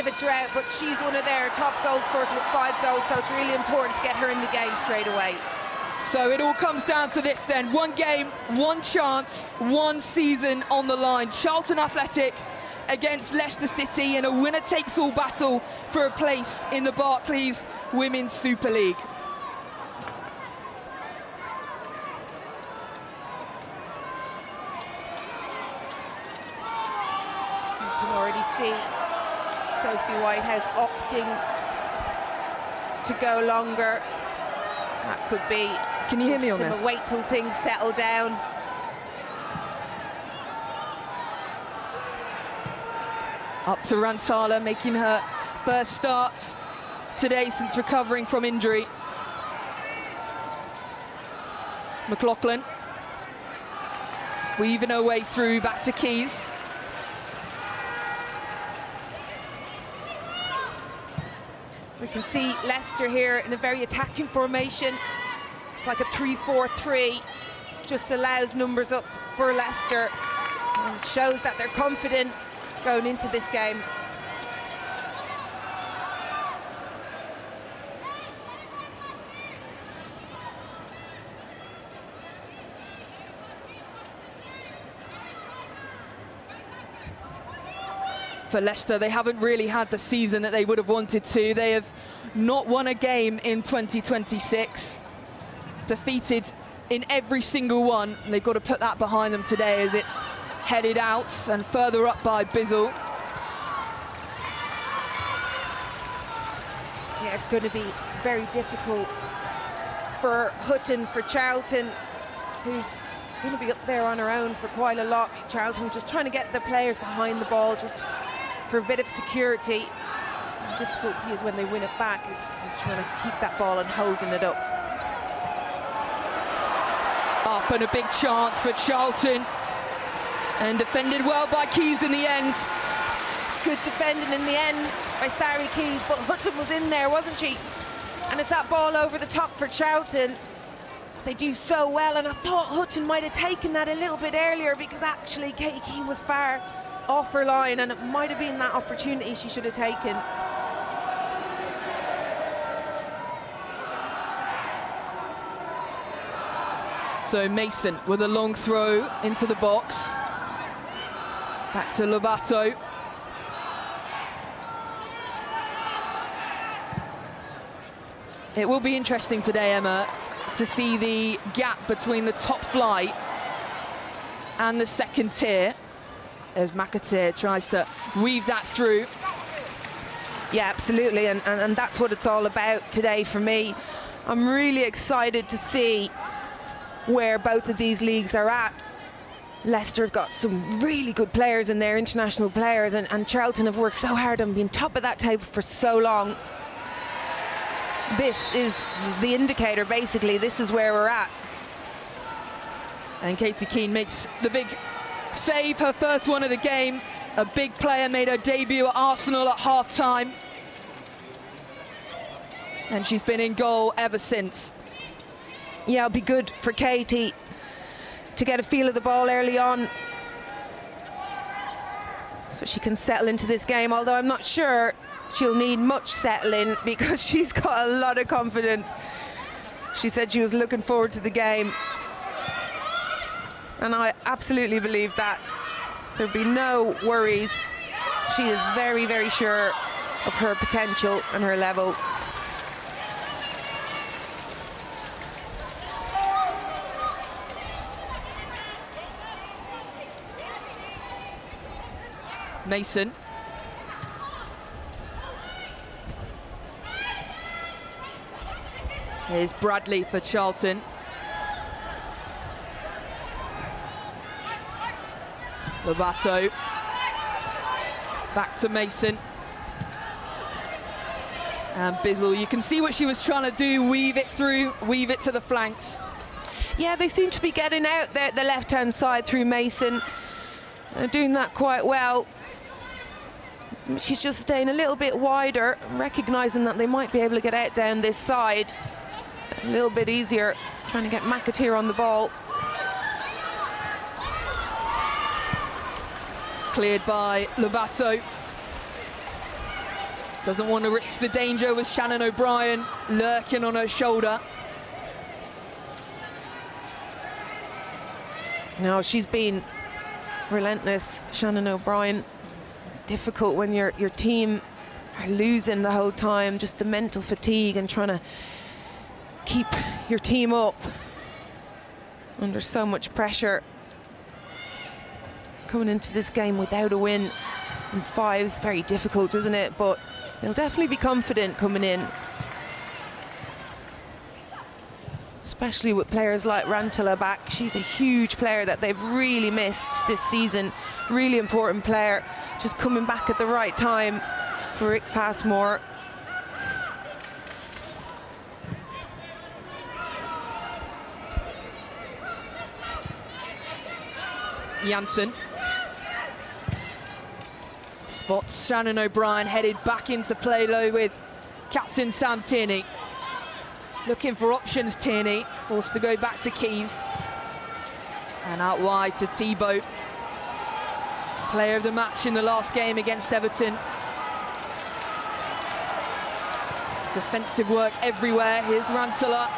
of a drought, but she's one of their top goal scorers with 5 goals, so it's really important to get her in the game straight away. So it all comes down to this then. One game, one chance, one season on the line. Charlton Athletic against Leicester City in a winner-takes-all battle for a place in the Barclays Women's Super League. You can already see Sophie Whitehouse opting to go longer. That could be. Can you hear me on this? Wait till things settle down. Up to Ransala, making her first starts today since recovering from injury. McLaughlin weaving her way through back to Keys. We can see Leicester here in a very attacking formation. It's like a 3-4-3, just allows numbers up for Leicester and shows that they're confident going into this game. For Leicester, they haven't really had the season that they would have wanted to. They have not won a game in 2026. Defeated in every single one. They've got to put that behind them today as it's headed out and further up by Bizzle. Yeah, it's going to be very difficult for Hutton, for Charlton, who's going to be up there on her own for quite a lot. Charlton just trying to get the players behind the ball just for a bit of security. The difficulty is when they win it back is trying to keep that ball and holding it up. Up and a big chance for Charlton. And defended well by Keys in the end. Good defending in the end by Sari Keys, but Hutton was in there, wasn't she? And it's that ball over the top for Charlton. They do so well, and I thought Hutton might have taken that a little bit earlier because actually Katie Keane was far off her line, and it might have been that opportunity she should have taken. So Mason with a long throw into the box. Back to Lobato. It will be interesting today, Emma, to see the gap between the top flight and the second tier as McAteer tries to weave that through. Yeah, absolutely, and that's what it's all about today for me. I'm really excited to see where both of these leagues are at. Leicester have got some really good players in there, international players, and Charlton have worked so hard on being top of that table for so long. This is the indicator, basically. This is where we're at. And Katie Keane makes the big save, her first one of the game. A big player, made her debut at Arsenal at half-time. And she's been in goal ever since. Yeah, it'll be good for Katie to get a feel of the ball early on so she can settle into this game, although I'm not sure she'll need much settling because she's got a lot of confidence. She said she was looking forward to the game, and I absolutely believe that. There'll be no worries. She is very, very sure of her potential and her level. Mason. Here's Bradley for Charlton. Lobato. Back to Mason. And Bizzle, you can see what she was trying to do, weave it through, weave it to the flanks. Yeah, they seem to be getting out the left-hand side through Mason. Doing that quite well. She's just staying a little bit wider, recognising that they might be able to get out down this side. A little bit easier, trying to get McAteer on the ball. Cleared by Lobato. Doesn't want to risk the danger with Shannon O'Brien lurking on her shoulder. No, she's been relentless, Shannon O'Brien. It's difficult when your team are losing the whole time, just the mental fatigue and trying to keep your team up under so much pressure. Coming into this game without a win in 5 is very difficult, isn't it? But they'll definitely be confident coming in, especially with players like Rantanen back. She's a huge player that they've really missed this season. Really important player, just coming back at the right time for Rick Passmore. Janssen spots Shannon O'Brien, headed back into play though with captain Sam Tierney. Looking for options, Tierney, forced to go back to Keys. And out wide to Thibault. Player of the match in the last game against Everton. Defensive work everywhere. Here's Rantanen.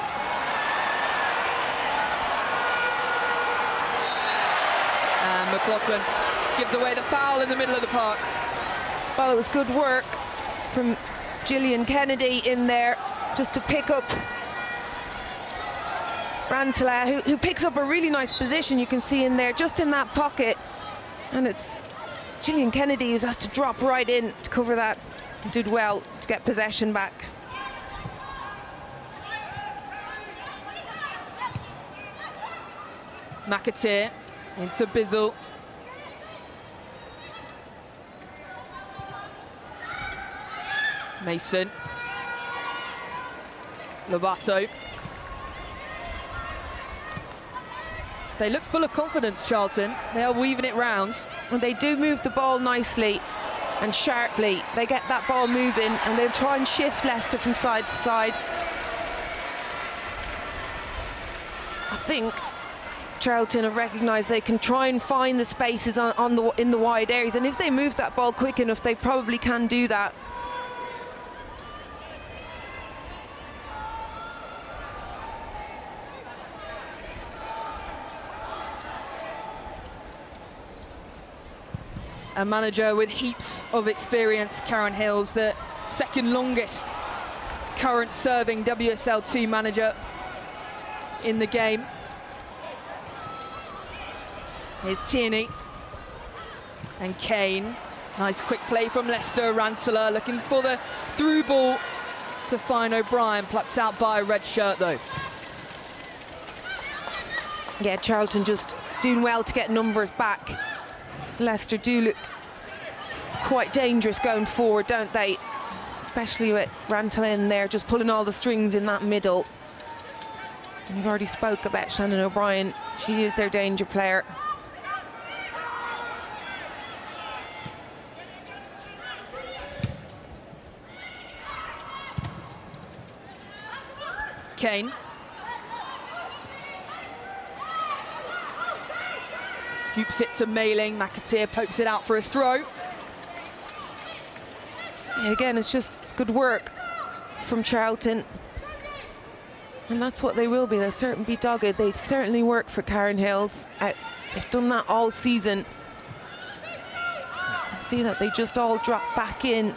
And McLaughlin gives away the foul in the middle of the park. Well, it was good work from Gillian Kennedy in there just to pick up Rantanen, who picks up a really nice position, you can see in there, just in that pocket. And it's Gillian Kennedy who has to drop right in to cover that. Did well to get possession back. McAteer into Bizzle. Mason. Lobato. They look full of confidence, Charlton. They are weaving it round. And they do move the ball nicely and sharply. They get that ball moving and they'll try and shift Leicester from side to side. I think Charlton have recognised they can try and find the spaces in the wide areas, and if they move that ball quick enough, they probably can do that. A manager with heaps of experience, Karen Hills, the second longest current serving WSL 2 manager in the game. Here's Tierney and Kane. Nice quick play from Leicester. Rantanen looking for the through ball to find O'Brien, plucked out by a red shirt though. Yeah, Charlton just doing well to get numbers back. So Leicester do look quite dangerous going forward, don't they? Especially with Rantanen there, just pulling all the strings in that middle. And we've already spoke about Shannon O'Brien. She is their danger player. Kane. Scoops it to Mailing. McAteer pokes it out for a throw. Yeah, again, it's good work from Charlton. And that's what they will be. They'll certainly be dogged. They certainly work for Karen Hills. They've done that all season. See that they just all drop back in,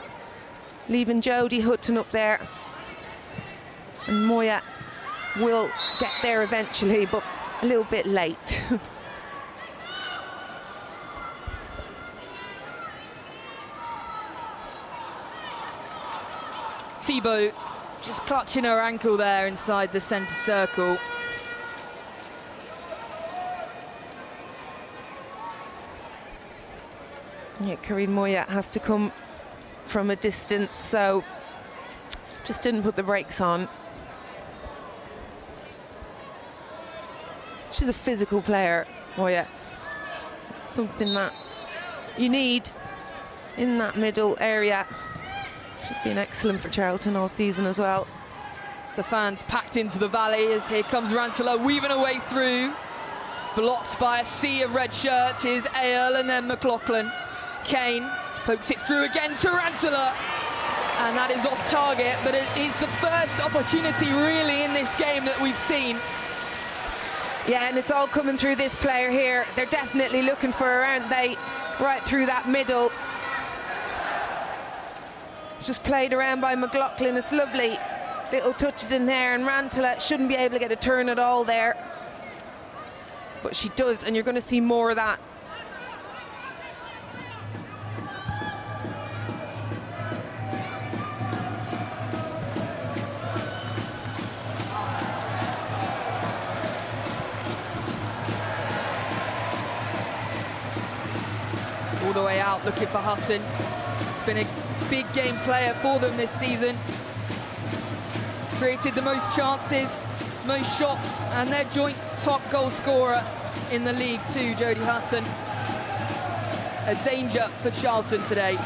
leaving Jodie Hutton up there. And Moya will get there eventually, but a little bit late. Thibault just clutching her ankle there inside the centre circle. Yeah, Karine Moya has to come from a distance, so just didn't put the brakes on. She's a physical player, Moya. Something that you need in that middle area. She's been excellent for Charlton all season as well. The fans packed into the valley as here comes Rantanen weaving her way through. Blocked by a sea of red shirts. Here's Ale and then McLaughlin. Kane pokes it through again to Rantanen. And that is off target, but it is the first opportunity really in this game that we've seen. Yeah, and it's all coming through this player here. They're definitely looking for her, aren't they? Right through that middle. Just played around by McLaughlin. It's lovely. Little touches in there, and Rantalat shouldn't be able to get a turn at all there. But she does, and you're going to see more of that. All the way out, looking for Hutton. It's been a big game player for them this season. Created the most chances, most shots, and their joint top goal scorer in the league too, Jodie Hutton. A danger for Charlton today.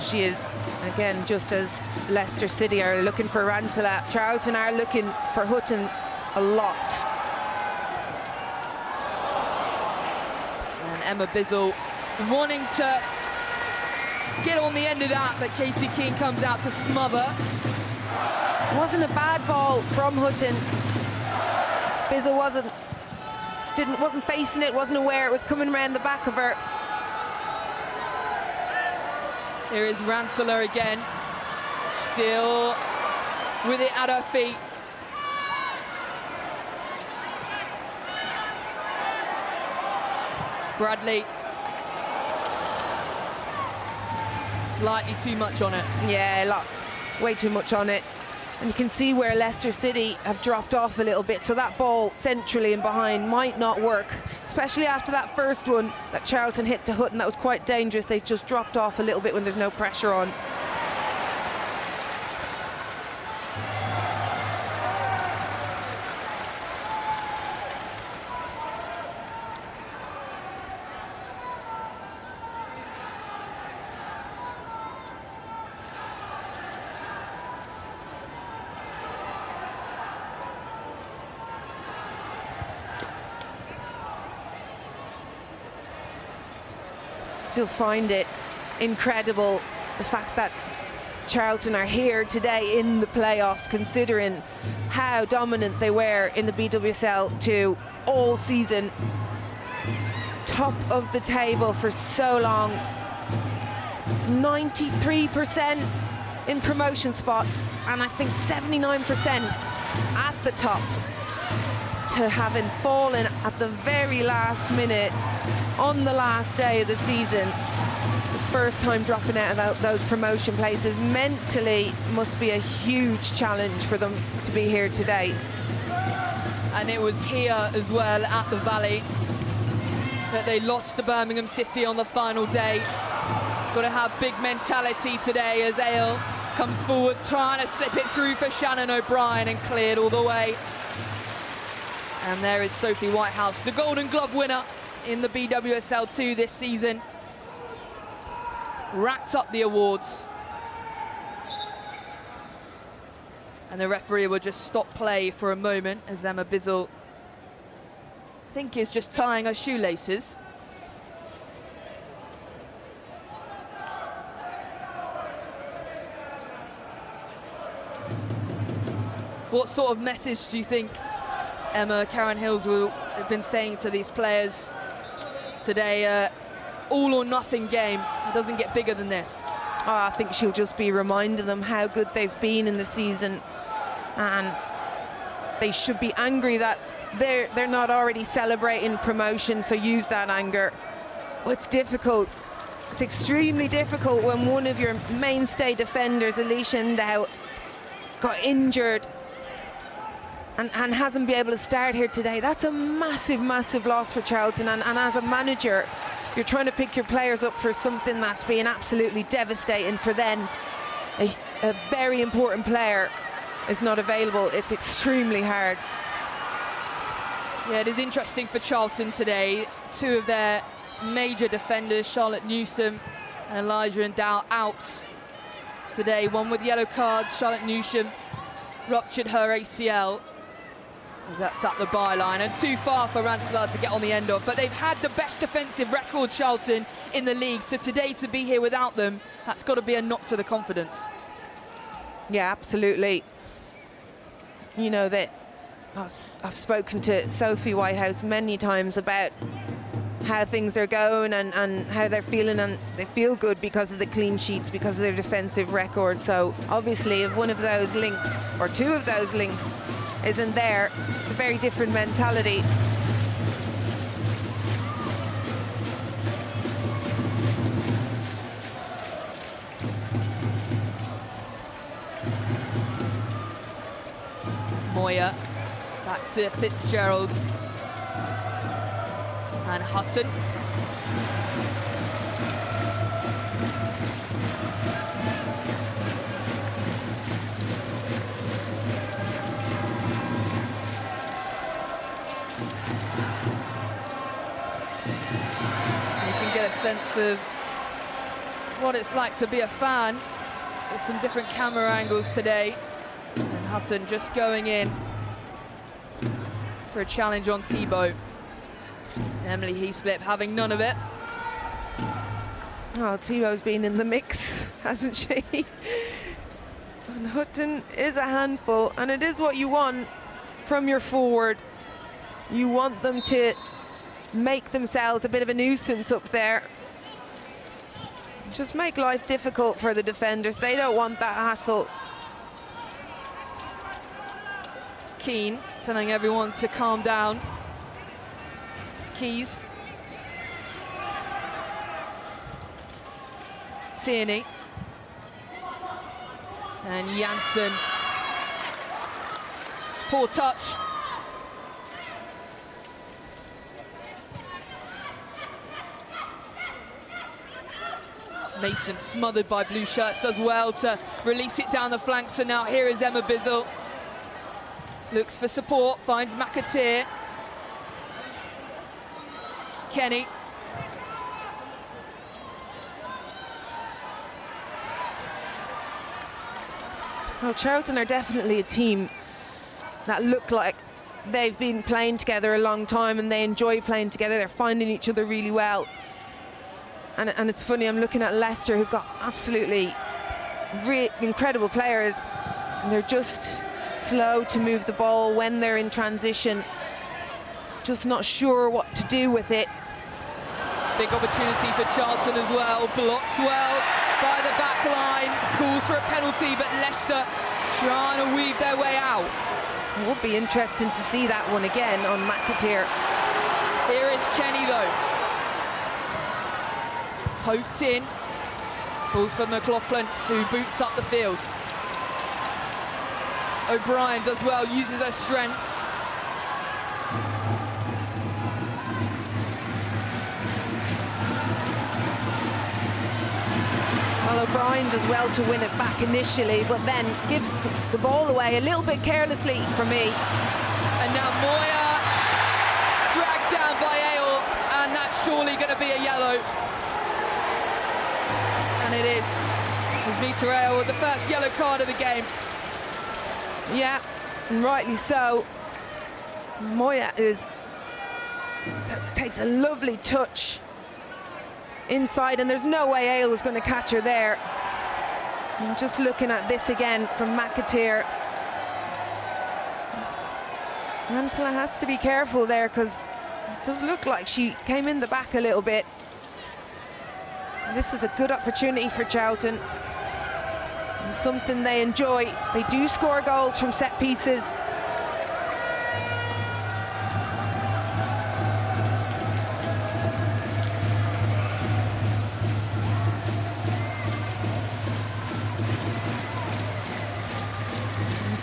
She is, again, just as Leicester City are looking for Rantalat, Charlton are looking for Hutton a lot. And Emma Bizzle wanting to get on the end of that, but Katie King comes out to smother. Wasn't a bad ball from Hutton. Bizzle wasn't facing it, wasn't aware it was coming around the back of her. Here is Ransler again, still with it at her feet. Bradley. Slightly too much on it. Yeah, way too much on it. And you can see where Leicester City have dropped off a little bit, so that ball centrally and behind might not work, especially after that first one that Charlton hit to Hutton. That was quite dangerous. They've just dropped off a little bit when there's no pressure on. Still find it incredible, the fact that Charlton are here today in the playoffs, considering how dominant they were in the BWSL 2 all season. Top of the table for so long. 93% in promotion spot, and I think 79% at the top. To having fallen at the very last minute on the last day of the season, the first time dropping out of those promotion places, mentally must be a huge challenge for them to be here today. And it was here as well at the Valley that they lost to Birmingham City on the final day. Got to have big mentality today as Ale comes forward trying to slip it through for Shannon O'Brien, and cleared all the way. And there is Sophie Whitehouse, the Golden Glove winner in the BWSL 2 this season. Racked up the awards. And the referee will just stop play for a moment as Emma Bizzle, I think, is just tying her shoelaces. What sort of message do you think Emma Karen Hills will have been saying to these players today? All or nothing game. It doesn't get bigger than this. Oh, I think she'll just be reminding them how good they've been in the season, and they should be angry that they're not already celebrating promotion, so use that anger. Well, it's difficult. It's extremely difficult when one of your mainstay defenders, Alicia Ndow, got injured and hasn't been able to start here today. That's a massive, massive loss for Charlton, and as a manager, you're trying to pick your players up for something that's been absolutely devastating for them. A very important player is not available. It's extremely hard. Yeah, it is interesting for Charlton today. Two of their major defenders, Charlotte Newsom and Elijah Ndow, out today. One with yellow cards. Charlotte Newsom ruptured her ACL. as that's at the byline and too far for Rantzelaar to get on the end of. But they've had the best defensive record, Charlton, in the league. So today to be here without them, that's got to be a knock to the confidence. Yeah, absolutely. You know that I've spoken to Sophie Whitehouse many times about how things are going and how they're feeling, and they feel good because of the clean sheets, because of their defensive record. So obviously if one of those links or two of those links isn't there, it's a very different mentality. Moya back to Fitzgerald and Hutton. You can get a sense of what it's like to be a fan with some different camera angles today. And Hutton just going in for a challenge on Thibault. Emily Heaslip having none of it. Oh, Thibault's been in the mix, hasn't she? And Hutton is a handful, and it is what you want from your forward. You want them to make themselves a bit of a nuisance up there. Just make life difficult for the defenders. They don't want that hassle. Keane telling everyone to calm down. Keys. Tierney. And Janssen. Poor touch. Mason smothered by blue shirts, does well to release it down the flanks, and now here is Emma Bizzle. Looks for support, finds McAteer. Kenny. Well, Charlton are definitely a team that look like they've been playing together a long time and they enjoy playing together. They're finding each other really well. And it's funny, I'm looking at Leicester, who've got absolutely incredible players, and they're just slow to move the ball when they're in transition. Just not sure what to do with it. Big opportunity for Charlton as well. Blocked well by the back line. Calls for a penalty, but Leicester trying to weave their way out. It would be interesting to see that one again on McAteer. Here is Kenny though. Poked in. Calls for McLaughlin, who boots up the field. O'Brien does well, uses her strength. Well, O'Brien does well to win it back initially, but then gives the ball away a little bit carelessly for me. And now Moya dragged down by Ale, and that's surely going to be a yellow. And it is. As Mita Ale with the first yellow card of the game. Yeah, and rightly so. Moya takes a lovely touch inside, and there's no way Ale was going to catch her there. And just looking at this again from McAteer. Rantzelaar has to be careful there, because it does look like she came in the back a little bit. And this is a good opportunity for Charlton. It's something they enjoy. They do score goals from set pieces.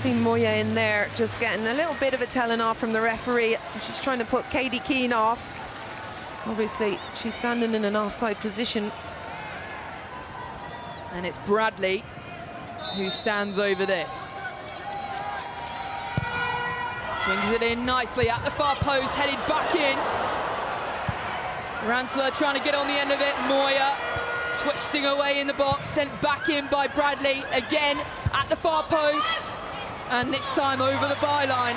See Moya in there, just getting a little bit of a telling off from the referee. She's trying to put Katie Keane off. Obviously, she's standing in an offside position. And it's Bradley who stands over this. Swings it in nicely at the far post, headed back in. Rantzelaar trying to get on the end of it. Moya twisting away in the box, sent back in by Bradley, again at the far post. And this time over the byline.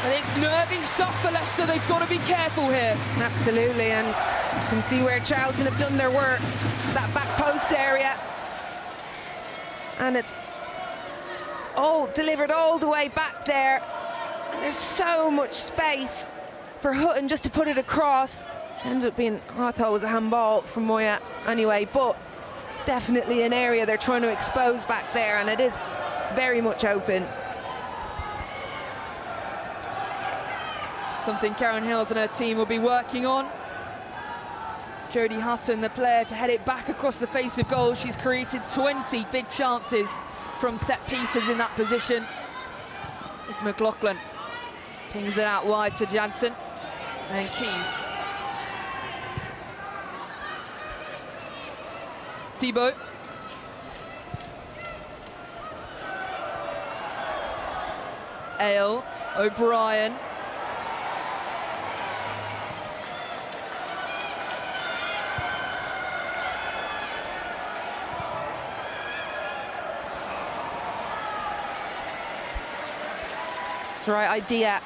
And it's nervy stuff for Leicester. They've got to be careful here. Absolutely, and you can see where Charlton have done their work. That back post area. And it's all delivered all the way back there. And there's so much space for Hutton just to put it across. Ended up being, I thought it was a handball from Moya anyway, but it's definitely an area they're trying to expose back there, and it is very much open. Something Karen Hills and her team will be working on. Jodie Hutton, the player to head it back across the face of goal. She's created 20 big chances from set pieces in that position. It's McLaughlin. Pings it out wide to Jansen. And Keys. Thibault. Ale. O'Brien. Right idea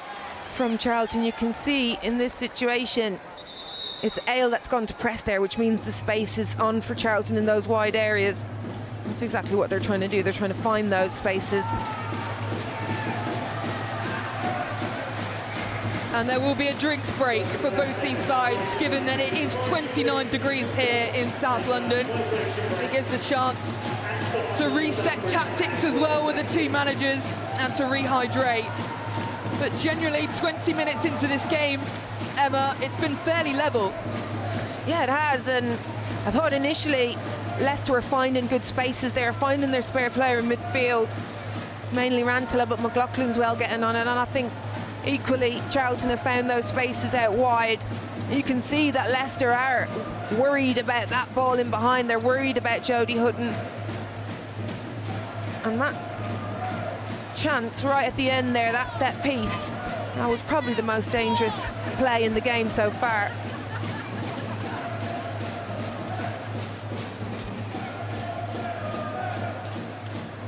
from Charlton. You can see in this situation it's Ale that's gone to press there, which means the space is on for Charlton in those wide areas. That's exactly what they're trying to do. They're trying to find those spaces. And there will be a drinks break for both these sides, given that it is 29 degrees here in South London. It gives a chance to reset tactics as well with the two managers and to rehydrate. But generally, 20 minutes into this game, Emma, it's been fairly level. Yeah, it has, and I thought initially Leicester were finding good spaces there, finding their spare player in midfield, mainly Rantala, but McLaughlin's well getting on it, and I think equally Charlton have found those spaces out wide. You can see that Leicester are worried about that ball in behind. They're worried about Jodie Hutton. And that chance right at the end there, that set piece, that was probably the most dangerous play in the game so far.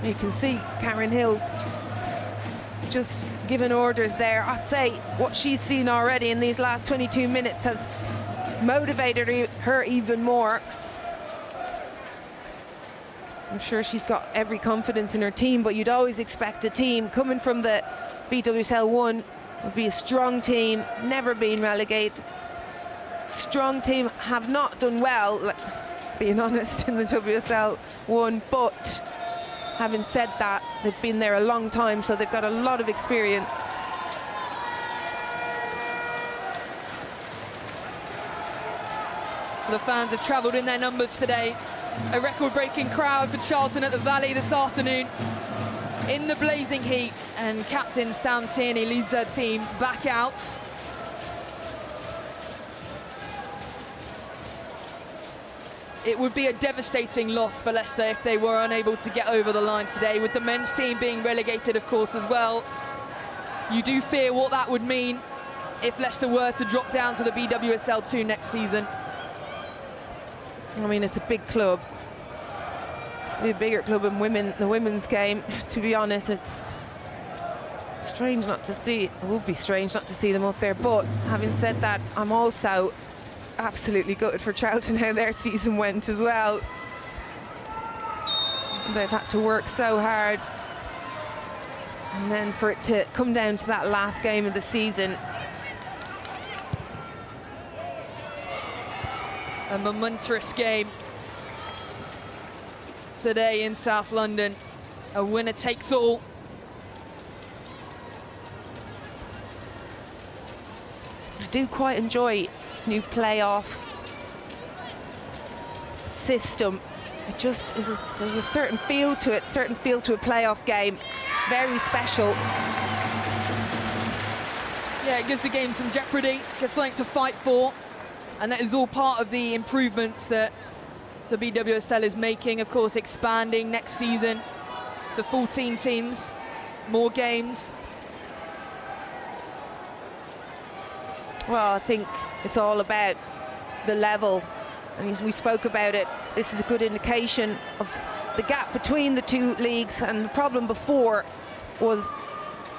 You can see Karen Hills just giving orders there. I'd say what she's seen already in these last 22 minutes has motivated her even more. I'm sure she's got every confidence in her team, but you'd always expect a team coming from the BWSL 1 would be a strong team, never been relegated. Strong team, have not done well, being honest, in the WSL 1, but having said that, they've been there a long time, so they've got a lot of experience. The fans have travelled in their numbers today. A record-breaking crowd for Charlton at the Valley this afternoon in the blazing heat, and captain Sam Tierney leads her team back out. It would be a devastating loss for Leicester if they were unable to get over the line today, with the men's team being relegated, of course, as well. You do fear what that would mean if Leicester were to drop down to the BWSL 2 next season. I mean, it's a big club. A bigger club in the women's game. To be honest, it's strange not to see, it would be strange not to see them up there. But having said that, I'm also absolutely gutted for Charlton how their season went as well. They've had to work so hard. And then for it to come down to that last game of the season. A momentous game today in South London. A winner takes all. I do quite enjoy this new playoff system. It just is, there's a certain feel to it, certain feel to a playoff game. It's very special. Yeah, it gives the game some jeopardy, gives something to fight for. And that is all part of the improvements that the BWSL is making, of course, expanding next season to 14 teams, more games. Well, I think it's all about the level, and as we spoke about it, this is a good indication of the gap between the two leagues. And the problem before was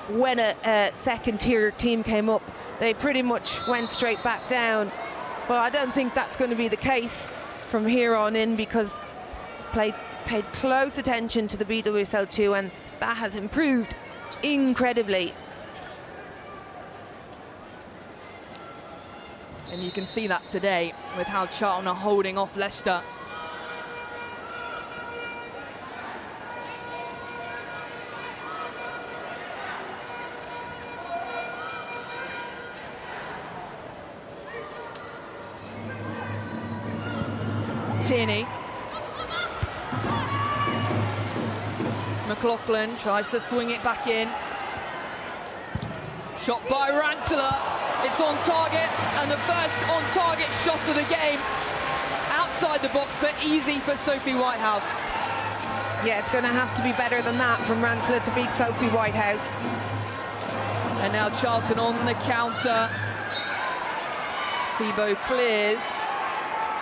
when a second-tier team came up, they pretty much went straight back down. But I don't think that's going to be the case from here on in, because paid close attention to the BWSL 2, and that has improved incredibly. And you can see that today with how Charlton are holding off Leicester. Tierney. McLaughlin tries to swing it back in. Shot by Rantala. It's on target, and the first on-target shot of the game. Outside the box, but easy for Sophie Whitehouse. Yeah, it's going to have to be better than that from Rantala to beat Sophie Whitehouse. And now Charlton on the counter. Thibault clears,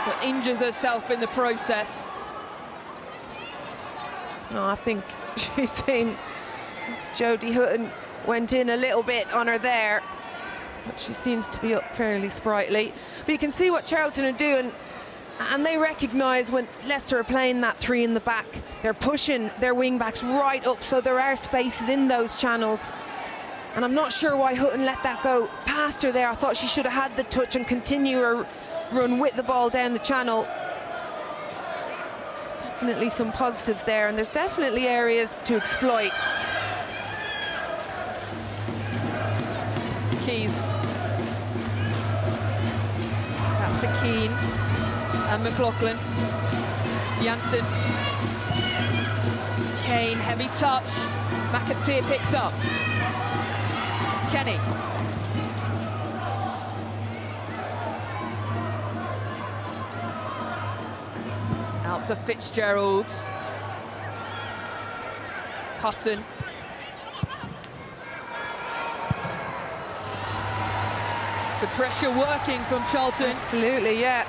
but injures herself in the process. Oh, I think she's seen Jodie Hutton went in a little bit on her there, but she seems to be up fairly sprightly. But you can see what Charlton are doing, and they recognise when Leicester are playing that three in the back, they're pushing their wing backs right up, so there are spaces in those channels. And I'm not sure why Hutton let that go past her there. I thought she should have had the touch and continue her run with the ball down the channel. Definitely some positives there, and there's definitely areas to exploit. Keys. Back to Keane and McLaughlin. Janssen. Kane, heavy touch. McAteer picks up. Kenny. Out to Fitzgerald. Hutton. The pressure working from Charlton. Absolutely, yeah.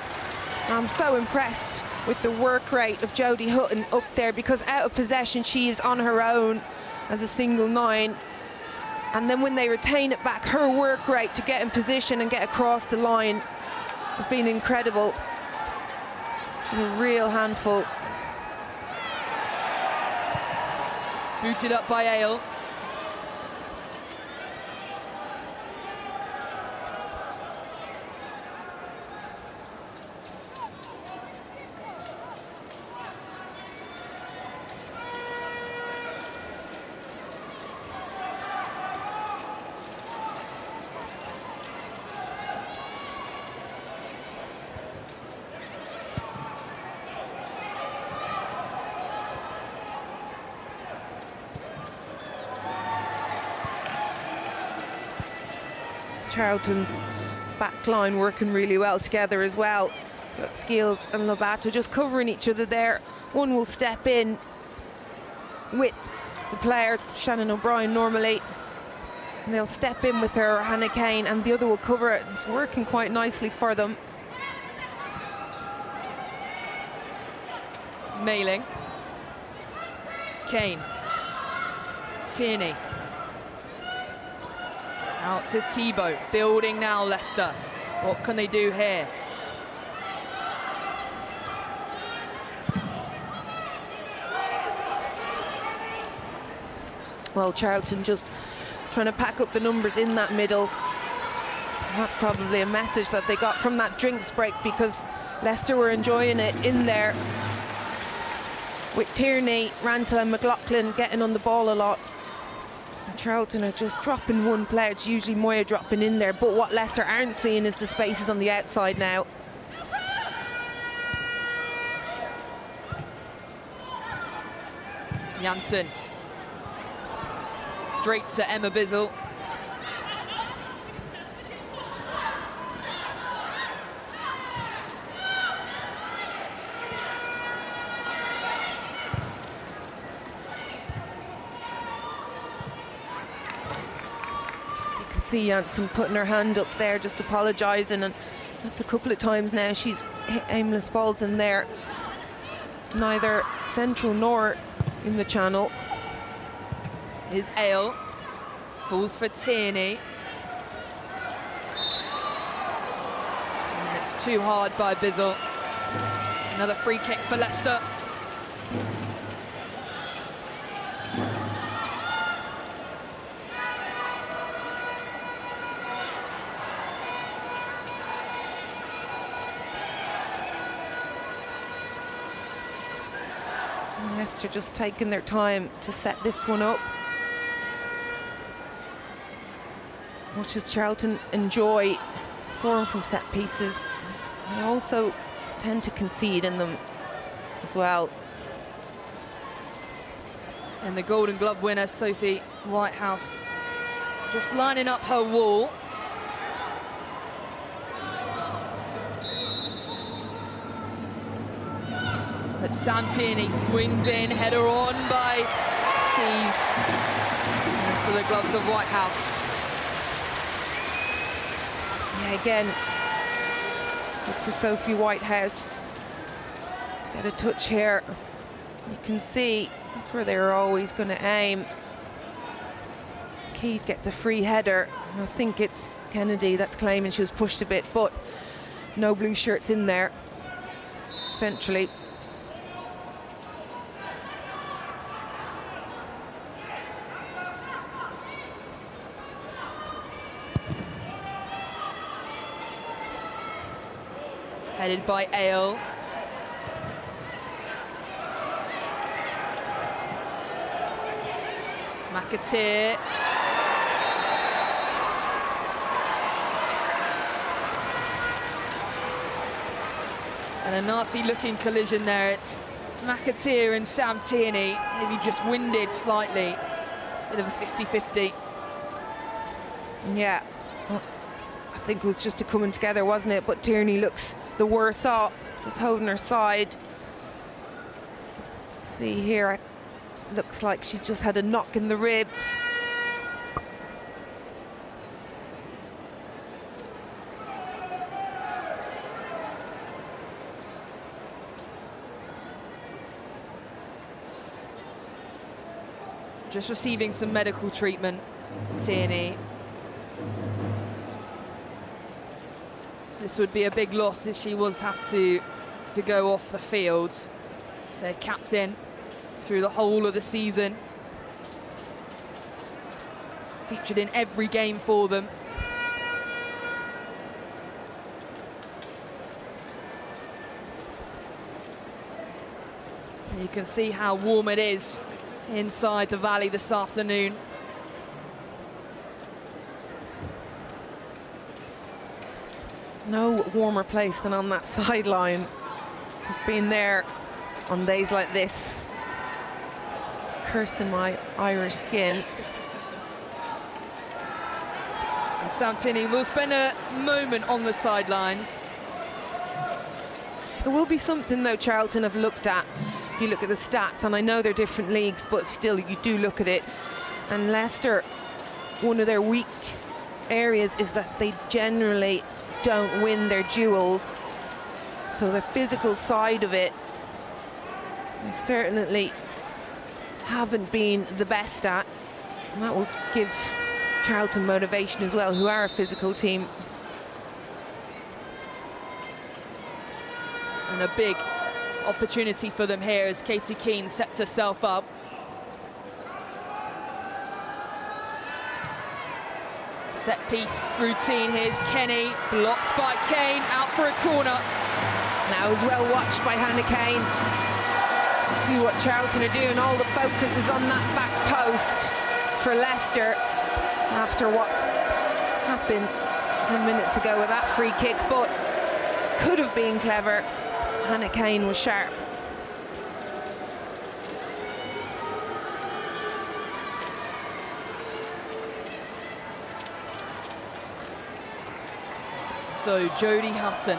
I'm so impressed with the work rate of Jodie Hutton up there, because out of possession she is on her own as a single nine. And then when they retain it back, her work rate to get in position and get across the line has been incredible. She's a real handful. Booted up by Ale. Charlton's back line working really well together as well. Got Skills and Lobato just covering each other there. One will step in with the players, Shannon O'Brien normally, and they'll step in with her, Hannah Kane, and the other will cover it. It's working quite nicely for them. Mailing. Kane. Tierney. Out to Thibault, building now Leicester. What can they do here? Well, Charlton just trying to pack up the numbers in that middle. And that's probably a message that they got from that drinks break, because Leicester were enjoying it in there with Tierney, Rantala and McLaughlin getting on the ball a lot. Charlton are just dropping one player. It's usually Moya dropping in there, but what Leicester aren't seeing is the spaces on the outside now. Janssen. Straight to Emma Bizzle. See Janssen putting her hand up there, just apologising, and that's a couple of times now she's hit aimless balls in there, neither central nor in the channel. Is Ale. Falls for Tierney. And it's too hard by Bizzle. Another free kick for Leicester. Leicester just taking their time to set this one up. As much as Charlton enjoy scoring from set pieces, they also tend to concede in them as well. And the Golden Glove winner, Sophie Whitehouse, just lining up her wall. But Sam Tierney swings in, header on by Keys. Into the gloves of Whitehouse. Yeah, again, good for Sophie Whitehouse to get a touch here. You can see that's where they're always going to aim. Keys gets a free header. I think it's Kennedy that's claiming she was pushed a bit, but no blue shirts in there centrally. Headed by Ale. McAteer. And a nasty looking collision there. It's McAteer and Sam Tierney, maybe just winded slightly. Bit of a 50-50. Yeah, well, I think it was just a coming together, wasn't it? But Tierney looks the worse off, just holding her side. See here, it looks like she's just had a knock in the ribs. Just receiving some medical treatment, Tierney. This would be a big loss if she was have to go off the field. Their captain through the whole of the season. Featured in every game for them. And you can see how warm it is inside the Valley this afternoon. No warmer place than on that sideline. I've been there on days like this, cursing my Irish skin. And Sam Tierney will spend a moment on the sidelines. It will be something, though, Charlton have looked at. You look at the stats, and I know they're different leagues, but still, you do look at it. And Leicester, one of their weak areas is that they generally don't win their duels. So the physical side of it, they certainly haven't been the best at. And that will give Charlton motivation as well, who are a physical team. And a big opportunity for them here as Katie Keane sets herself up. Set piece routine. Here's Kenny, blocked by Kane, out for a corner. Now as well watched by Hannah Kane. See what Charlton are doing. All the focus is on that back post for Leicester after what's happened 10 minutes ago with that free kick, but could have been clever. Hannah Kane was sharp. So Jodie Hutton.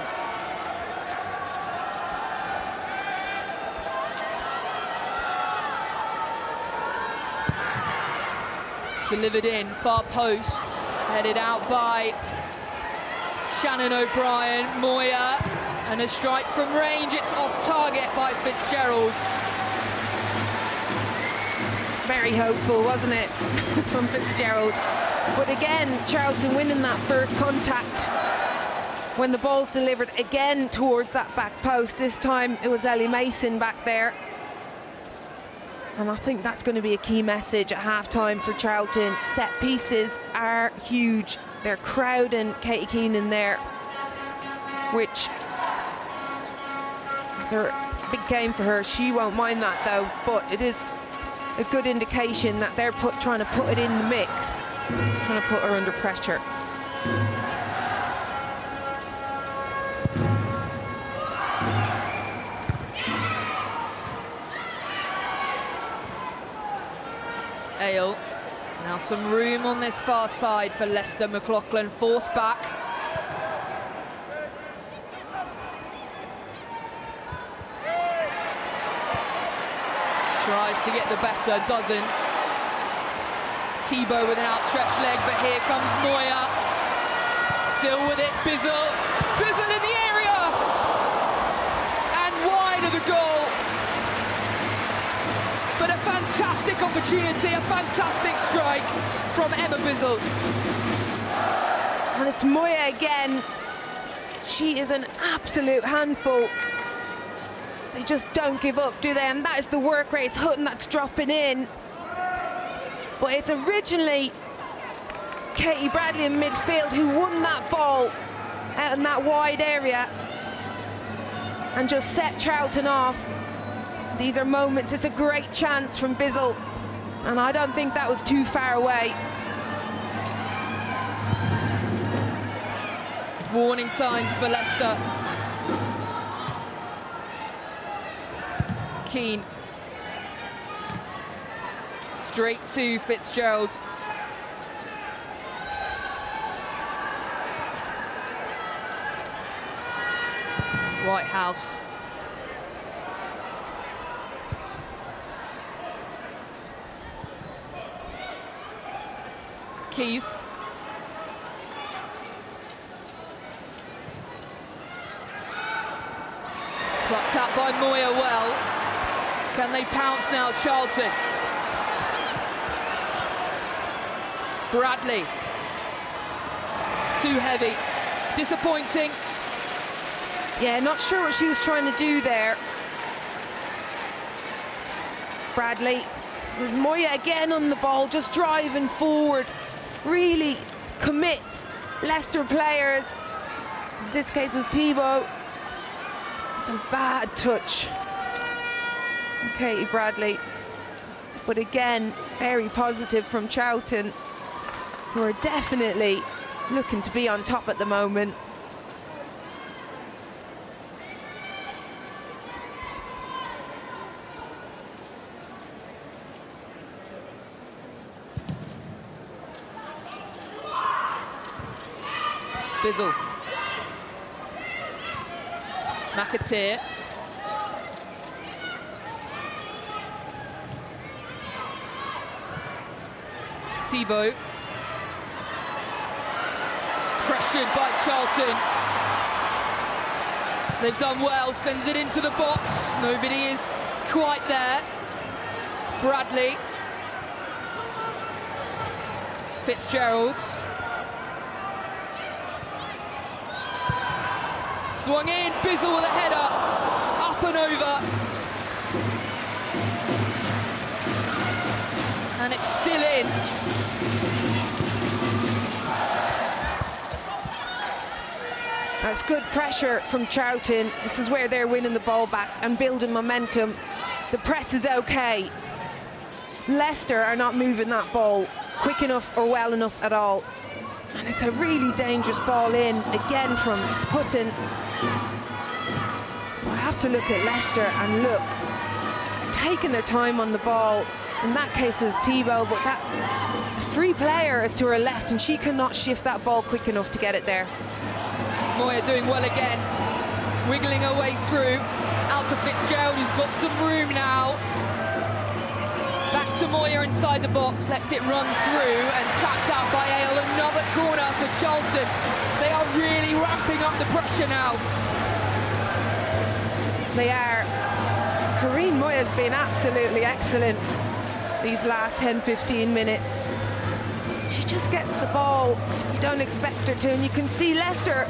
Delivered in, far post, headed out by Shannon O'Brien, Moya, and a strike from range. It's off target by Fitzgerald. Very hopeful, wasn't it, from Fitzgerald? But again, Charlton winning that first contact when the ball's delivered again towards that back post. This time it was Ellie Mason back there. And I think that's going to be a key message at half-time for Charlton. Set pieces are huge. They're crowding Katie Keenan there, which is a big game for her. She won't mind that though, but it is a good indication that they're trying to put it in the mix, trying to put her under pressure. Ale. Now some room on this far side for Leicester. McLaughlin forced back. Tries to get the better, doesn't. Thibault with an outstretched leg, but here comes Moya. Still with it, Bizzle. Bizzle in the area! And wide of the goal. But a fantastic opportunity, a fantastic strike from Emma Bizzle. And it's Moya again. She is an absolute handful. They just don't give up, do they? And that is the work rate. It's Hutton that's dropping in. But it's originally Katie Bradley in midfield who won that ball out in that wide area and just set Charlton off. These are moments, it's a great chance from Bizzle, and I don't think that was too far away. Warning signs for Leicester. Keane. Straight to Fitzgerald. Whitehouse. Keys. Plucked out by Moya well. Can they pounce now, Charlton? Bradley. Too heavy. Disappointing. Yeah, not sure what she was trying to do there. Bradley. There's Moya again on the ball, just driving forward. Really commits Leicester players. In this case was Thibault. It's a bad touch. Katie Bradley. But again, very positive from Charlton, who are definitely looking to be on top at the moment. Bizzle. McAteer. Thibault. Pressured by Charlton. They've done well, sends it into the box. Nobody is quite there. Bradley. Fitzgerald. Swung in, Bizzle with a header, up and over. And it's still in. That's good pressure from Charlton. This is where they're winning the ball back and building momentum. The press is okay. Leicester are not moving that ball quick enough or well enough at all. And it's a really dangerous ball in, again from Hutton. I have to look at Leicester and look, taking their time on the ball. In that case it was Thibault, but that free player is to her left and she cannot shift that ball quick enough to get it there. Moya doing well again, wiggling her way through, out to Fitzgerald, who's got some room now. Back to Moya inside the box, lets it run through and tapped out by Ale. Another corner for Charlton. They are really ramping up the pressure now. They are. Karine Moya's been absolutely excellent these last 10-15 minutes. she just gets the ball. You don't expect her to, and you can see Leicester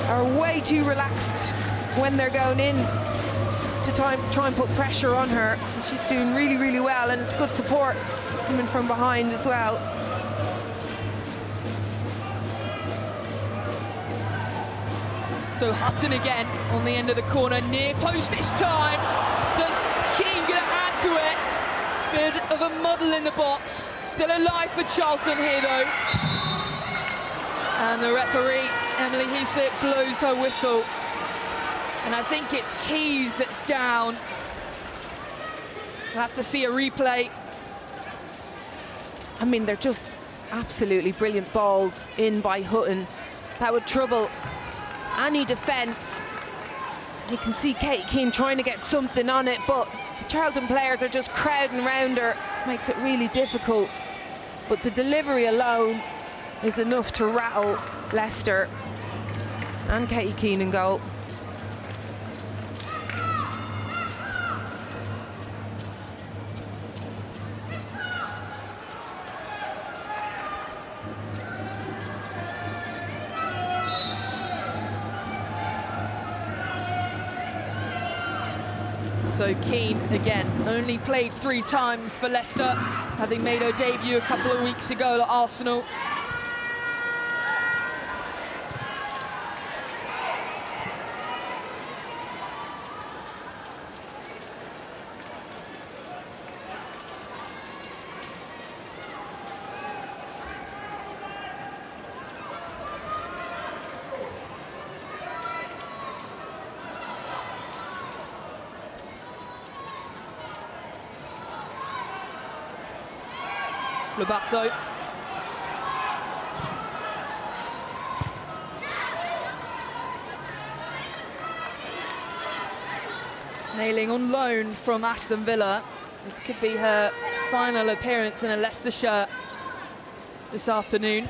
are way too relaxed when they're going in to try and put pressure on her. She's doing really, really well, and it's good support coming from behind as well. So Hutton again on the end of the corner, near post this time. Does Keane get a hand to it? Bit of a muddle in the box. Still alive for Charlton here though. And the referee, Emily Heaslip, blows her whistle. And I think it's Keys that's down. We'll have to see a replay. I mean, they're just absolutely brilliant balls in by Hutton. That would trouble any defence. You can see Katie Keane trying to get something on it, but the Charlton players are just crowding around her. Makes it really difficult. But the delivery alone is enough to rattle Leicester. And Katie Keane in goal. So Keane, again, only played 3 times for Leicester, having made her debut a couple of weeks ago at Arsenal. Lobato. Nailing on loan from Aston Villa. This could be her final appearance in a Leicester shirt this afternoon.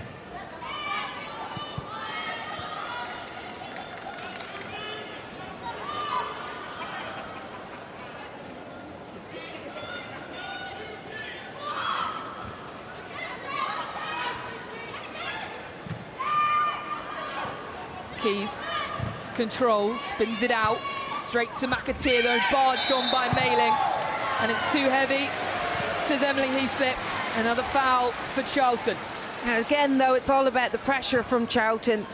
Keys controls, spins it out, straight to McAteer though, barged on by Mailing, and it's too heavy, says Emily Heaslip. Another foul for Charlton. And again though, it's all about the pressure from Charlton.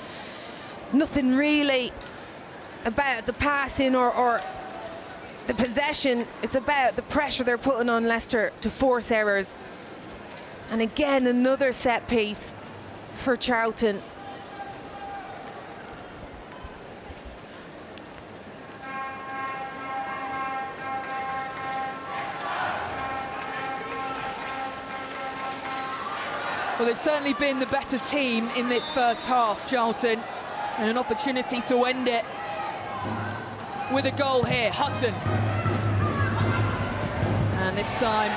Nothing really about the passing or the possession. It's about the pressure they're putting on Leicester to force errors. And again, another set piece for Charlton. Well, they've certainly been the better team in this first half, Charlton, and an opportunity to end it with a goal here, Hutton. And this time,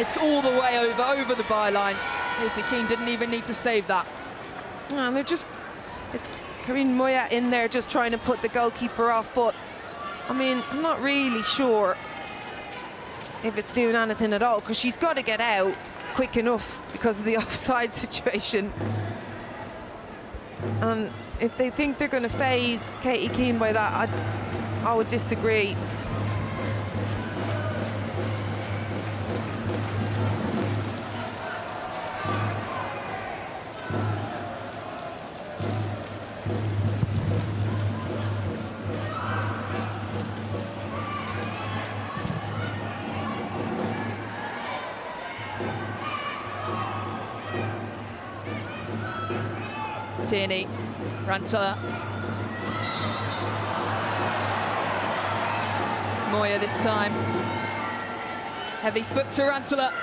it's all the way over the byline. Katie Keane didn't even need to save that. And they're just, it's Karine Moya in there just trying to put the goalkeeper off, but I mean, I'm not really sure if it's doing anything at all, because she's got to get out quick enough because of the offside situation. And if they think they're going to phase Katie Keane by that, I would disagree. Tierney, Rantala. Moya this time. Heavy foot to Rantala.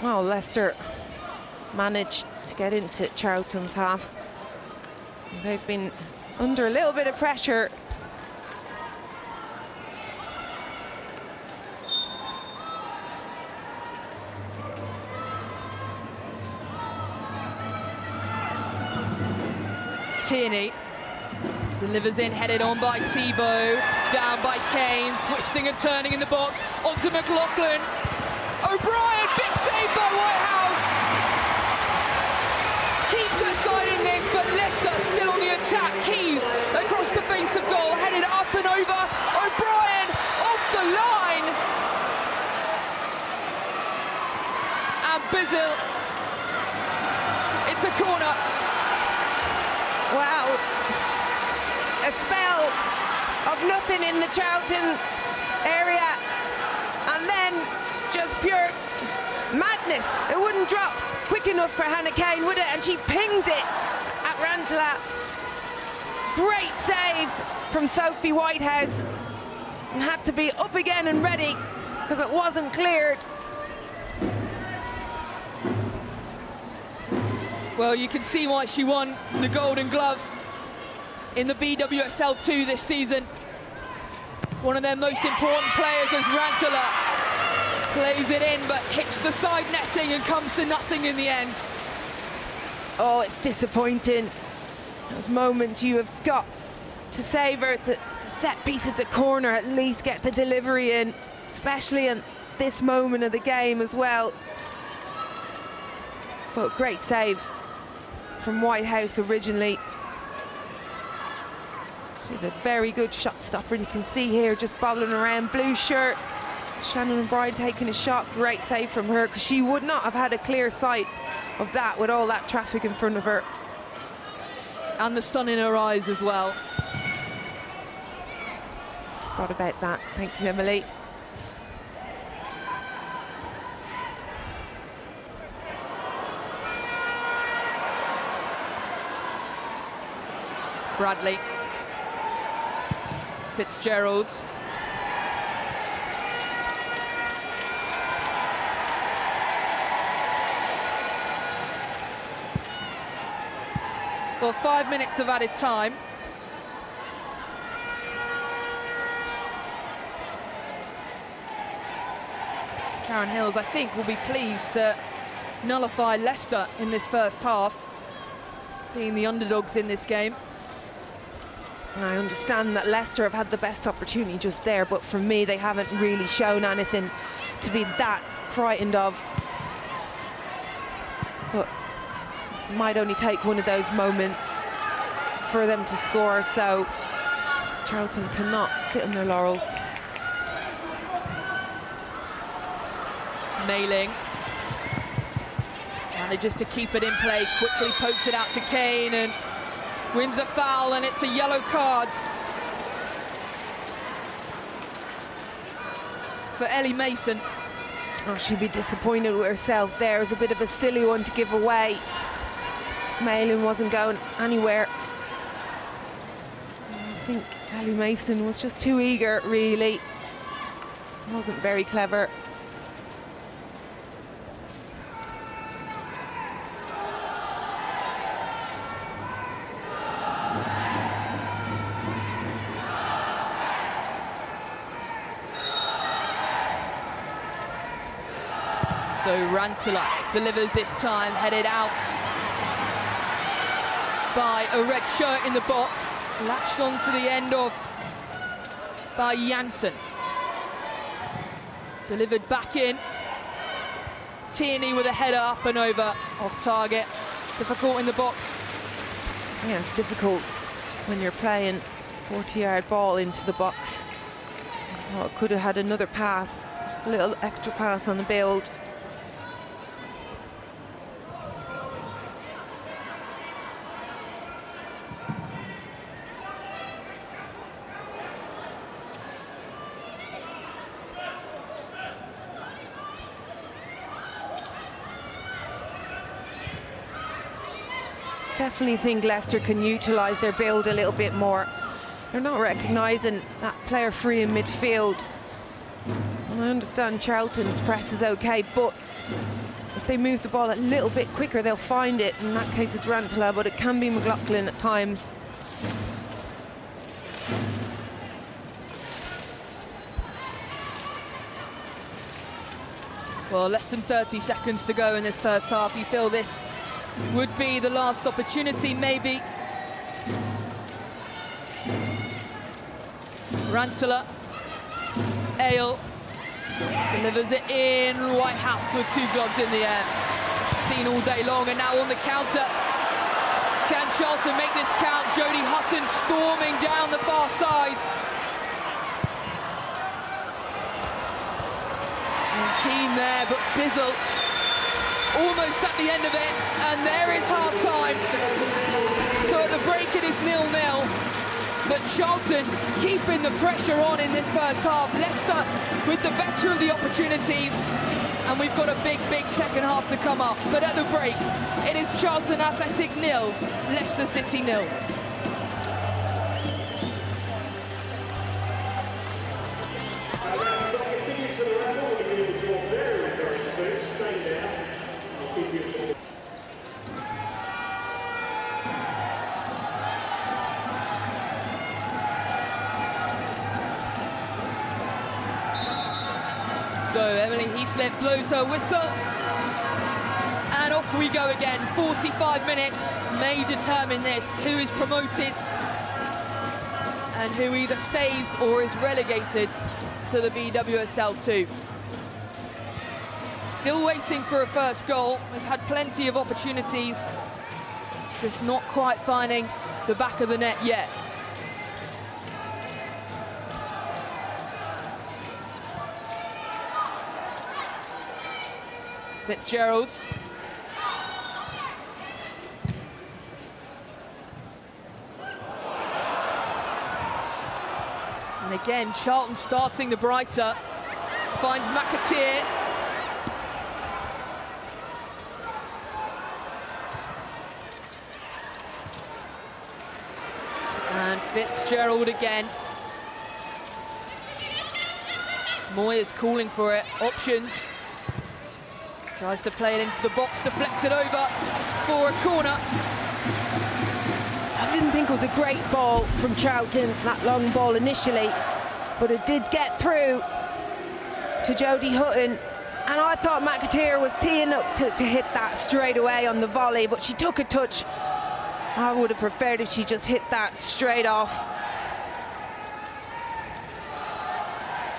Well, Leicester managed to get into Charlton's half. They've been under a little bit of pressure. Tierney delivers in, headed on by Thibaut, down by Kane, twisting and turning in the box, onto McLaughlin. O'Brien, big save by Whitehouse. Keeps her side in this, but Leicester still on the attack. Keys across the face of goal, headed up and over. O'Brien off the line. And Bizzle, it's a corner. Wow. A spell of nothing in the Charlton area, and then just pure madness. It wouldn't drop quick enough for Hannah Kane, would it? And she pings it at Ranelagh. Great save from Sophie Whitehouse, and had to be up again and ready because it wasn't cleared. Well, you can see why she won the Golden Glove in the BWSL 2 this season. One of their most important players as Ranelagh plays it in, but hits the side netting and comes to nothing in the end. Oh, it's disappointing. Those moments you have got to savour. It's a set piece, it's a corner, at least get the delivery in, especially in this moment of the game as well. But great save from Whitehouse originally. She's a very good shot stopper, and you can see here just bobbling around, blue shirt. Shannon O'Brien taking a shot, great save from her, because she would not have had a clear sight of that with all that traffic in front of her. And the sun in her eyes as well. Forgot about that, thank you, Emily. Bradley. Fitzgerald. Well, 5 minutes of added time. Karen Hills, I think, will be pleased to nullify Leicester in this first half, being the underdogs in this game. I understand that Leicester have had the best opportunity just there, but for me, they haven't really shown anything to be that frightened of. But it might only take one of those moments for them to score, so Charlton cannot sit on their laurels. Mailing. Manages to keep it in play, quickly pokes it out to Kane and wins a foul, and it's a yellow card for Ellie Mason. Oh, she'd be disappointed with herself there. It was a bit of a silly one to give away. Malin wasn't going anywhere. I think Ellie Mason was just too eager, really. Wasn't very clever. So Ranelagh delivers this time, headed out by a red shirt in the box, latched onto the end of by Janssen. Delivered back in. Tierney with a header up and over, off target. Difficult in the box. Yeah, it's difficult when you're playing 40-yard ball into the box. Oh, it could have had another pass, just a little extra pass on the build. Definitely think Leicester can utilise their build a little bit more. They're not recognising that player free in midfield. And I understand Charlton's press is okay, but if they move the ball a little bit quicker, they'll find it. In that case, it's Ranelagh, but it can be McLaughlin at times. Well, less than 30 seconds to go in this first half. You feel this would be the last opportunity, maybe, Rantala, Ale, delivers it in. Whitehouse with 2 gloves in the air. Seen all day long, and now on the counter. Can Charlton make this count? Jodie Hutton storming down the far side. And Keane there, but Bizzle almost at the end of it, and there is half-time. So at the break it is 0-0, but Charlton keeping the pressure on in this first half. Leicester with the better of the opportunities, and we've got a big, big second half to come up. But at the break, it is Charlton Athletic 0, Leicester City 0. So Emily Heaslip blows her whistle, and off we go again. 45 minutes may determine this, who is promoted and who either stays or is relegated to the BWSL 2. Still waiting for a first goal. We've had plenty of opportunities, just not quite finding the back of the net yet. Fitzgerald. And again, Charlton starting the brighter. Finds McAteer. And Fitzgerald again. Moyes calling for it. Options. Tries to play it into the box, deflected over for a corner. I didn't think it was a great ball from Charlton, that long ball initially, but it did get through to Jodie Hutton. And I thought McAteer was teeing up to hit that straight away on the volley, but she took a touch. I would have preferred if she just hit that straight off.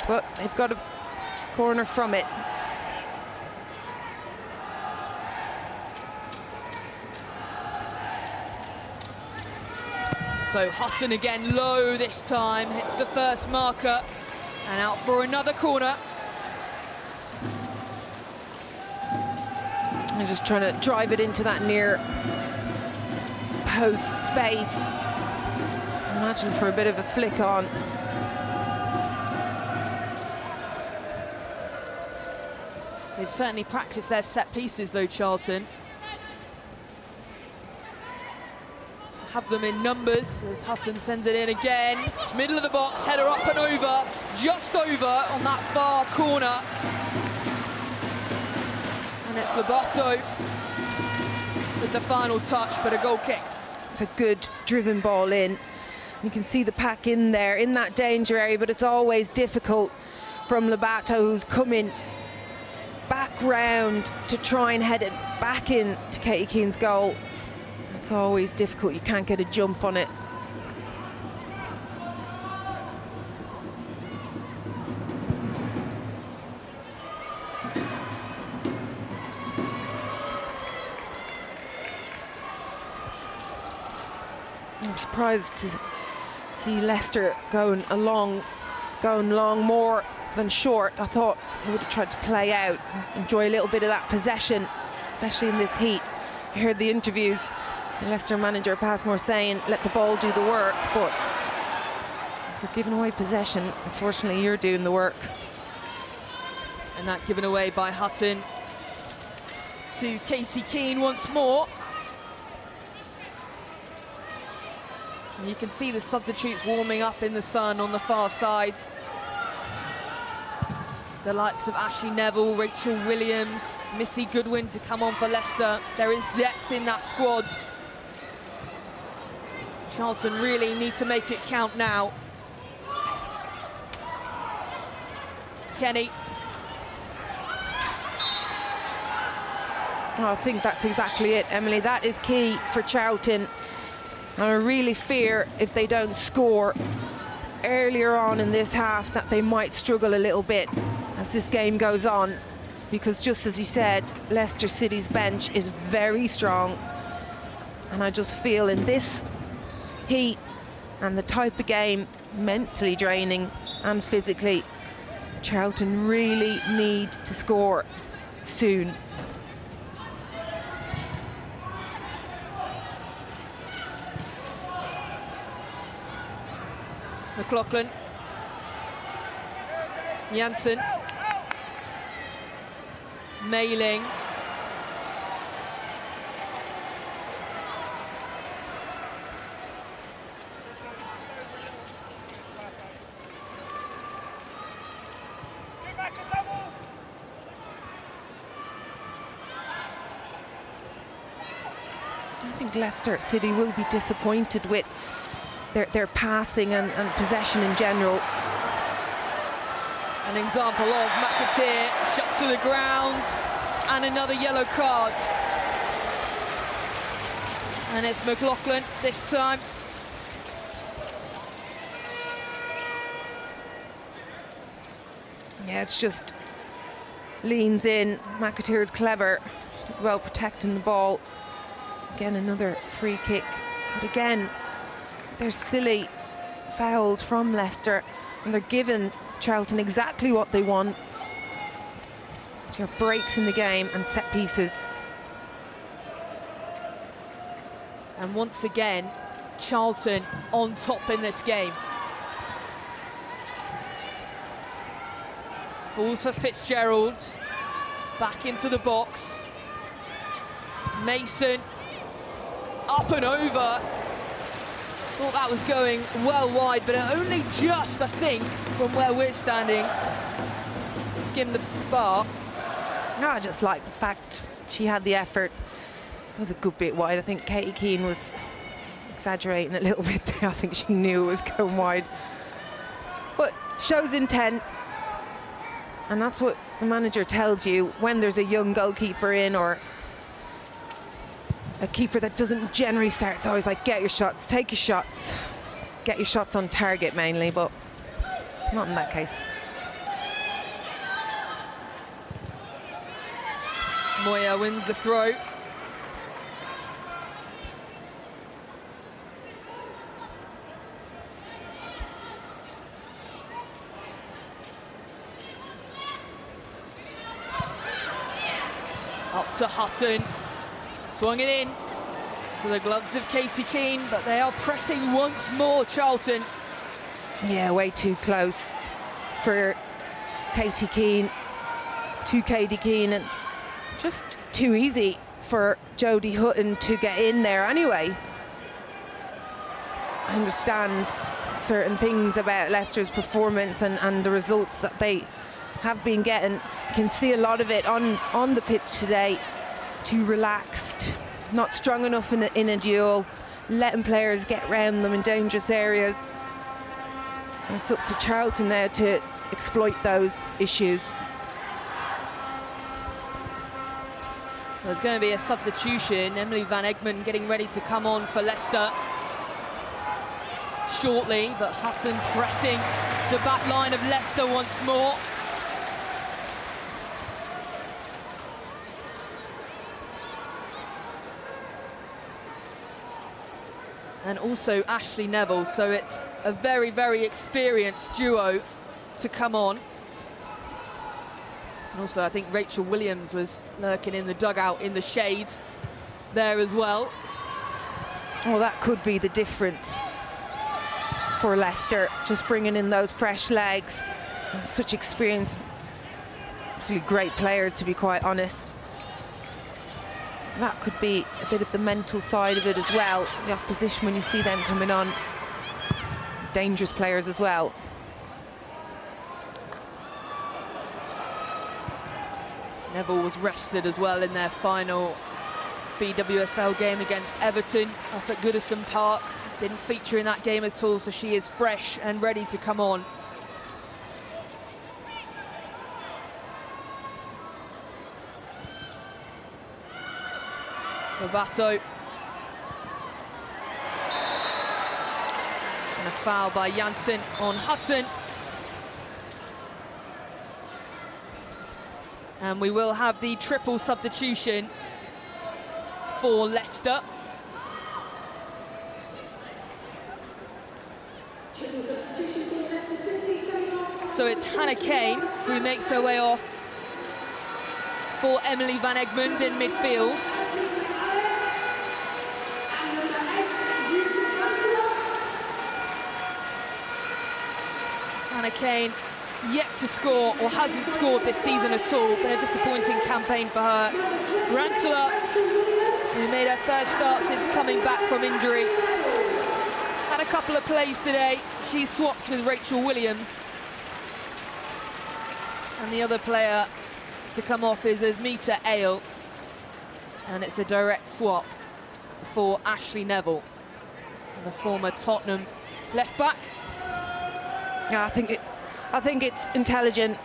But they've got a corner from it. So Hutton again low this time, hits the first marker, and out for another corner. And just trying to drive it into that near post space. Imagine for a bit of a flick on. They've certainly practiced their set pieces though, Charlton. Have them in numbers as Hutton sends it in again. Middle of the box, header up and over, just over on that far corner. And it's Lobato with the final touch, but a goal kick. It's a good driven ball in. You can see the pack in there, in that danger area, but it's always difficult from Lobato, who's coming back round to try and head it back in to Katie Keane's goal. It's always difficult, you can't get a jump on it. I'm surprised to see Leicester going long more than short. I thought they would have tried to play out, enjoy a little bit of that possession, especially in this heat. I heard the interviews, the Leicester manager Passmore saying, let the ball do the work, but if you're giving away possession, unfortunately you're doing the work. And that given away by Hutton to Katie Keane once more. And you can see the substitutes warming up in the sun on the far sides. The likes of Ashley Neville, Rachel Williams, Missy Goodwin to come on for Leicester. There is depth in that squad. Charlton really need to make it count now. Kenny. Oh, I think that's exactly it, Emily. That is key for Charlton. And I really fear if they don't score, earlier on in this half that they might struggle a little bit as this game goes on, because just as you said, Leicester City's bench is very strong, and I just feel in this heat and the type of game, mentally draining and physically, Charlton really need to score soon. McLaughlin, Janssen, Mailing, I think Leicester City will be disappointed with their passing and possession in general. an example of McAteer shot to the ground, and another yellow card. And it's McLaughlin this time. Yeah, it's just leans in. McAteer is clever, well protecting the ball. Again, another free kick. But again, they're silly fouls from Leicester, and they're giving Charlton exactly what they want. Your breaks in the game and set pieces. And once again, Charlton on top in this game. Falls for Fitzgerald. Back into the box. Mason. Up and over. Thought that was going well wide, but only just, I think, from where we're standing. Skimmed the bar. No, I just like the fact she had the effort. It was a good bit wide. I think Katie Keane was exaggerating a little bit there. I think she knew it was going wide. But shows intent. And that's what the manager tells you when there's a young goalkeeper in, or a keeper that doesn't generally start. It's always like, get your shots, take your shots, get your shots on target mainly, but not in that case. Moya wins the throw. Up to Hutton. Swung it in to the gloves of Katie Keane, but they are pressing once more, Charlton. Yeah, way too close for Katie Keane, and just too easy for Jodie Hutton to get in there anyway. I understand certain things about Leicester's performance and the results that they have been getting. You can see a lot of it on the pitch today. Too relaxed, not strong enough in a duel, letting players get round them in dangerous areas. And it's up to Charlton now to exploit those issues. There's going to be a substitution. Emily Van Egmond getting ready to come on for Leicester shortly, but Hutton pressing the back line of Leicester once more. And also Ashley Neville, so it's a very, very experienced duo to come on. And also I think Rachel Williams was lurking in the dugout in the shades there as well. Well, that could be the difference for Leicester, just bringing in those fresh legs and such experience. Absolutely great players, to be quite honest. That could be a bit of the mental side of it as well. The opposition, when you see them coming on, dangerous players as well. Neville was rested as well in their final BWSL game against Everton up at Goodison Park. Didn't feature in that game at all, so she is fresh and ready to come on. Robato. And a foul by Janssen on Hutton. And we will have the triple substitution for Leicester. So it's Hannah Kane who makes her way off for Emily van Egmond in midfield. Hannah Kane yet to score, or hasn't scored this season at all. Been a disappointing campaign for her. Rantala, who made her first start since coming back from injury, had a couple of plays today. She swaps with Rachel Williams. And the other player to come off is Asmita Ale. And it's a direct swap for Ashley Neville, the former Tottenham left-back. Yeah, I think it's intelligent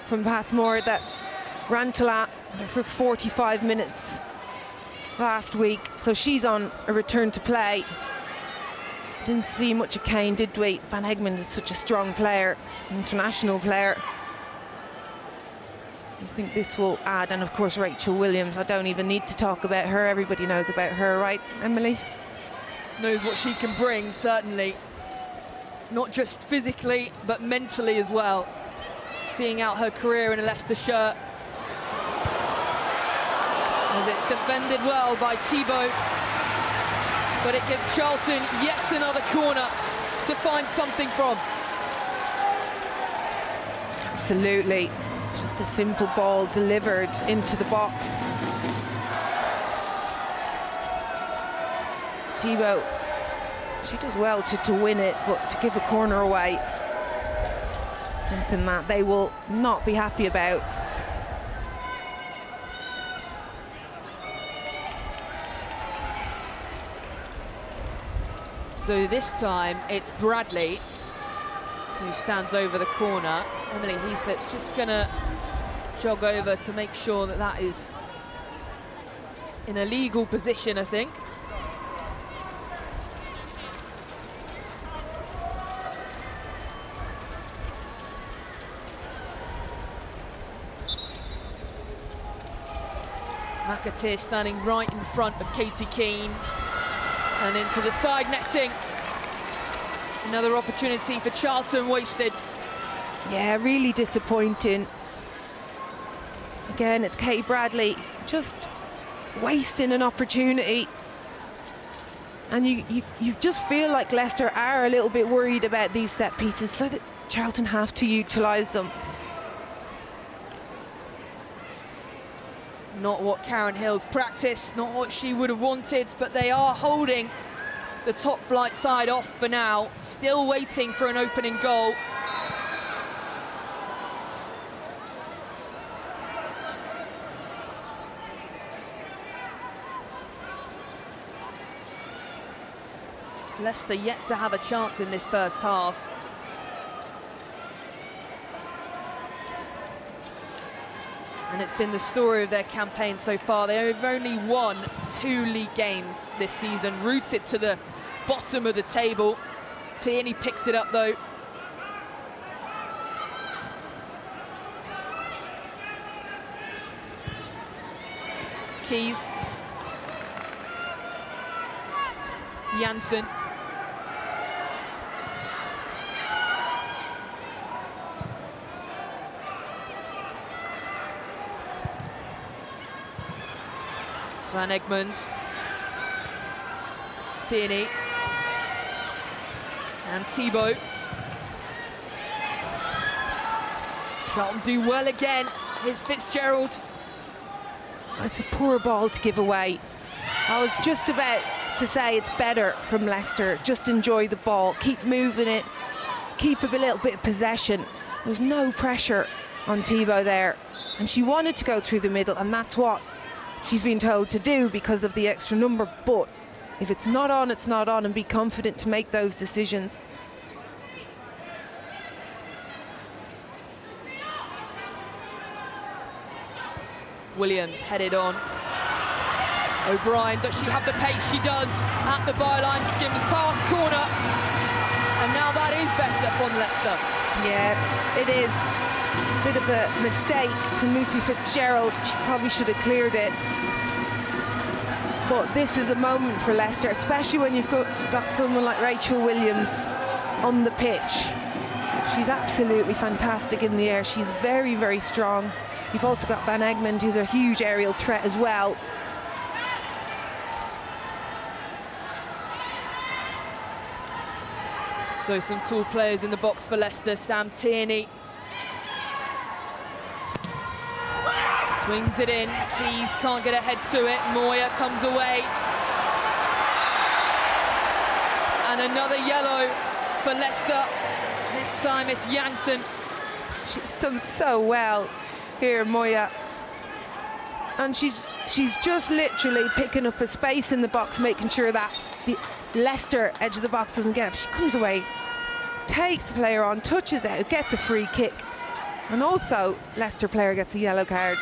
from Passmore that Rantala for 45 minutes last week, so she's on a return to play. Didn't see much of Kane, did we? Van Egmond is such a strong player, international player. I think this will add, and of course Rachel Williams, I don't even need to talk about her, everybody knows about her, right, Emily? Knows what she can bring, certainly. Not just physically, but mentally as well. Seeing out her career in a Leicester shirt. As it's defended well by Thibault. But it gives Charlton yet another corner to find something from. Absolutely. Just a simple ball delivered into the box. Thibault, she does well to win it, but to give a corner away, something that they will not be happy about. So this time it's Bradley who stands over the corner. Emily Heaslip's just gonna jog over to make sure that that is in a legal position, I think. McAteer standing right in front of Katie Keane. And into the side netting. Another opportunity for Charlton wasted. Yeah, really disappointing. Again, it's Katie Bradley just wasting an opportunity. And you just feel like Leicester are a little bit worried about these set pieces, so that Charlton have to utilise them. Not what Karen Hill's practiced, not what she would have wanted, but they are holding the top flight side off for now, still waiting for an opening goal. Leicester yet to have a chance in this first half. And it's been the story of their campaign so far. They have only won 2 league games this season, rooted to the bottom of the table. Tierney picks it up though. Keys. Janssen. Van Egmond, Tierney, and Thibault. Charlton do well again. Here's Fitzgerald. It's a poor ball to give away. I was just about to say it's better from Leicester. Just enjoy the ball, keep moving it, keep a little bit of possession. There's no pressure on Thibault there. And she wanted to go through the middle, and that's what she's been told to do because of the extra number. But if it's not on, it's not on, and be confident to make those decisions. Williams headed on. O'Brien, does she have the pace? She does. At the byline, skims past, corner. And now that is better from Leicester. Yeah, it is. Bit of a mistake from Lucy Fitzgerald. She probably should have cleared it. But this is a moment for Leicester, especially when you've got someone like Rachel Williams on the pitch. She's absolutely fantastic in the air. She's very, very strong. You've also got Van Egmond, who's a huge aerial threat as well. So some tall players in the box for Leicester. Sam Tierney swings it in. Keys can't get ahead to it. Moya comes away. And another yellow for Leicester. This time it's Janssen. She's done so well here, Moya. And she's just literally picking up a space in the box, making sure that the Leicester edge of the box doesn't get up. She comes away, takes the player on, touches out, gets a free kick. And also, Leicester player gets a yellow card.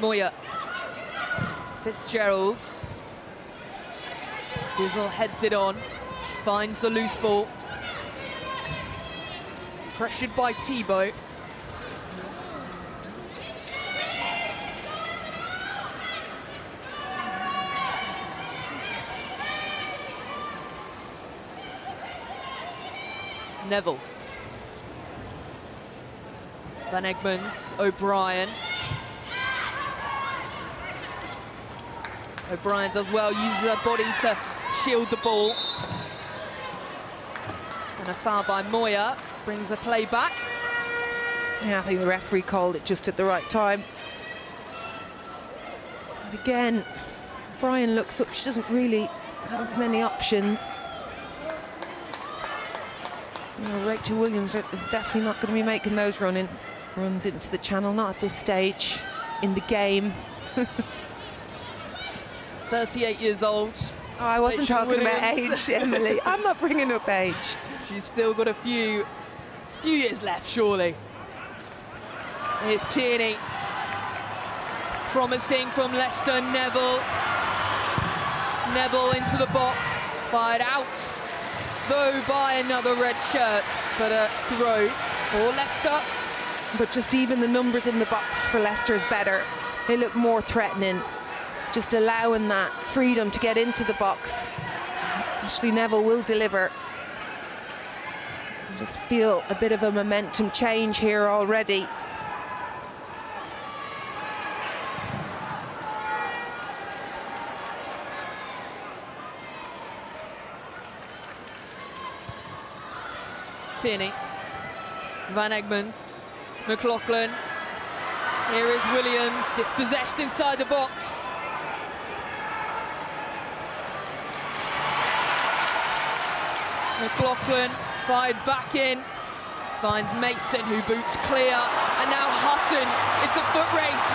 Moya. Fitzgerald. Dizzle heads it on, finds the loose ball. Pressured by Thibaut. Neville. Van Egmond, O'Brien. O'Brien does well, uses her body to shield the ball. And a foul by Moya brings the play back. Yeah, I think the referee called it just at the right time. And again, O'Brien looks up, she doesn't really have many options. You know, Rachel Williams is definitely not going to be making those runs into the channel, not at this stage in the game. 38 years old. Oh, I wasn't Rachel talking Williams. about age, Emily. I'm not bringing up age. She's still got a few years left, surely. Here's Tierney. Promising from Leicester, Neville. Neville into the box, fired out, though by another red shirt, but a throw for Leicester. But just even the numbers in the box for Leicester is better. They look more threatening. Just allowing that freedom to get into the box. Ashley Neville will deliver. Just feel a bit of a momentum change here already. Tierney, Van Egmond, McLaughlin. Here is Williams, dispossessed inside the box. McLaughlin fired back in, finds Mason, who boots clear, and now Hutton. It's a foot race.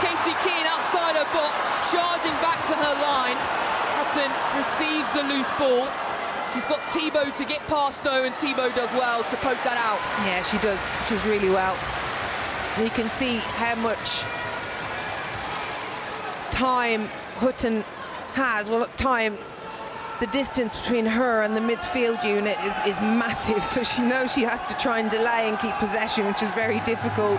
Katie Keane outside her box, charging back to her line. Hutton receives the loose ball. She's got Thibaut to get past though, and Thibaut does well to poke that out. Yeah, she does. She's really well. You can see how much time Hutton has. Well, time, the distance between her and the midfield unit is massive, so she knows she has to try and delay and keep possession, which is very difficult.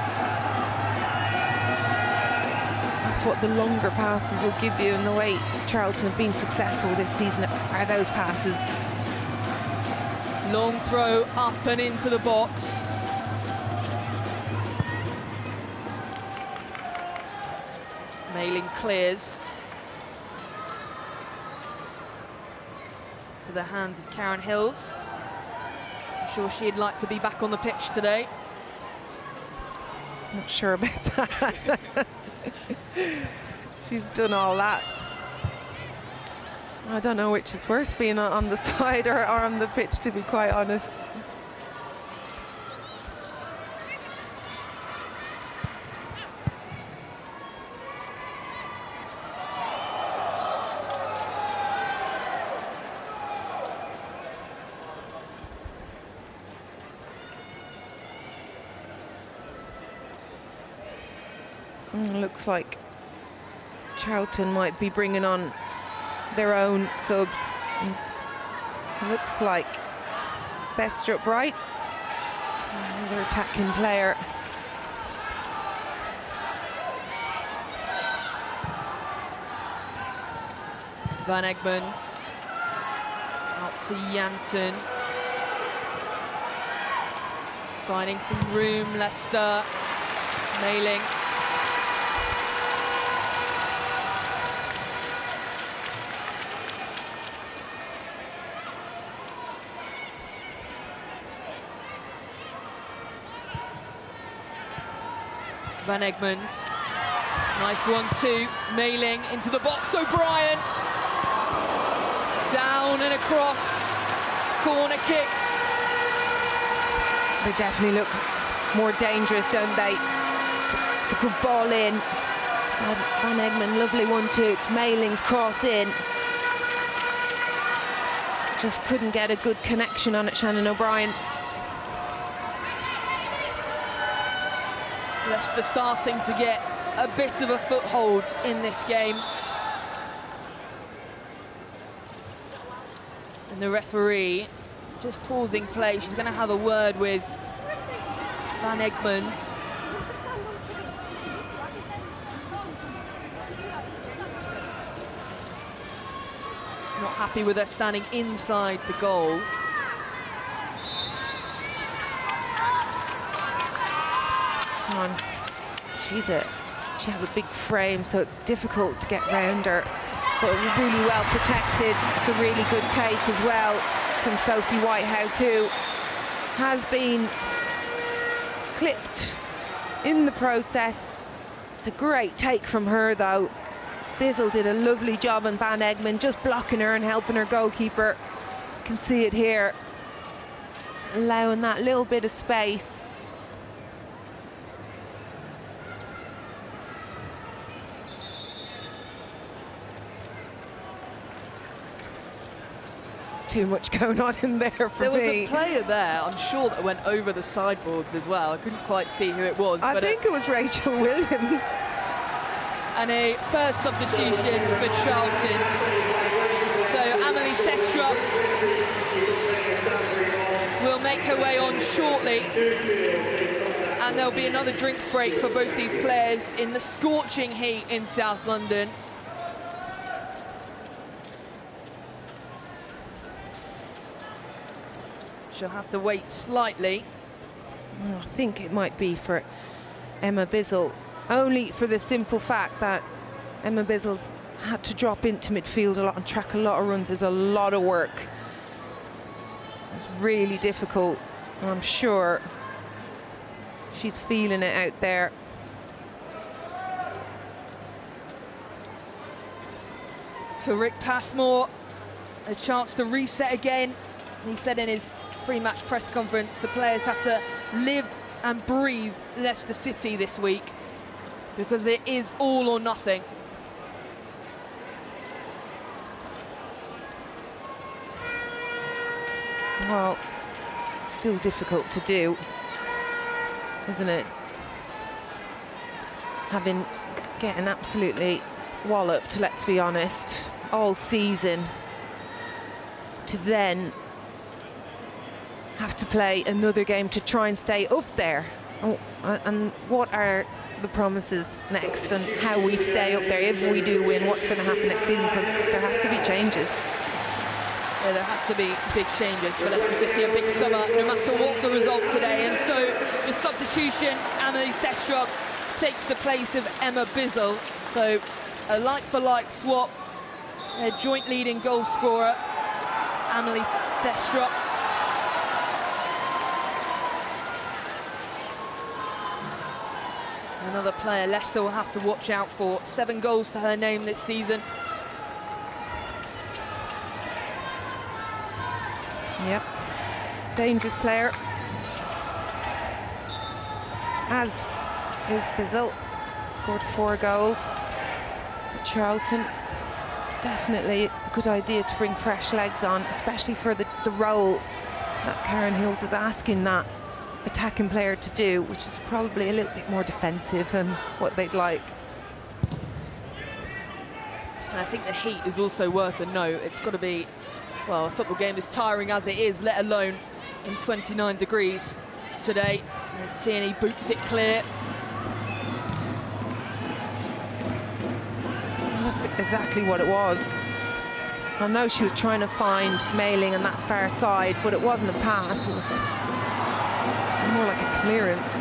That's what the longer passes will give you, and the way Charlton have been successful this season are those passes. Long throw up and into the box. Mailing clears to the hands of Karen Hills. I'm sure she'd like to be back on the pitch today. Not sure about that. She's done all that. I don't know which is worse, being on the side or on the pitch, to be quite honest. Looks like Charlton might be bringing on their own subs. Looks like Thestrup right. Another attacking player. Van Egmond out to Janssen. Finding some room, Leicester. Mailing. Van Egmond. Nice 1-2. Mailing into the box. O'Brien. Down and across. Corner kick. They definitely look more dangerous, don't they? It's a good ball in. Van Egmond, lovely 1-2. Mailing's cross in. Just couldn't get a good connection on it, Shannon O'Brien. Leicester starting to get a bit of a foothold in this game. And the referee just pausing play. She's going to have a word with Van Egmond. Not happy with her standing inside the goal. Come on. She has a big frame, so it's difficult to get round her. But really well protected. It's a really good take as well from Sophie Whitehouse, who has been clipped in the process. It's a great take from her, though. Bizzle did a lovely job on Van Egmond, just blocking her and helping her goalkeeper. You can see it here, allowing that little bit of space. Too much going on in there for me. There was a player there, I'm sure, that went over the sideboards as well. I couldn't quite see who it was. I think it was Rachel Williams. And a first substitution for Charlton. So Amelie Thestrup will make her way on shortly. And there'll be another drinks break for both these players in the scorching heat in South London. She'll have to wait slightly. I think it might be for Emma Bizzle, only for the simple fact that Emma Bizzle's had to drop into midfield a lot and track a lot of runs. There's a lot of work. It's really difficult, and I'm sure she's feeling it out there. For Rick Passmore, a chance to reset again. He said in his pre-match press conference the players have to live and breathe Leicester City this week because it is all or nothing. Well, it's still difficult to do, isn't it? Getting absolutely walloped, let's be honest, all season, to then have to play another game to try and stay up there. And what are the promises next, and how we stay up there if we do win? What's going to happen next season? Because there has to be changes. Yeah, there has to be big changes for Leicester City, a big summer, no matter what the result today. And so the substitution, Amelie Thestrup takes the place of Emma Bizzle. So a like-for-like swap. Their joint leading goal scorer, Amelie Thestrup. Another player Leicester will have to watch out for. 7 goals to her name this season. Yep, dangerous player, as is Bizzle. Scored 4 goals for Charlton. Definitely a good idea to bring fresh legs on, especially for the role that Karen Hills is asking that attacking player to do, which is probably a little bit more defensive than what they'd like. And I think the heat is also worth a note. It's got to be, well, a football game is tiring as it is, let alone in 29 degrees today. As Tierney boots it clear. And that's exactly what it was. I know she was trying to find Mailing on that far side, but it wasn't a pass, it was more like a clearance.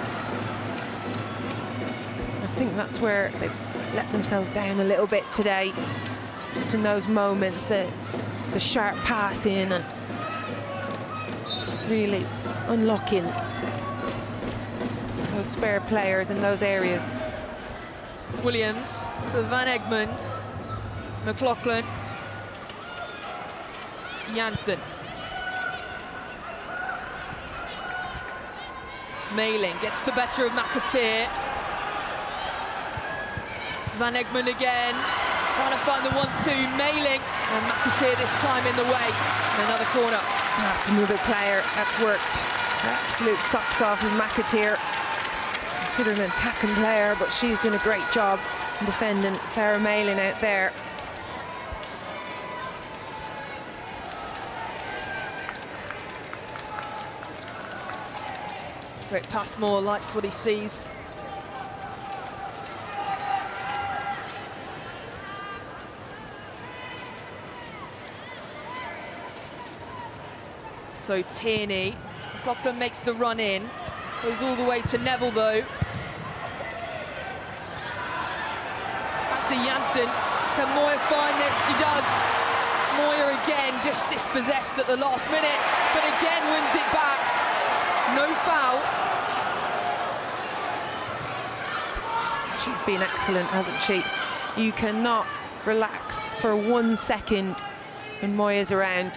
I think that's where they let themselves down a little bit today, just in those moments, the sharp passing and really unlocking those spare players in those areas. Williams to Van Egmond, McLaughlin, Janssen. Mailing gets the better of McAteer. Van Egmond again, trying to find the 1-2, Mailing, and McAteer this time in the way. And another corner. That's another player that's worked absolute socks off with McAteer. Considered an attacking player, but she's doing a great job in defending Sarah Mailing out there. Rick Passmore likes what he sees. So Tierney, McLaughlin makes the run in, goes all the way to Neville though. Back to Janssen. Can Moya find this? She does. Moya again, just dispossessed at the last minute, but again wins it back. No foul. She's been excellent, hasn't she? You cannot relax for 1 second when Moya's around.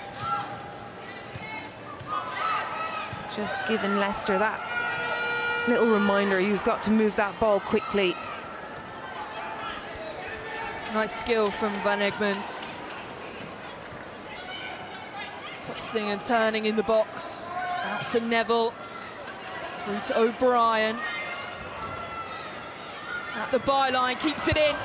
Just giving Leicester that little reminder, you've got to move that ball quickly. Nice skill from Van Egmond. Twisting and turning in the box. Out to Neville. Through to O'Brien. At the byline, keeps it in.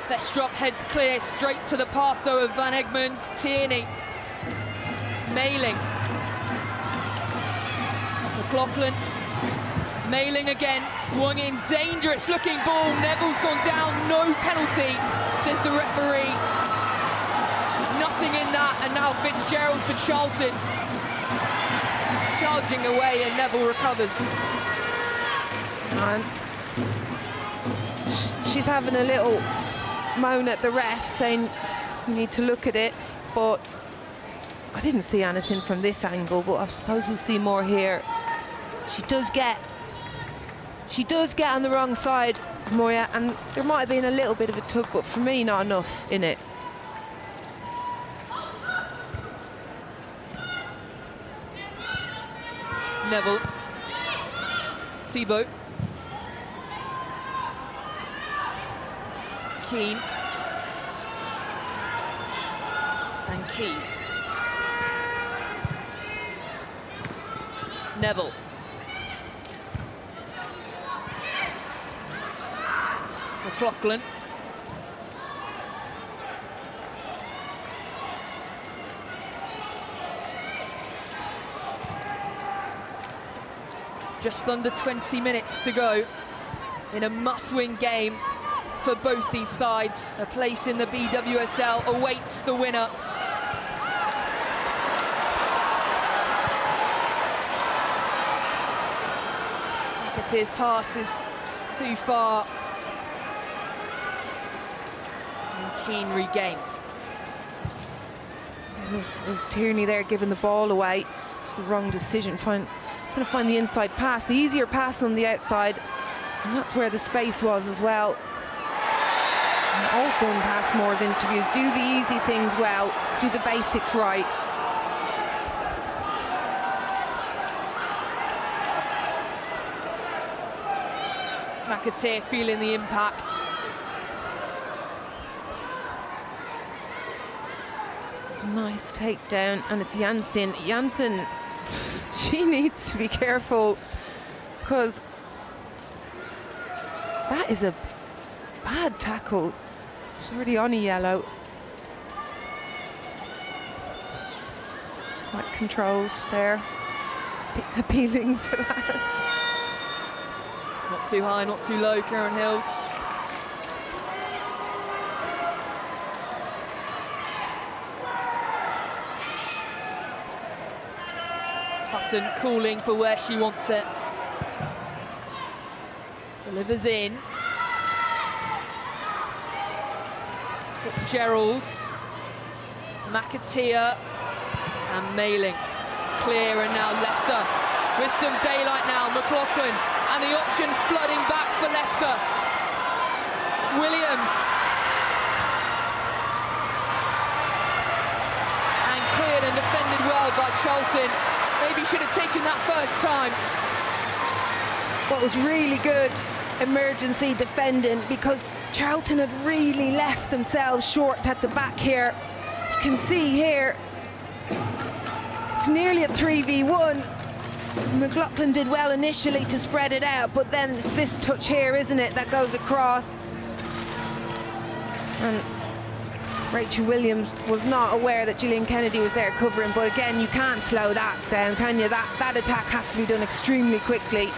Vestrop heads clear, straight to the path though of Van Egmond. Tierney. Mailing. McLaughlin. Mailing again, swung in, dangerous looking ball. Neville's gone down, no penalty, says the referee. Nothing in that, and now Fitzgerald for Charlton. Charging away, and Neville recovers. And she's having a little moan at the ref, saying you need to look at it, but I didn't see anything from this angle, but I suppose we'll see more here. She does get on the wrong side, Moya, and there might have been a little bit of a tug, but for me, not enough in it. Neville. Thibault. Keane. And Keys. Neville. McLaughlin. Just under 20 minutes to go in a must-win game for both these sides. A place in the BWSL awaits the winner. McAteer's pass is too far. And Keane regains. It was Tierney there giving the ball away. Just the wrong decision, trying to find the inside pass, the easier pass on the outside, and that's where the space was as well. And also in Passmore's interviews, do the easy things well, do the basics right. McAteer feeling the impact. It's a nice takedown, and it's Janssen. Janssen she needs to be careful, because that is a bad tackle. She's already on a yellow. It's quite controlled there, appealing for that. Not too high, not too low, Karen Hills. Hutton calling for where she wants it. Delivers in. Fitzgerald, McAteer, and Mailing. Clear, and now Leicester with some daylight now. McLaughlin, and the options flooding back for Leicester. Williams. And cleared and defended well by Charlton. Maybe should have taken that first time. What was really good emergency defending, because Charlton had really left themselves short at the back here. You can see here, it's nearly a 3v1. McLaughlin did well initially to spread it out, but then it's this touch here, isn't it, that goes across. And Rachel Williams was not aware that Gillian Kennedy was there covering, but again, you can't slow that down, can you? That attack has to be done extremely quickly.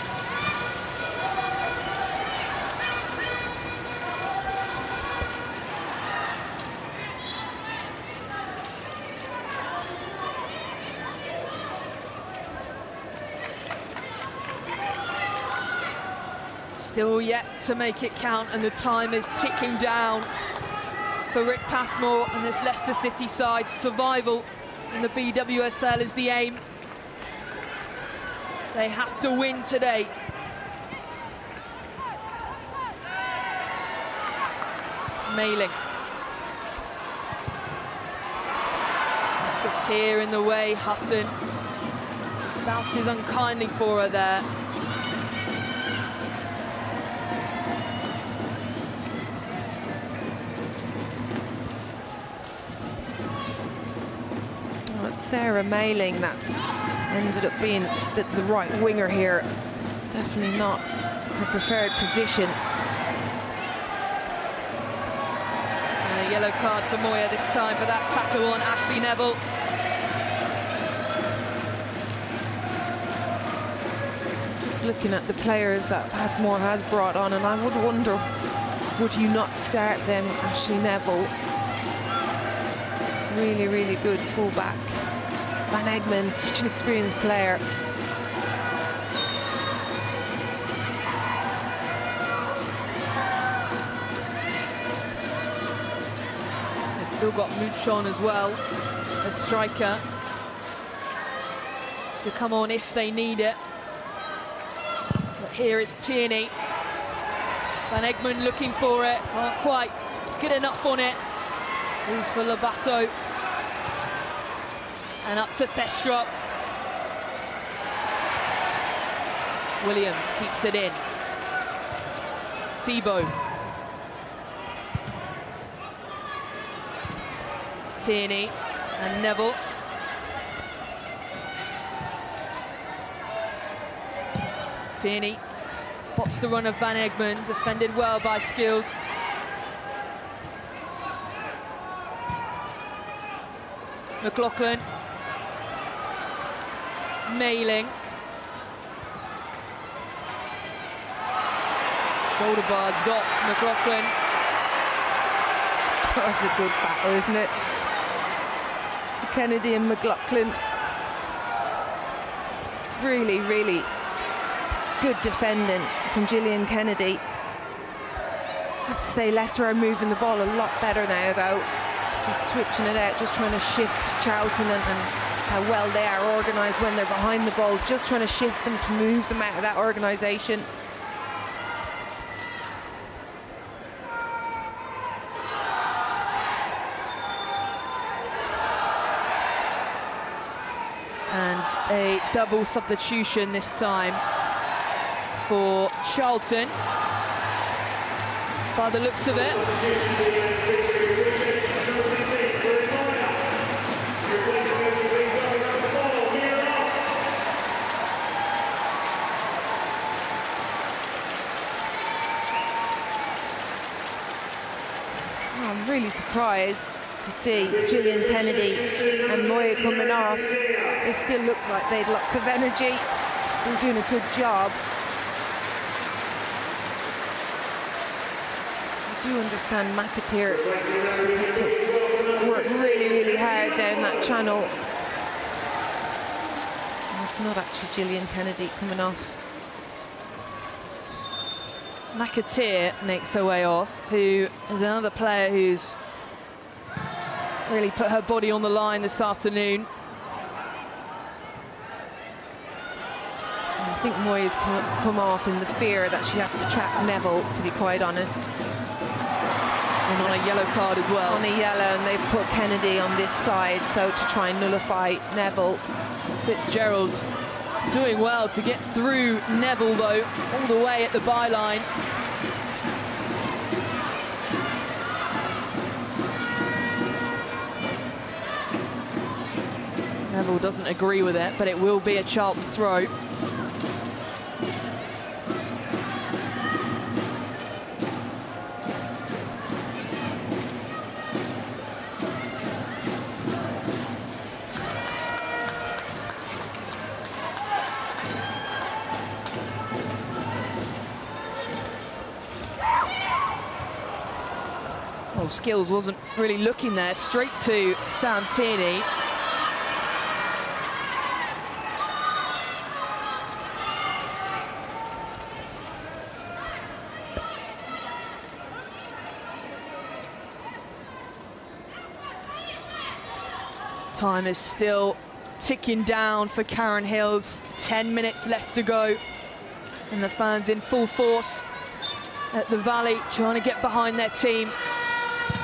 Still yet to make it count, and the time is ticking down for Rick Passmore and this Leicester City side. Survival in the BWSL is the aim. They have to win today. Mailing. Gets here in the way, Hutton. Just bounces unkindly for her there. Sarah Mailing, that's ended up being the right winger here. Definitely not her preferred position. And a yellow card for Moya this time for that tackle on Ashley Neville. Just looking at the players that Passmore has brought on, and I would wonder, would you not start them? Ashley Neville, really, really good fullback. Van Egmond, such an experienced player. They've still got Mouchon as well, a striker, to come on if they need it. But here it's Tierney. Van Egmond looking for it, can't quite get enough on it. Goes for Lobato. And up to Thestrup. Williams keeps it in. Thibault. Tierney and Neville. Tierney spots the run of Van Egmond, defended well by Skills. McLaughlin. Mailing. Shoulder barged off, McLaughlin. That's a good battle, isn't it? Kennedy and McLaughlin. Really, really good defending from Gillian Kennedy. I have to say Leicester are moving the ball a lot better now, though. Just switching it out, just trying to shift Charlton and how well they are organised when they're behind the ball, just trying to shift them to move them out of that organisation. And a double substitution this time for Charlton, by the looks of it. surprised to see Gillian Kennedy and Moya coming off. They still look like they had lots of energy, still doing a good job. I do understand McAteer has had to work really, really hard down that channel. And it's not actually Gillian Kennedy coming off. McAteer makes her way off, who is another player who's really put her body on the line this afternoon. I think Moya's come off in the fear that she has to trap Neville, to be quite honest. And on a yellow card as well. On a yellow, and they've put Kennedy on this side, so to try and nullify Neville. Fitzgerald doing well to get through Neville, though, all the way at the byline. Neville doesn't agree with it, but it will be a Charlton throw. Well, Skills wasn't really looking there, straight to Santini. Time is still ticking down for Karen Hills. 10 minutes left to go. And the fans in full force at the Valley, trying to get behind their team.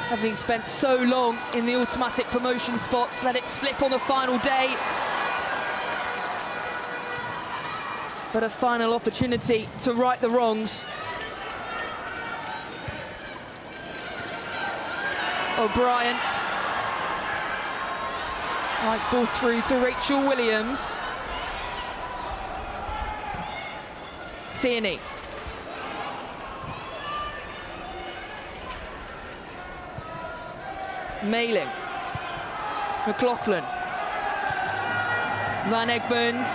Having spent so long in the automatic promotion spots, let it slip on the final day. But a final opportunity to right the wrongs. O'Brien. Nice ball through to Rachel Williams. Tierney. Mailing. McLaughlin. Van Egmond.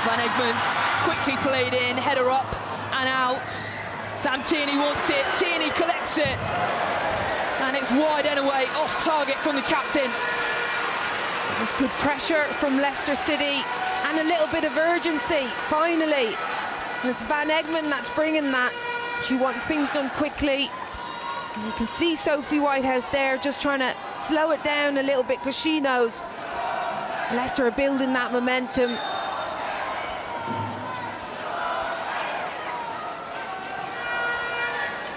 Van Egmond quickly played in, header up and out. Sam Tierney wants it, Tierney collects it. And it's wide anyway, off target from the captain. There's good pressure from Leicester City and a little bit of urgency, finally. And it's Van Egmond that's bringing that. She wants things done quickly. And you can see Sophie Whitehouse there just trying to slow it down a little bit because she knows Leicester are building that momentum.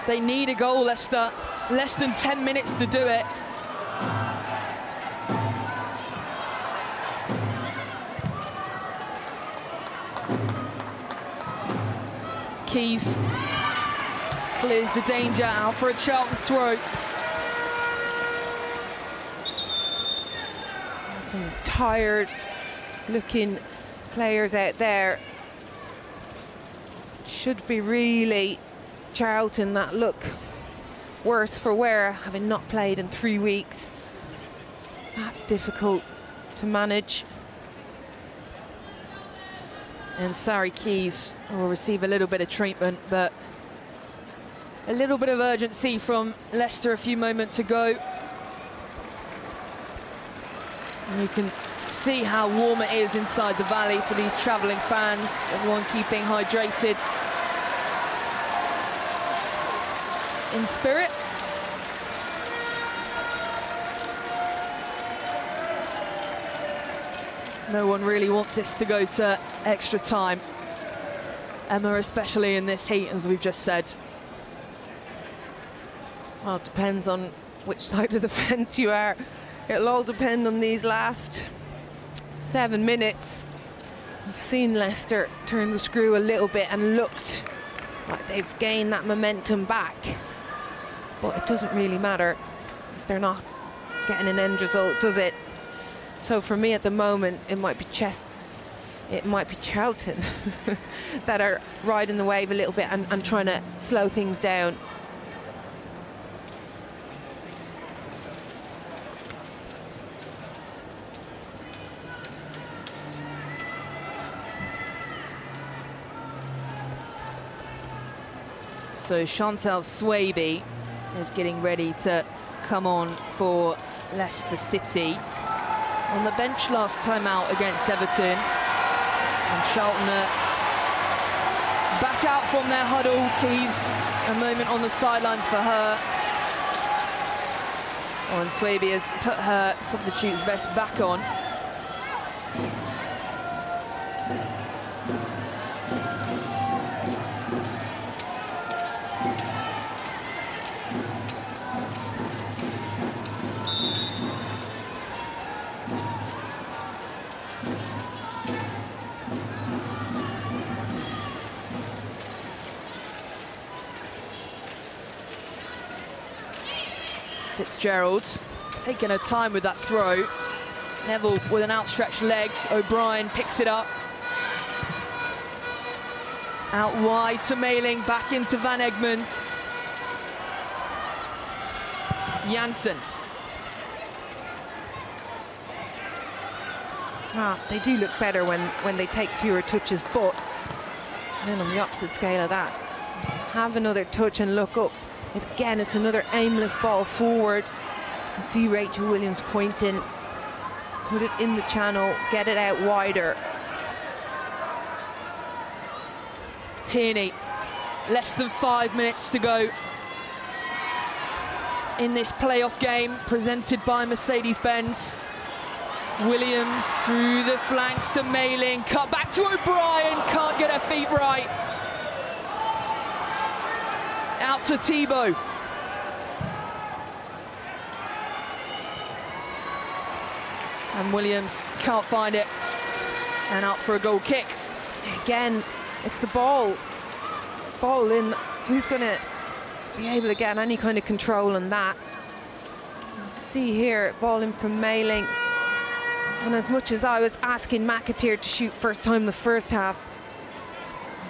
They need a goal, Leicester. Less than 10 minutes to do it. Keys clears the danger out for a Charlton throw. Some tired looking players out there. Should be really Charlton that look worse for wear, having not played in 3 weeks. That's difficult to manage. And Sari Keys will receive a little bit of treatment, but a little bit of urgency from Leicester a few moments ago. And you can see how warm it is inside the Valley for these travelling fans, everyone keeping hydrated in spirit. No one really wants this to go to extra time. Emma especially in this heat, as we've just said. Well, it depends on which side of the fence you are. It'll all depend on these last 7 minutes. We've seen Leicester turn the screw a little bit and looked like they've gained that momentum back. But it doesn't really matter if they're not getting an end result, does it? So for me at the moment, it might be Charlton that are riding the wave a little bit and trying to slow things down. So Chantal Swaby is getting ready to come on for Leicester City. On the bench last time out against Everton. And Charlton back out from their huddle. Keys, a moment on the sidelines for her. Oh, and Swaby has put her substitute's vest back on. Fitzgerald taking her time with that throw. Neville with an outstretched leg. O'Brien picks it up. Out wide to Mailing, back into Van Egmond. Janssen. They do look better when they take fewer touches, but then on the opposite scale of that, have another touch and look up. Again, it's another aimless ball forward. You can see Rachel Williams pointing. Put it in the channel, get it out wider. Tierney, less than 5 minutes to go in this playoff game presented by Mercedes-Benz. Williams through the flanks to Mailing, cut back to O'Brien, can't get her feet right. Out to Thibault. And Williams can't find it. And out for a goal kick. Again, it's the ball. Ball in. Who's going to be able to get any kind of control on that? See here, ball in from Mailing. And as much as I was asking McAteer to shoot first time the first half,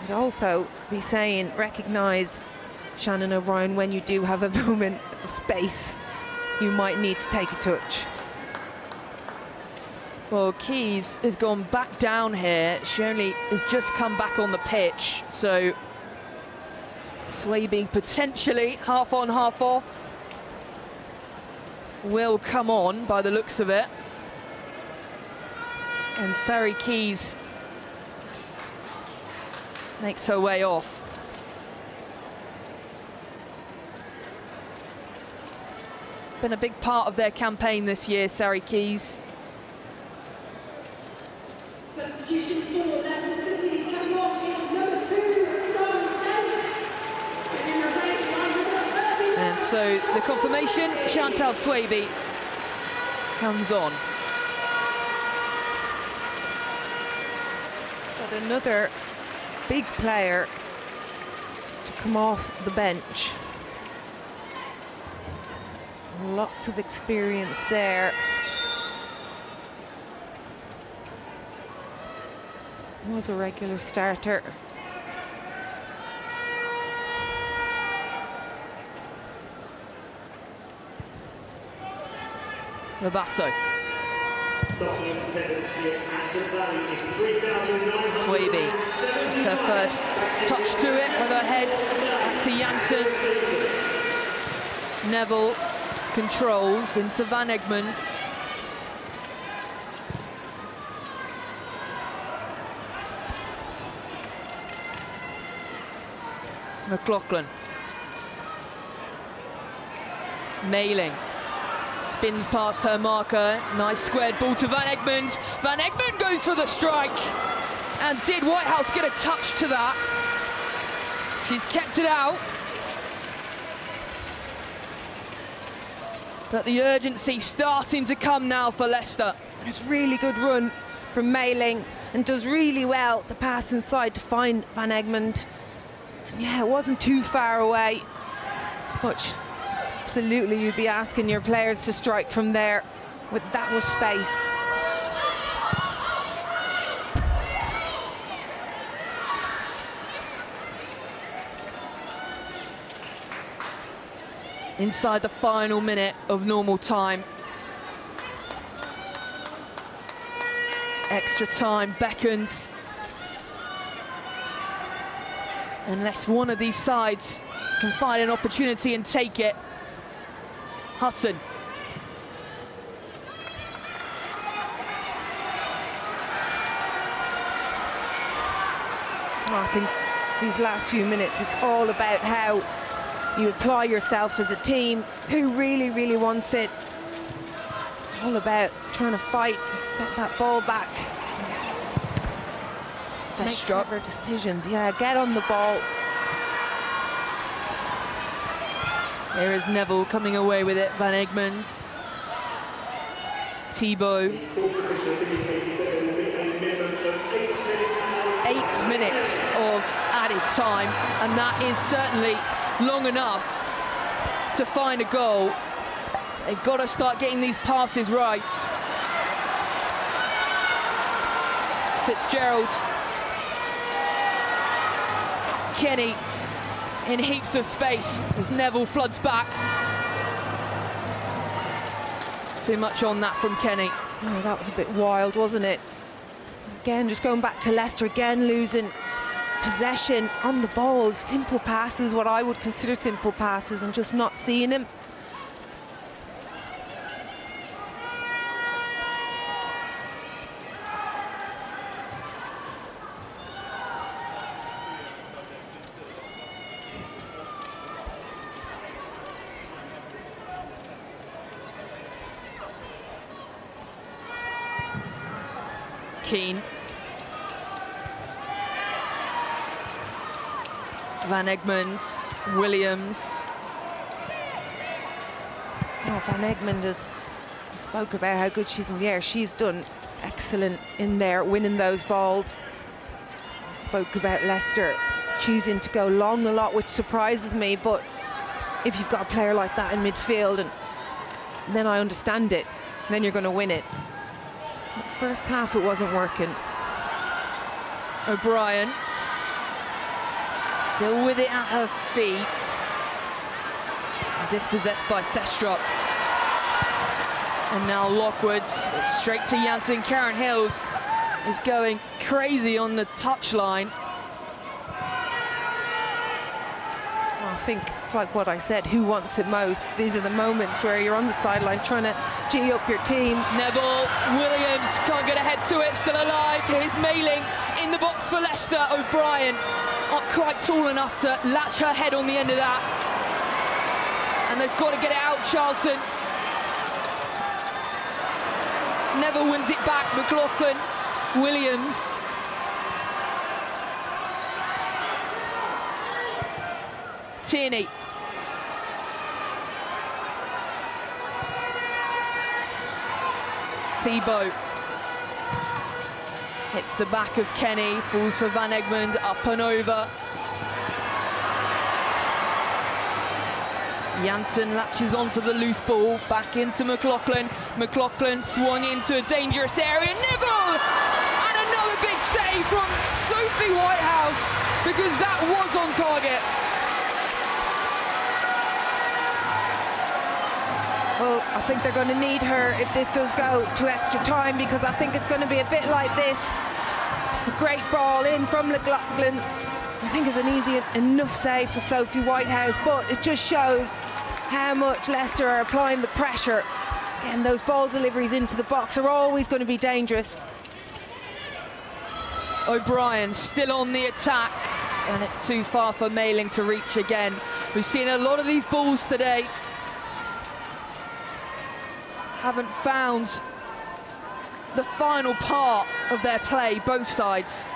I'd also be saying, recognise Shannon O'Brien, when you do have a moment of space, you might need to take a touch. Well, Keys has gone back down here. She only has just come back on the pitch, so Swaby potentially half on, half off. Will come on by the looks of it. And Sari Keys makes her way off. Been a big part of their campaign this year, Sari Keys. Substitution for Leicester City coming off is number 2, And so the confirmation, Chantal Swaby comes on. But another big player to come off the bench. Lots of experience there. Was a regular starter. Lobato. Swaby. It's her first touch to it with her head. Back to Janssen. Neville controls into Van Egmond. McLaughlin. Mailing. Spins past her marker. Nice squared ball to Van Egmond. Van Egmond goes for the strike. And did Whitehouse get a touch to that? She's kept it out. But the urgency starting to come now for Leicester. It's really good run from Mailing and does really well to pass inside to find Van Egmond. And yeah, it wasn't too far away, but absolutely you'd be asking your players to strike from there with that much space. Inside the final minute of normal time. Extra time beckons. Unless one of these sides can find an opportunity and take it. Hutton. I think these last few minutes, it's all about how you apply yourself as a team, who really wants it. It's all about trying to fight, get that ball back. Make clever decisions, yeah, get on the ball. There is Neville coming away with it, Van Egmond. Thibaut. 8 minutes of added time, and that is certainly long enough to find a goal. They've got to start getting these passes right. Fitzgerald. Kenny in heaps of space as Neville floods back. Too much on that from Kenny. Oh, that was a bit wild, wasn't it? Again, just going back to Leicester, again losing possession on the ball. Simple passes, what I would consider simple passes, and just not seeing him. Keane. Van Egmond, Williams. Oh, Van Egmond has spoke about how good she's in the air. She's done excellent in there, winning those balls. Spoke about Leicester choosing to go long a lot, which surprises me, but if you've got a player like that in midfield, and then I understand it, then you're going to win it. But first half it wasn't working. O'Brien. Still with it at her feet. Dispossessed by Thestrup. And now Lockwood straight to Janssen. Karen Hills is going crazy on the touchline. I think it's like what I said, who wants it most? These are the moments where you're on the sideline trying to G up your team. Neville, Williams can't get ahead to it, still alive. Here's Mailing in the box for Leicester. O'Brien not quite tall enough to latch her head on the end of that. And they've got to get it out, Charlton. Neville wins it back, McLaughlin, Williams. Tierney. Thibaut. Hits the back of Kenny, falls for Van Egmond, up and over. Janssen latches onto the loose ball, back into McLaughlin. McLaughlin swung into a dangerous area. Neville! And another big save from Sophie Whitehouse, because that was on target. Well, I think they're going to need her if this does go to extra time, because I think it's going to be a bit like this. It's a great ball in from McLaughlin. I think it's an easy enough save for Sophie Whitehouse, but it just shows how much Leicester are applying the pressure. Again, those ball deliveries into the box are always going to be dangerous. O'Brien still on the attack, and it's too far for Mailing to reach again. We've seen a lot of these balls today. Haven't found the final part of their play, both sides.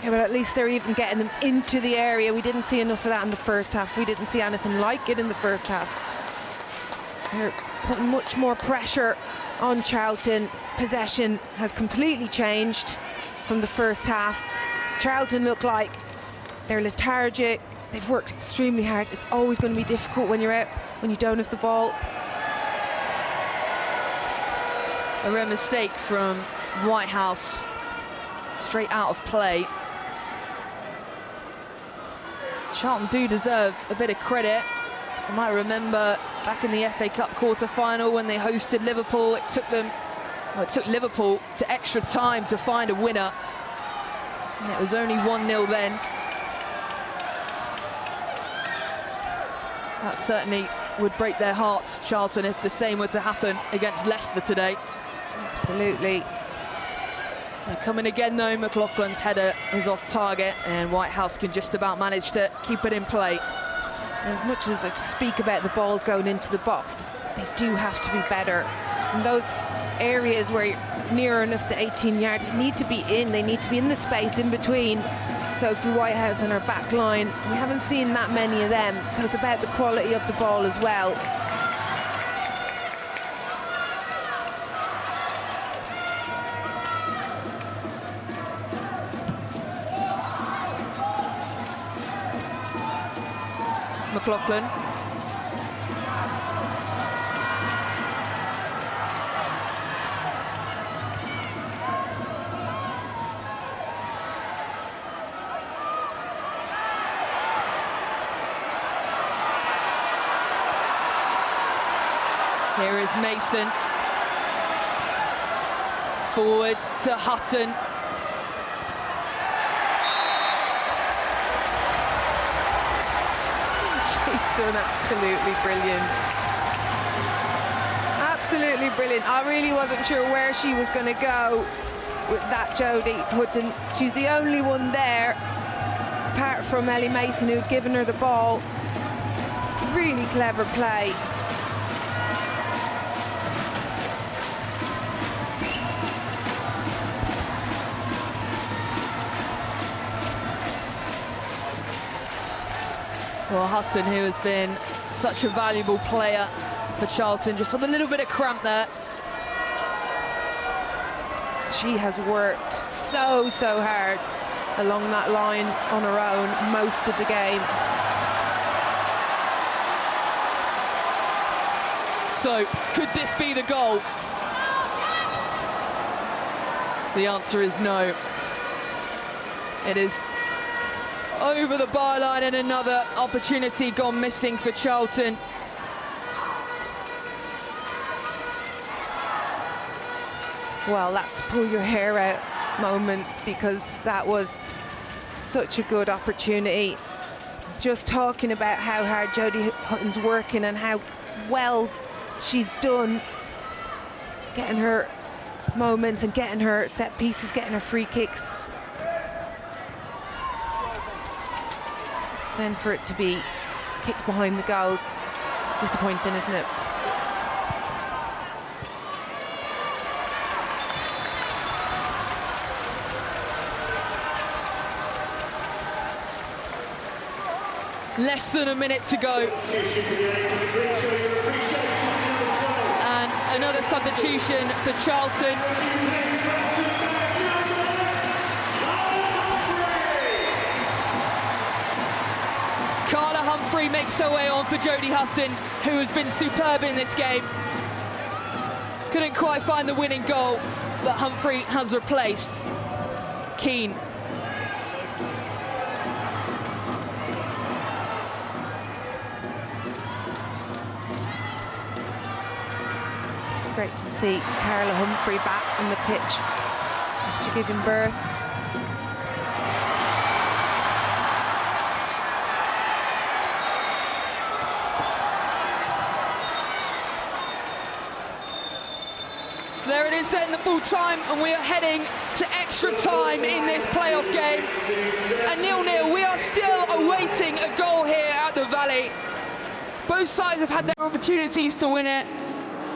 Yeah, but at least they're even getting them into the area. We didn't see enough of that in the first half. We didn't see anything like it in the first half. They're putting much more pressure on Charlton. Possession has completely changed from the first half. Charlton look like they're lethargic, they've worked extremely hard. It's always going to be difficult when you're out, when you don't have the ball. A rare mistake from Whitehouse, straight out of play. Charlton do deserve a bit of credit. You might remember back in the FA Cup quarter-final when they hosted Liverpool, it took Liverpool to extra time to find a winner. And it was only 1-0 then. That certainly would break their hearts, Charlton, if the same were to happen against Leicester today. Absolutely. They're coming again though. McLaughlin's header is off target and Whitehouse can just about manage to keep it in play. As much as I speak about the balls going into the box, they do have to be better. In those areas where you're near enough to 18 yards, they need to be in. They need to be in the space in between. Sophie Whitehouse and her back line, we haven't seen that many of them. So it's about the quality of the ball as well. McLaughlin. Here is Mason. Forwards to Hutton. She's done absolutely brilliant. Absolutely brilliant. I really wasn't sure where she was going to go with that Jodie Hutton. She's the only one there, apart from Ellie Mason, who'd given her the ball. Really clever play. Well, Hutton, who has been such a valuable player for Charlton, just with a little bit of cramp there. She has worked so hard along that line on her own most of the game. So, could this be the goal? The answer is no. It is over the byline and another opportunity gone missing for Charlton. Well, that's pull your hair out moments, because that was such a good opportunity. I was just talking about how hard Jodie Hutton's working and how well she's done getting her moments and getting her set pieces, getting her free kicks. Then for it to be kicked behind the goals, disappointing, isn't it? Less than a minute to go. And another substitution for Charlton. Carla Humphrey makes her way on for Jodie Hutton, who has been superb in this game. Couldn't quite find the winning goal, but Humphrey has replaced Keane. It's great to see Carla Humphrey back on the pitch after giving birth. There it is then, the full time, and we are heading to extra time in this playoff game. A 0-0, we are still awaiting a goal here at the Valley. Both sides have had their opportunities to win it.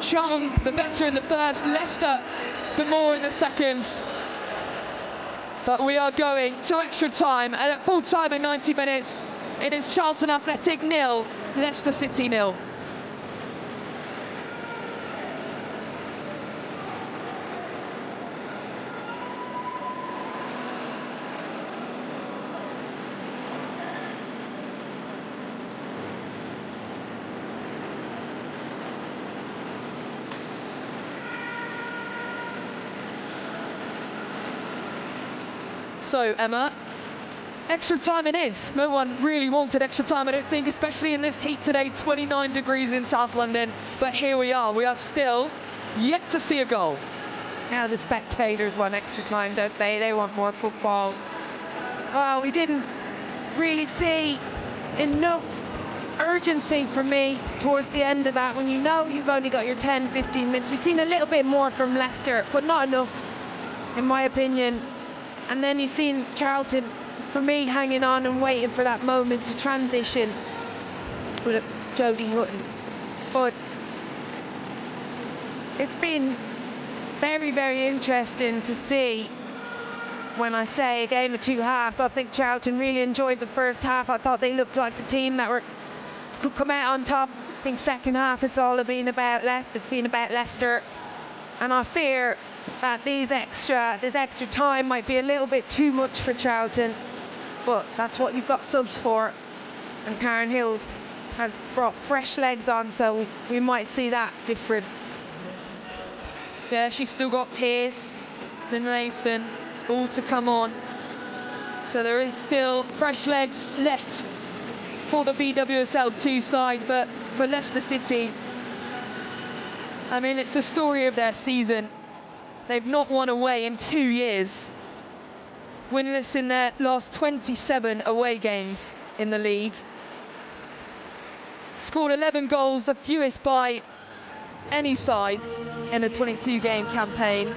Charlton the better in the first, Leicester the more in the second. But we are going to extra time, and at full time in 90 minutes, it is Charlton Athletic 0, Leicester City 0. So, Emma, extra time it is. No one really wanted extra time, I don't think, especially in this heat today, 29 degrees in South London. But here we are. We are still yet to see a goal. Now the spectators want extra time, don't they? They want more football. Oh, we didn't really see enough urgency for me towards the end of that, when you know you've only got your 10-15 minutes. We've seen a little bit more from Leicester, but not enough, in my opinion. And then you've seen Charlton, for me, hanging on and waiting for that moment to transition with Jodie Hutton. But it's been very, very interesting to see. When I say a game of two halves, I think Charlton really enjoyed the first half. I thought they looked like the team that could come out on top. I think second half it's been about Leicester, and I fear that this extra time might be a little bit too much for Charlton. But that's what you've got subs for, and Karen Hills has brought fresh legs on, so we might see that difference. Yeah, she's still got Pearce, Finlayson, all to come on. So there is still fresh legs left for the BWSL 2 side, but for Leicester City, I mean, it's the story of their season. They've not won away in 2 years. Winless in their last 27 away games in the league. Scored 11 goals, the fewest by any sides in a 22-game campaign.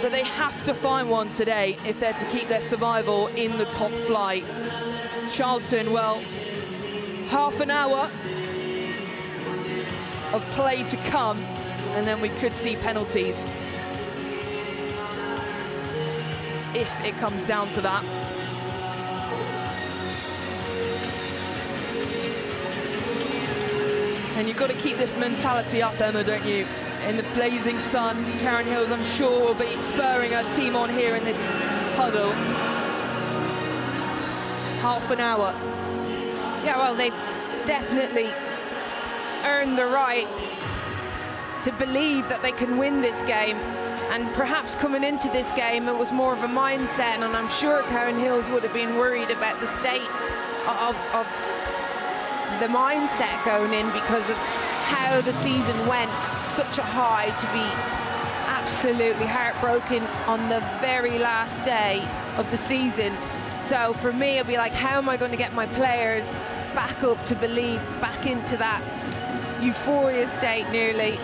But they have to find one today if they're to keep their survival in the top flight. Charlton, well, half an hour of play to come, and then we could see penalties if it comes down to that. And you've got to keep this mentality up, Emma, don't you? In the blazing sun, Karen Hills, I'm sure, will be spurring her team on here in this huddle. Half an hour. Yeah, well, they've definitely earned the right to believe that they can win this game. And perhaps coming into this game, it was more of a mindset, and I'm sure Karen Hills would have been worried about the state of the mindset going in because of how the season went. Such a high to be absolutely heartbroken on the very last day of the season. So for me, it'll be like, how am I going to get my players back up to believe, back into that euphoria state nearly?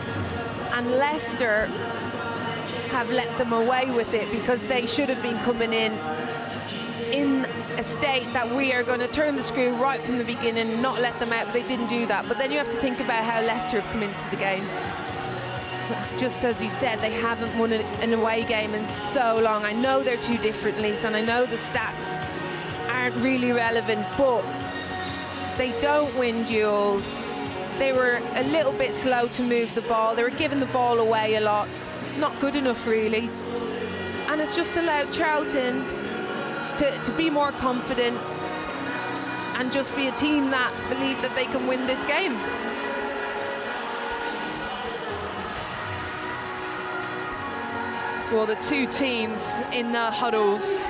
And Leicester have let them away with it, because they should have been coming in a state that we are going to turn the screw right from the beginning and not let them out. But they didn't do that. But then you have to think about how Leicester have come into the game. Just as you said, they haven't won an away game in so long. I know they're two different leagues, and I know the stats aren't really relevant, but they don't win duels. They were a little bit slow to move the ball. They were giving the ball away a lot. Not good enough, really. And it's just allowed Charlton to be more confident and just be a team that believe that they can win this game. Well, the two teams in their huddles.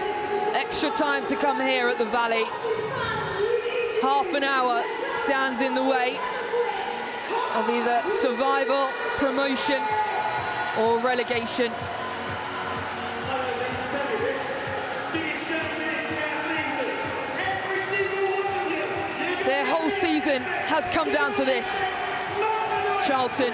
Extra time to come here at the Valley. Half an hour stands in the way of either survival, promotion, or relegation. Their whole season has come down to this. Charlton.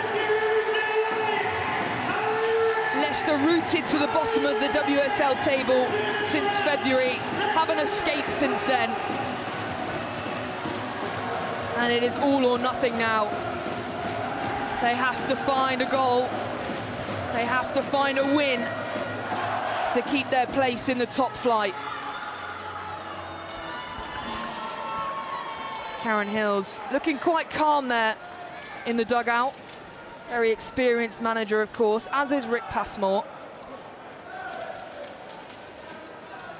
Leicester rooted to the bottom of the WSL table since February, haven't escaped since then. And it is all or nothing now. They have to find a goal. They have to find a win to keep their place in the top flight. Karen Hills looking quite calm there in the dugout. Very experienced manager, of course, as is Rick Passmore.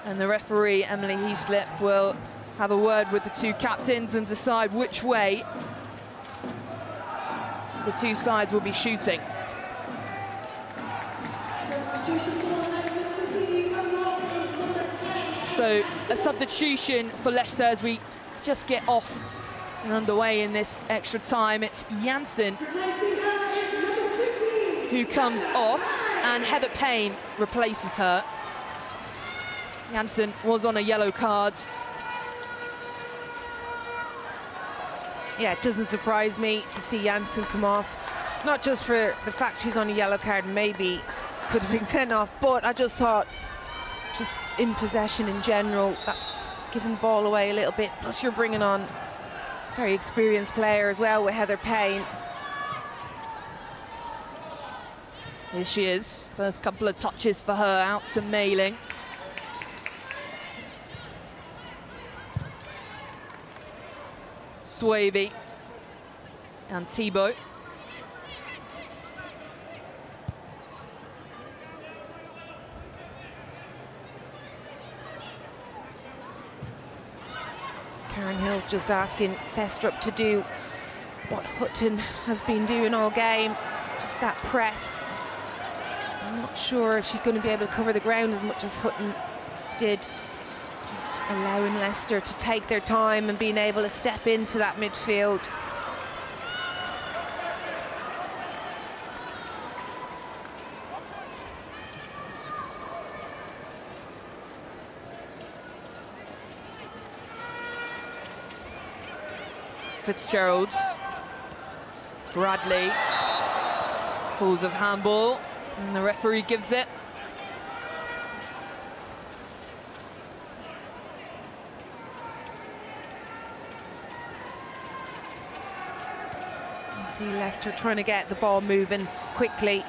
And the referee, Emily Heaslip, will have a word with the two captains and decide which way the two sides will be shooting. Substitution for Leicester City. So a substitution for Leicester as we just get off and underway in this extra time. It's Janssen who comes off, and Heather Payne replaces her. Janssen was on a yellow card. Yeah, it doesn't surprise me to see Janssen come off. Not just for the fact she's on a yellow card, maybe could have been sent off, but I just thought, just in possession in general, that's giving the ball away a little bit. Plus you're bringing on a very experienced player as well with Heather Payne. Here she is, first couple of touches for her, out to Mailing. Swaby and Thibault. Karen Hill's just asking Thestrup to do what Hutton has been doing all game, just that press. I'm not sure if she's going to be able to cover the ground as much as Hutton did. Just allowing Leicester to take their time and being able to step into that midfield. Fitzgerald, Bradley, calls of handball, and the referee gives it. You see Leicester trying to get the ball moving quickly.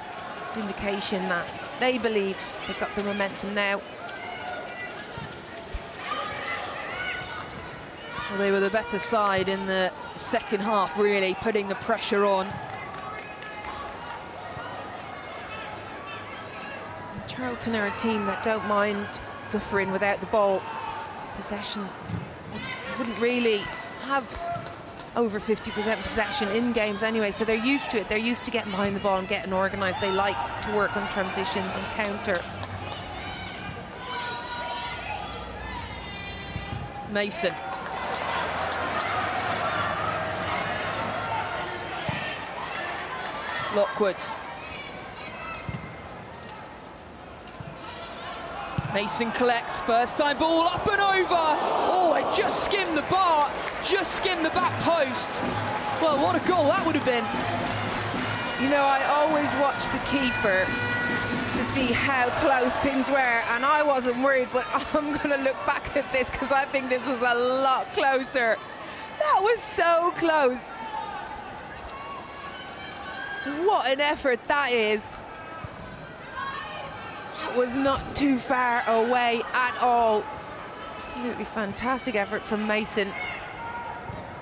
Indication that they believe they've got the momentum now. Well, they were the better side in the second half, really putting the pressure on. Charlton are a team that don't mind suffering without the ball. Possession wouldn't really have over 50% possession in games anyway, so they're used to it. They're used to getting behind the ball and getting organised. They like to work on transitions and counter. Mason. Lockwood. Mason collects, first time ball up and over. Oh, it just skimmed the bar, just skimmed the back post. Well, what a goal that would have been. You know, I always watch the keeper to see how close things were, and I wasn't worried, but I'm going to look back at this because I think this was a lot closer. That was so close. What an effort that is. That was not too far away at all. Absolutely fantastic effort from Mason.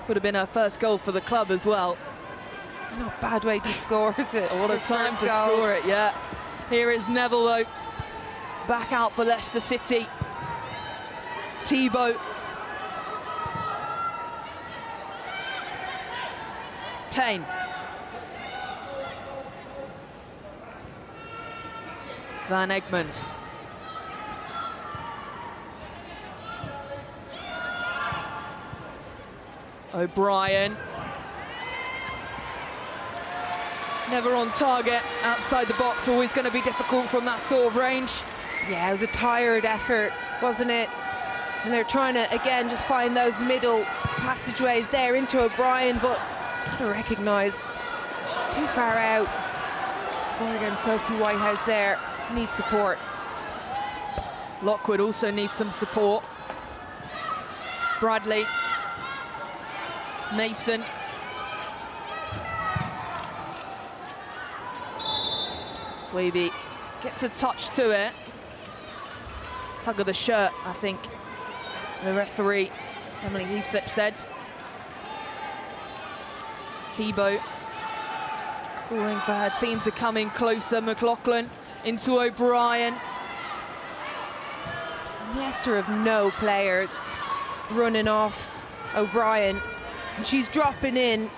Would have been her first goal for the club as well. Not a bad way to score, is it? What a time to score it, yeah. Here is Neville, though. Back out for Leicester City. Thibault. Payne. Van Egmond. O'Brien. Never on target, outside the box, always going to be difficult from that sort of range. Yeah, it was a tired effort, wasn't it? And they're trying to, again, just find those middle passageways there into O'Brien, but to recognise she's too far out. Score against Sophie Whitehouse there, needs support. Lockwood also needs some support. Bradley. Mason. Swaby gets a touch to it. Tug of the shirt, I think the referee, Emily Heaslip, said. Thibault calling for her team to come in closer. McLaughlin into O'Brien. Leicester have no players running off O'Brien, and she's dropping in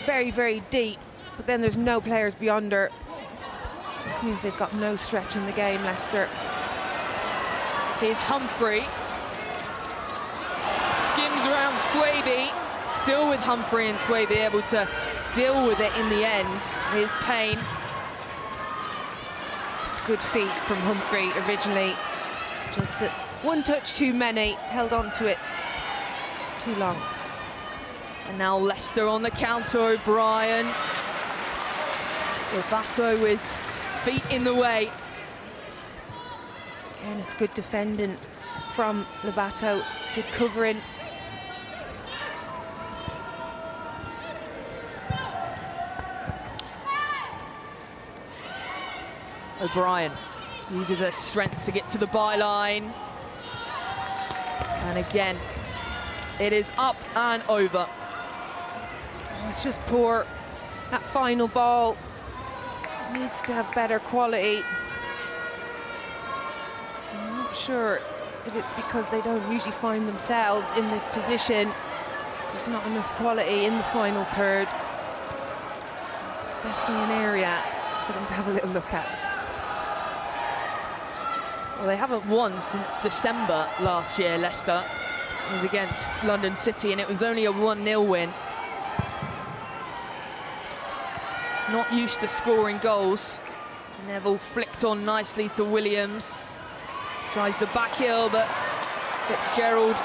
very, very deep, but then there's no players beyond her. Just means they've got no stretch in the game, Leicester. Here's Humphrey. Swaby, still with Humphrey, and Swaby able to deal with it in the end. Here's Payne. It's good feet from Humphrey originally. Just one touch too many, held on to it too long. And now Leicester on the counter, O'Brien. Lobato with feet in the way. And it's good defending from Lobato, good covering. O'Brien uses her strength to get to the byline. And again, it is up and over. Oh, it's just poor. That final ball needs to have better quality. I'm not sure if it's because they don't usually find themselves in this position. There's not enough quality in the final third. It's definitely an area for them to have a little look at. Well, they haven't won since December last year, Leicester. It was against London City, and it was only a 1-0 win. Not used to scoring goals. Neville flicked on nicely to Williams. Tries the back heel, but Fitzgerald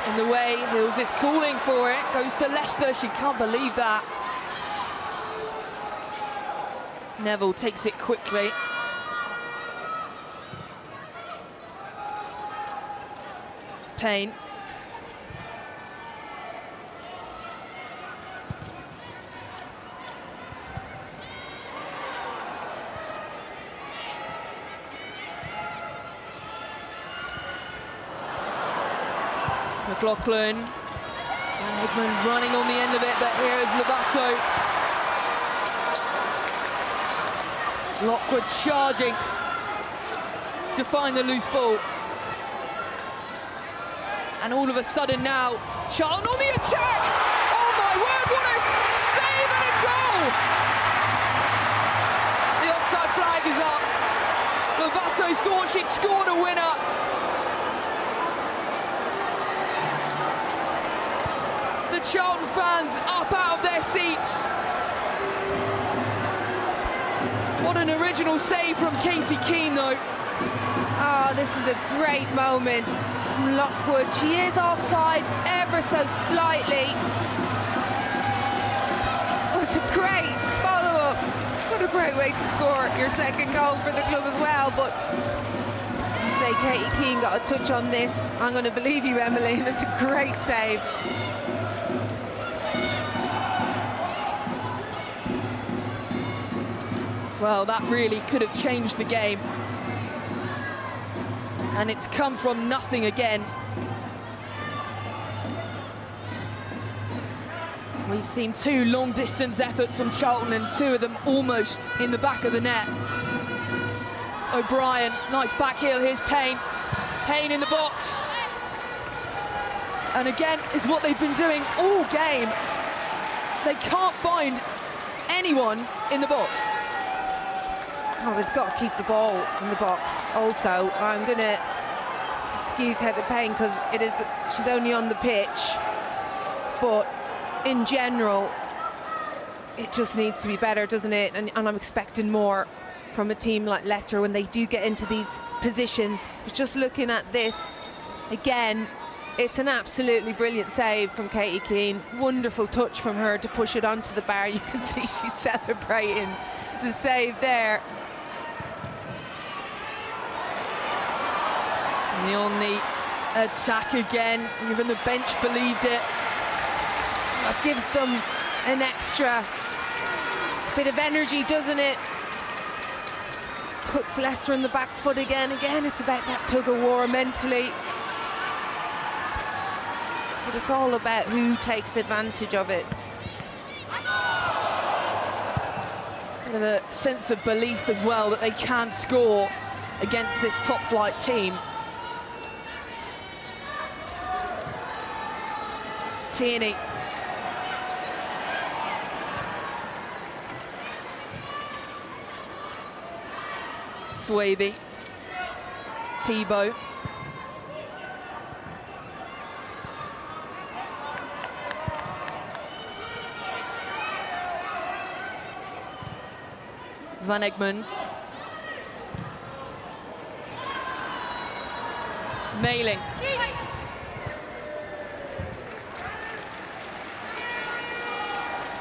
in the way. Hills is calling for it. Goes to Leicester. She can't believe that. Neville takes it quickly. Payne. McLaughlin. Van Egmond running on the end of it, but here is Lobato. Lockwood charging to find the loose ball. And all of a sudden now, Charlton on the attack! Oh my word, what a save and a goal! The offside flag is up. Lobato thought she'd scored a winner. The Charlton fans up out of their seats. What an original save from Katie Keane, though. Oh, this is a great moment from Lockwood. She is offside ever so slightly. Oh, it's a great follow-up. What a great way to score your second goal for the club as well. But you say Katie Keane got a touch on this. I'm going to believe you, Emily. It's a great save. Well, that really could have changed the game. And it's come from nothing again. We've seen two long-distance efforts from Charlton and two of them almost in the back of the net. O'Brien, nice back heel, here's Payne. Payne in the box. And again, is what they've been doing all game. They can't find anyone in the box. Oh, they've got to keep the ball in the box. Also, I'm going to excuse Heather Payne because she's only on the pitch. But in general, it just needs to be better, doesn't it? And I'm expecting more from a team like Leicester when they do get into these positions. Just looking at this again, it's an absolutely brilliant save from Katie Keane. Wonderful touch from her to push it onto the bar. You can see she's celebrating the save there. And on the attack again, even the bench believed it. That gives them an extra bit of energy, doesn't it? Puts Leicester on the back foot again. Again, it's about that tug-of-war mentally. But it's all about who takes advantage of it. Bit of a sense of belief as well that they can score against this top-flight team. Tierney. Swaby. Thibault. Van Egmond. Mailing.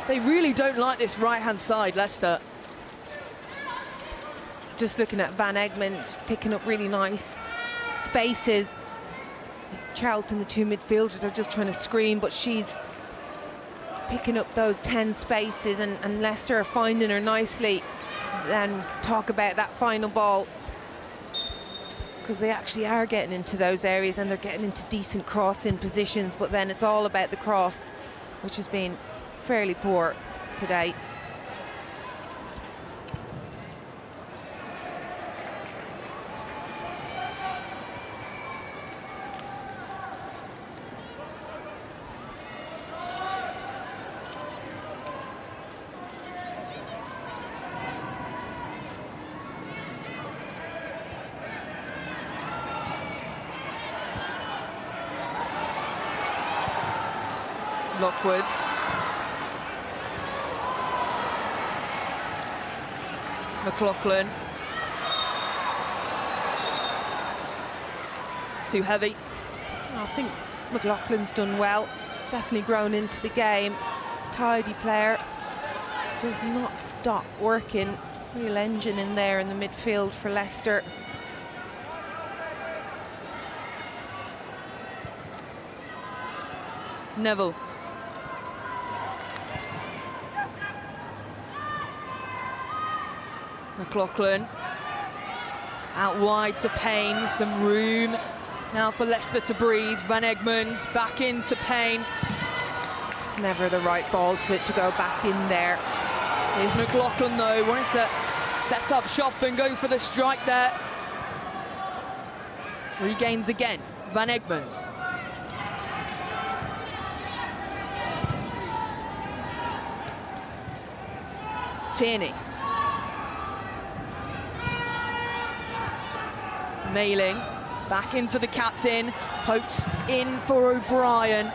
They really don't like this right-hand side, Leicester. Just looking at Van Egmond picking up really nice spaces. Charlton, the two midfielders, are just trying to screen, but she's picking up those 10 spaces, and Leicester are finding her nicely. Then talk about that final ball, because they actually are getting into those areas and they're getting into decent crossing positions, but then it's all about the cross, which has been fairly poor today. Lockwood. McLaughlin. Too heavy. I think McLaughlin's done well. Definitely grown into the game. Tidy player. Does not stop working. Real engine in there in the midfield for Leicester. Neville. McLaughlin out wide to Payne, some room now for Leicester to breathe. Van Egmond back into Payne. It's never the right ball to go back in there. Here's McLaughlin though, wanted to set up shop and go for the strike there. Regains again, Van Egmond. Tierney. Mailing, back into the captain, pokes in for O'Brien.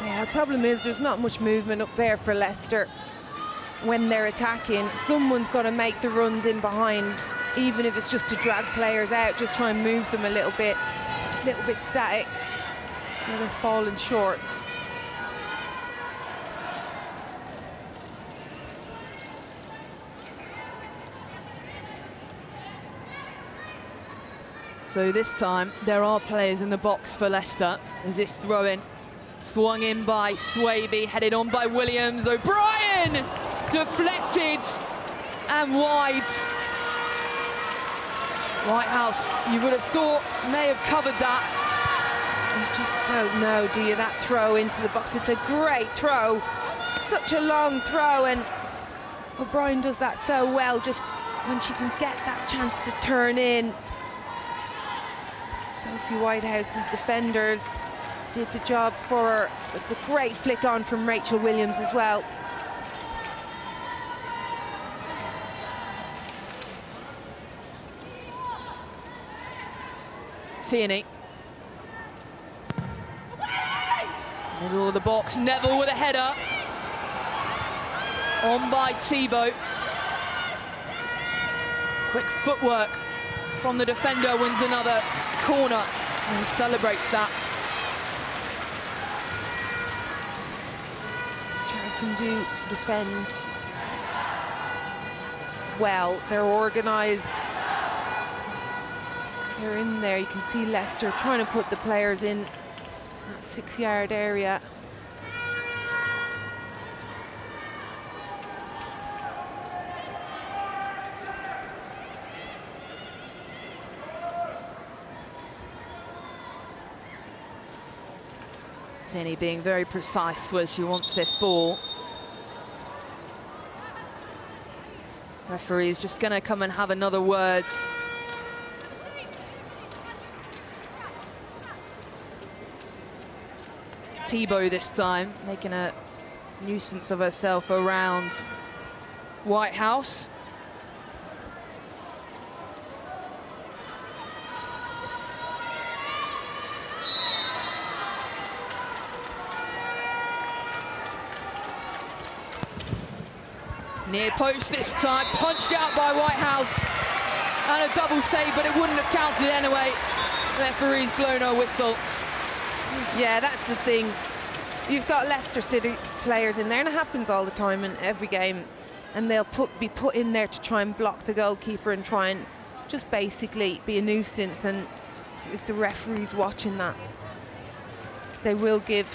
Yeah, the problem is there's not much movement up there for Leicester when they're attacking. Someone's got to make the runs in behind, even if it's just to drag players out, just try and move them a little bit. It's a little bit static. Yeah, they're falling short. So this time there are players in the box for Leicester as this throw-in swung in by Swaby, headed on by Williams. O'Brien deflected and wide. Whitehouse, you would have thought, may have covered that. You just don't know, do you, that throw into the box. It's a great throw, such a long throw, and O'Brien does that so well, just when she can get that chance to turn in. Sophie Whitehouse's defenders did the job for her. It's a great flick on from Rachel Williams as well. Tierney. Middle of the box, Neville with a header. On by Thibault. Quick footwork from the defender, wins another corner and celebrates that. Charlton do defend well. They're organised. They're in there. You can see Leicester trying to put the players in that 6-yard area. Tierney being very precise where she wants this ball. Referee is just going to come and have another word. Thibault this time, making a nuisance of herself around Whitehouse. Near post this time, punched out by Whitehouse. And a double save, but it wouldn't have counted anyway. Referee's blown a whistle. Yeah, that's the thing. You've got Leicester City players in there, and it happens all the time in every game. And they'll be put in there to try and block the goalkeeper and try and just basically be a nuisance. And if the referee's watching that, they will give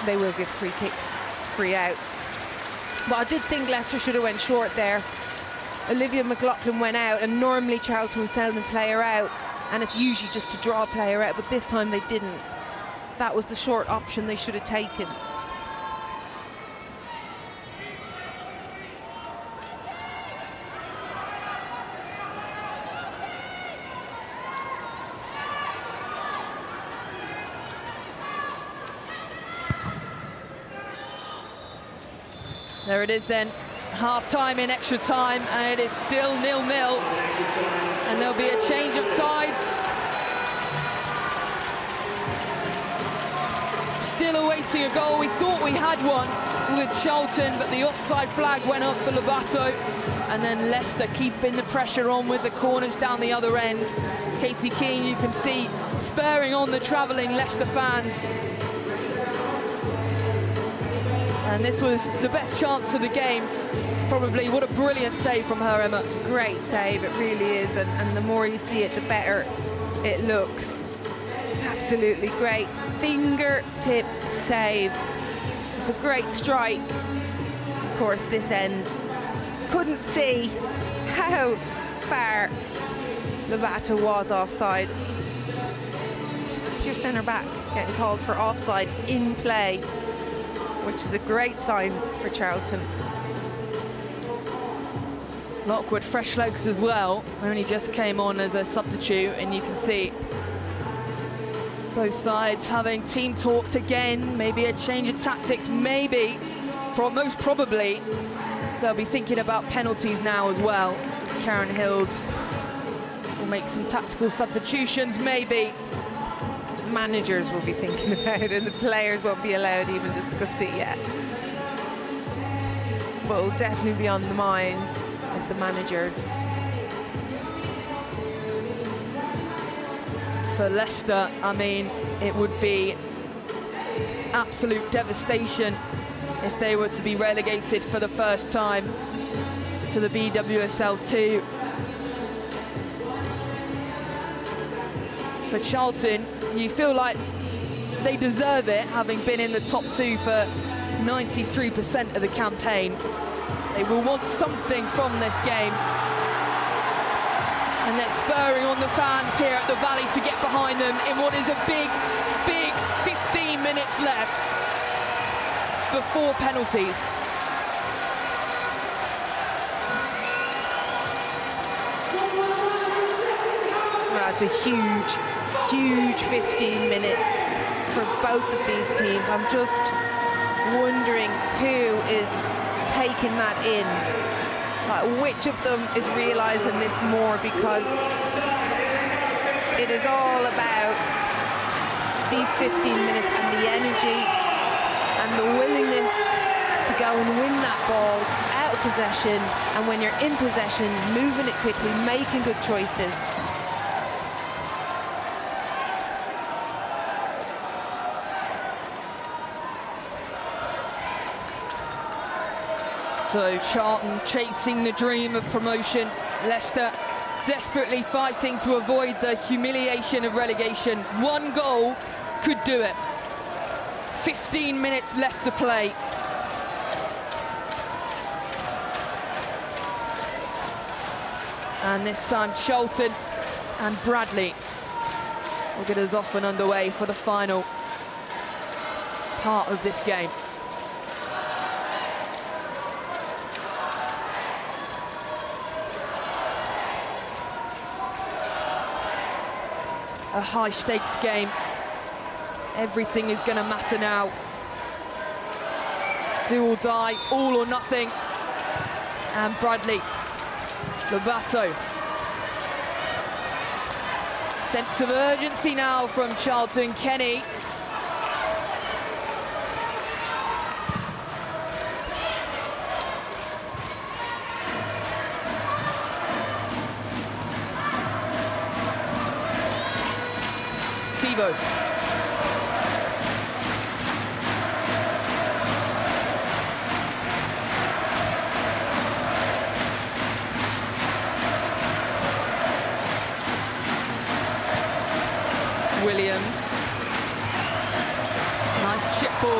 free kicks, free outs. But I did think Leicester should have went short there. Olivia McLaughlin went out, and normally Charlton would send a player out, and it's usually just to draw a player out, but this time they didn't. That was the short option they should have taken. There it is then, half-time in extra time, and it is still 0-0. And there'll be a change of sides. Still awaiting a goal. We thought we had one with Charlton, but the offside flag went up for Lobato. And then Leicester keeping the pressure on with the corners down the other ends. Katie Keane, you can see, spurring on the travelling Leicester fans. And this was the best chance of the game, probably. What a brilliant save from her, Emma. It's a great save, it really is, and the more you see it, the better it looks. It's absolutely great. Fingertip save. It's a great strike. Of course, this end. Couldn't see how far Lobato was offside. It's your centre-back getting called for offside in play, which is a great sign for Charlton. Lockwood, fresh legs as well. Only just came on as a substitute, and you can see both sides having team talks again. Maybe a change of tactics, maybe. Most probably, they'll be thinking about penalties now as well. As Karen Hills will make some tactical substitutions, maybe. Managers will be thinking about it, and the players won't be allowed to even discuss it yet. But it'll definitely be on the minds of the managers. For Leicester, I mean, it would be absolute devastation if they were to be relegated for the first time to the BWSL 2. For Charlton, you feel like they deserve it, having been in the top two for 93% of the campaign. They will want something from this game. And they're spurring on the fans here at the Valley to get behind them in what is a big, big 15 minutes left before penalties. That's a huge 15 minutes for both of these teams. I'm just wondering who is taking that in. Like, which of them is realising this more, because it is all about these 15 minutes and the energy and the willingness to go and win that ball out of possession, and when you're in possession, moving it quickly, making good choices. So Charlton chasing the dream of promotion. Leicester desperately fighting to avoid the humiliation of relegation. One goal could do it. 15 minutes left to play. And this time Charlton and Bradley will get us off and underway for the final part of this game. A high-stakes game. Everything is going to matter now. Do or die, all or nothing. And Bradley, Lobato. Sense of urgency now from Charlton. Kenny. Evo. Williams. Nice chip ball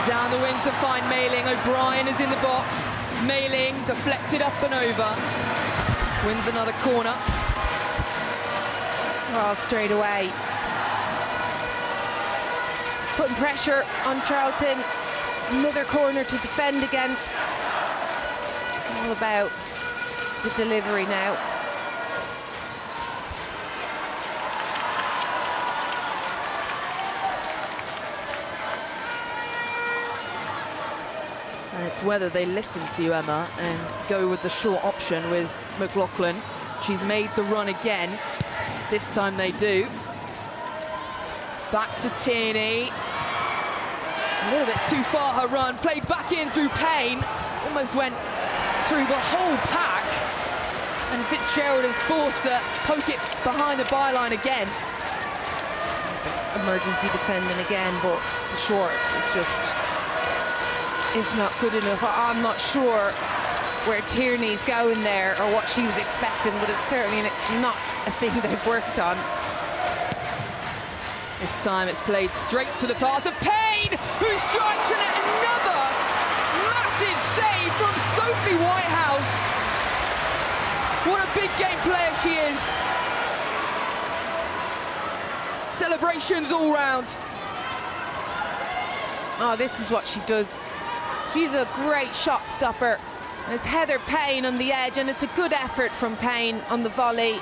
down the wing to find Mailing. O'Brien is in the box. Mailing deflected up and over. Wins another corner. Well, straight away. Putting pressure on Charlton. Another corner to defend against. It's all about the delivery now. And it's whether they listen to you, Emma, and go with the short option with McLaughlin. She's made the run again. This time they do. Back to Tierney. A little bit too far her run. Played back in through Payne. Almost went through the whole pack. And Fitzgerald has forced to poke it behind the byline again. Emergency defending again, but the short is just... it's not good enough. I'm not sure where Tierney's going there or what she was expecting, but it's certainly not a thing they've worked on. This time it's played straight to the path of Payne, who strikes in it. Another massive save from Sophie Whitehouse. What a big game player she is. Celebrations all round. Oh, this is what she does. She's a great shot stopper. There's Heather Payne on the edge, and it's a good effort from Payne on the volley.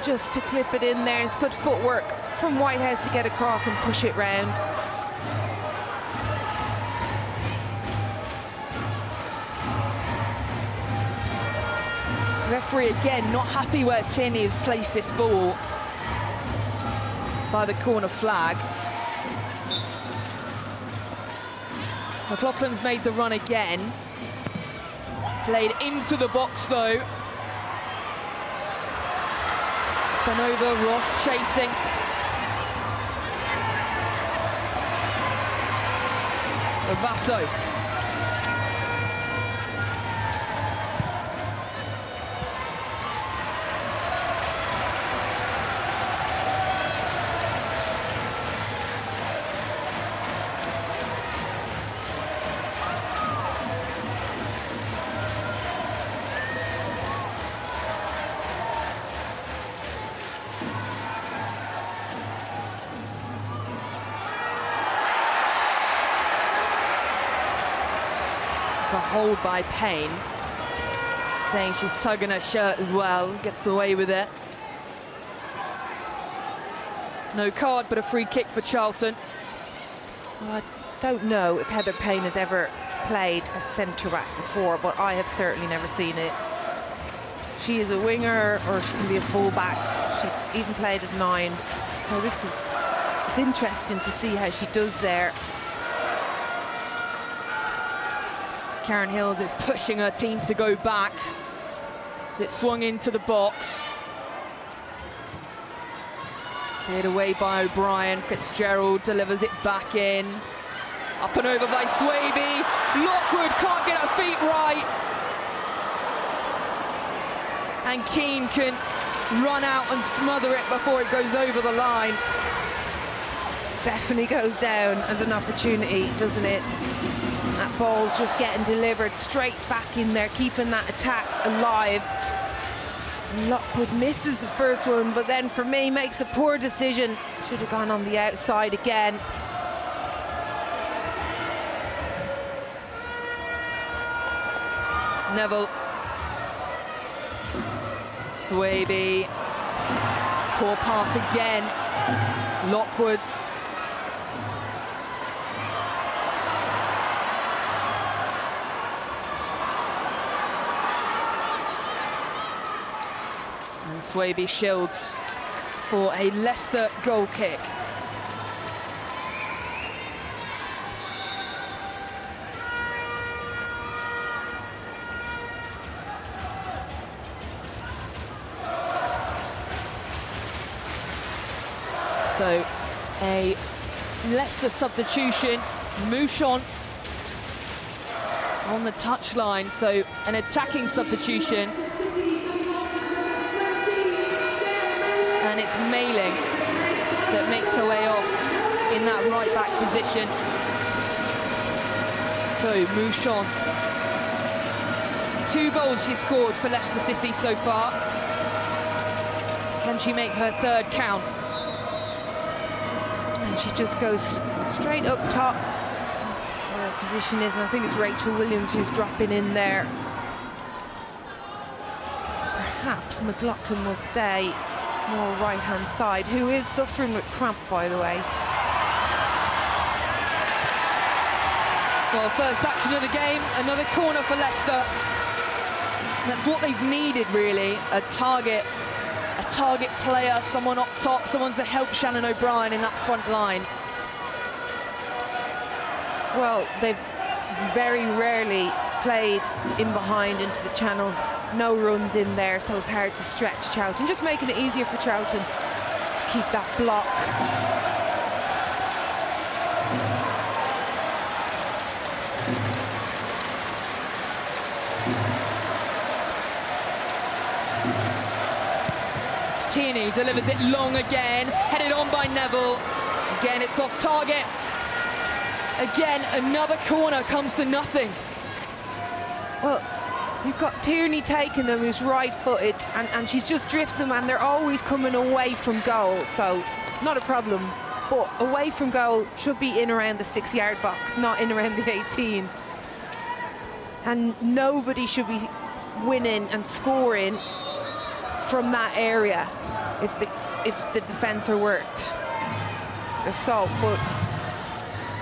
Just to clip it in there. It's good footwork from Whitehouse to get across and push it round. Referee again not happy where Tierney has placed this ball by the corner flag. McLaughlin's made the run again. Played into the box though. Benova, Ross chasing. Rovato. A hold by Payne, saying she's tugging her shirt as well, gets away with it. No card, but a free kick for Charlton. Well, I don't know if Heather Payne has ever played as centre-back before, but I have certainly never seen it. She is a winger, or she can be a full-back. She's even played as 9. So it's interesting to see how she does there. Karen Hills is pushing her team to go back. It swung into the box. Cleared away by O'Brien. Fitzgerald delivers it back in. Up and over by Swaby. Lockwood can't get her feet right. And Keane can run out and smother it before it goes over the line. Definitely goes down as an opportunity, doesn't it? That ball just getting delivered straight back in there, keeping that attack alive. And Lockwood misses the first one, but then for me makes a poor decision. Should have gone on the outside again. Neville. Swaby. Poor pass again. Lockwood. And Swaby shields for a Leicester goal kick. So a Leicester substitution, Mouchon on the touchline, so an attacking substitution. And it's Mailing that makes her way off in that right back position. So Mouchon, 2 goals she scored for Leicester City so far. Can she make her 3rd count? And she just goes straight up top. That's where her position is, and I think it's Rachel Williams who's dropping in there. Perhaps McLaughlin will stay more right-hand side, who is suffering with cramp, by the way. Well, first action of the game, another corner for Leicester. That's what they've needed, really, a target player, someone up top, someone to help Shannon O'Brien in that front line. Well, they've very rarely played in behind into the channels, no runs in there, so it's hard to stretch Charlton, just making it easier for Charlton to keep that block. Tierney delivers it long again, headed on by Neville. Again, it's off target. Again, another corner comes to nothing. Well, you've got Tierney taking them, who's right-footed, and she's just drifting them, and they're always coming away from goal, so not a problem. But away from goal should be in around the 6-yard box, not in around the 18. And nobody should be winning and scoring from that area if the defence are worked assault. But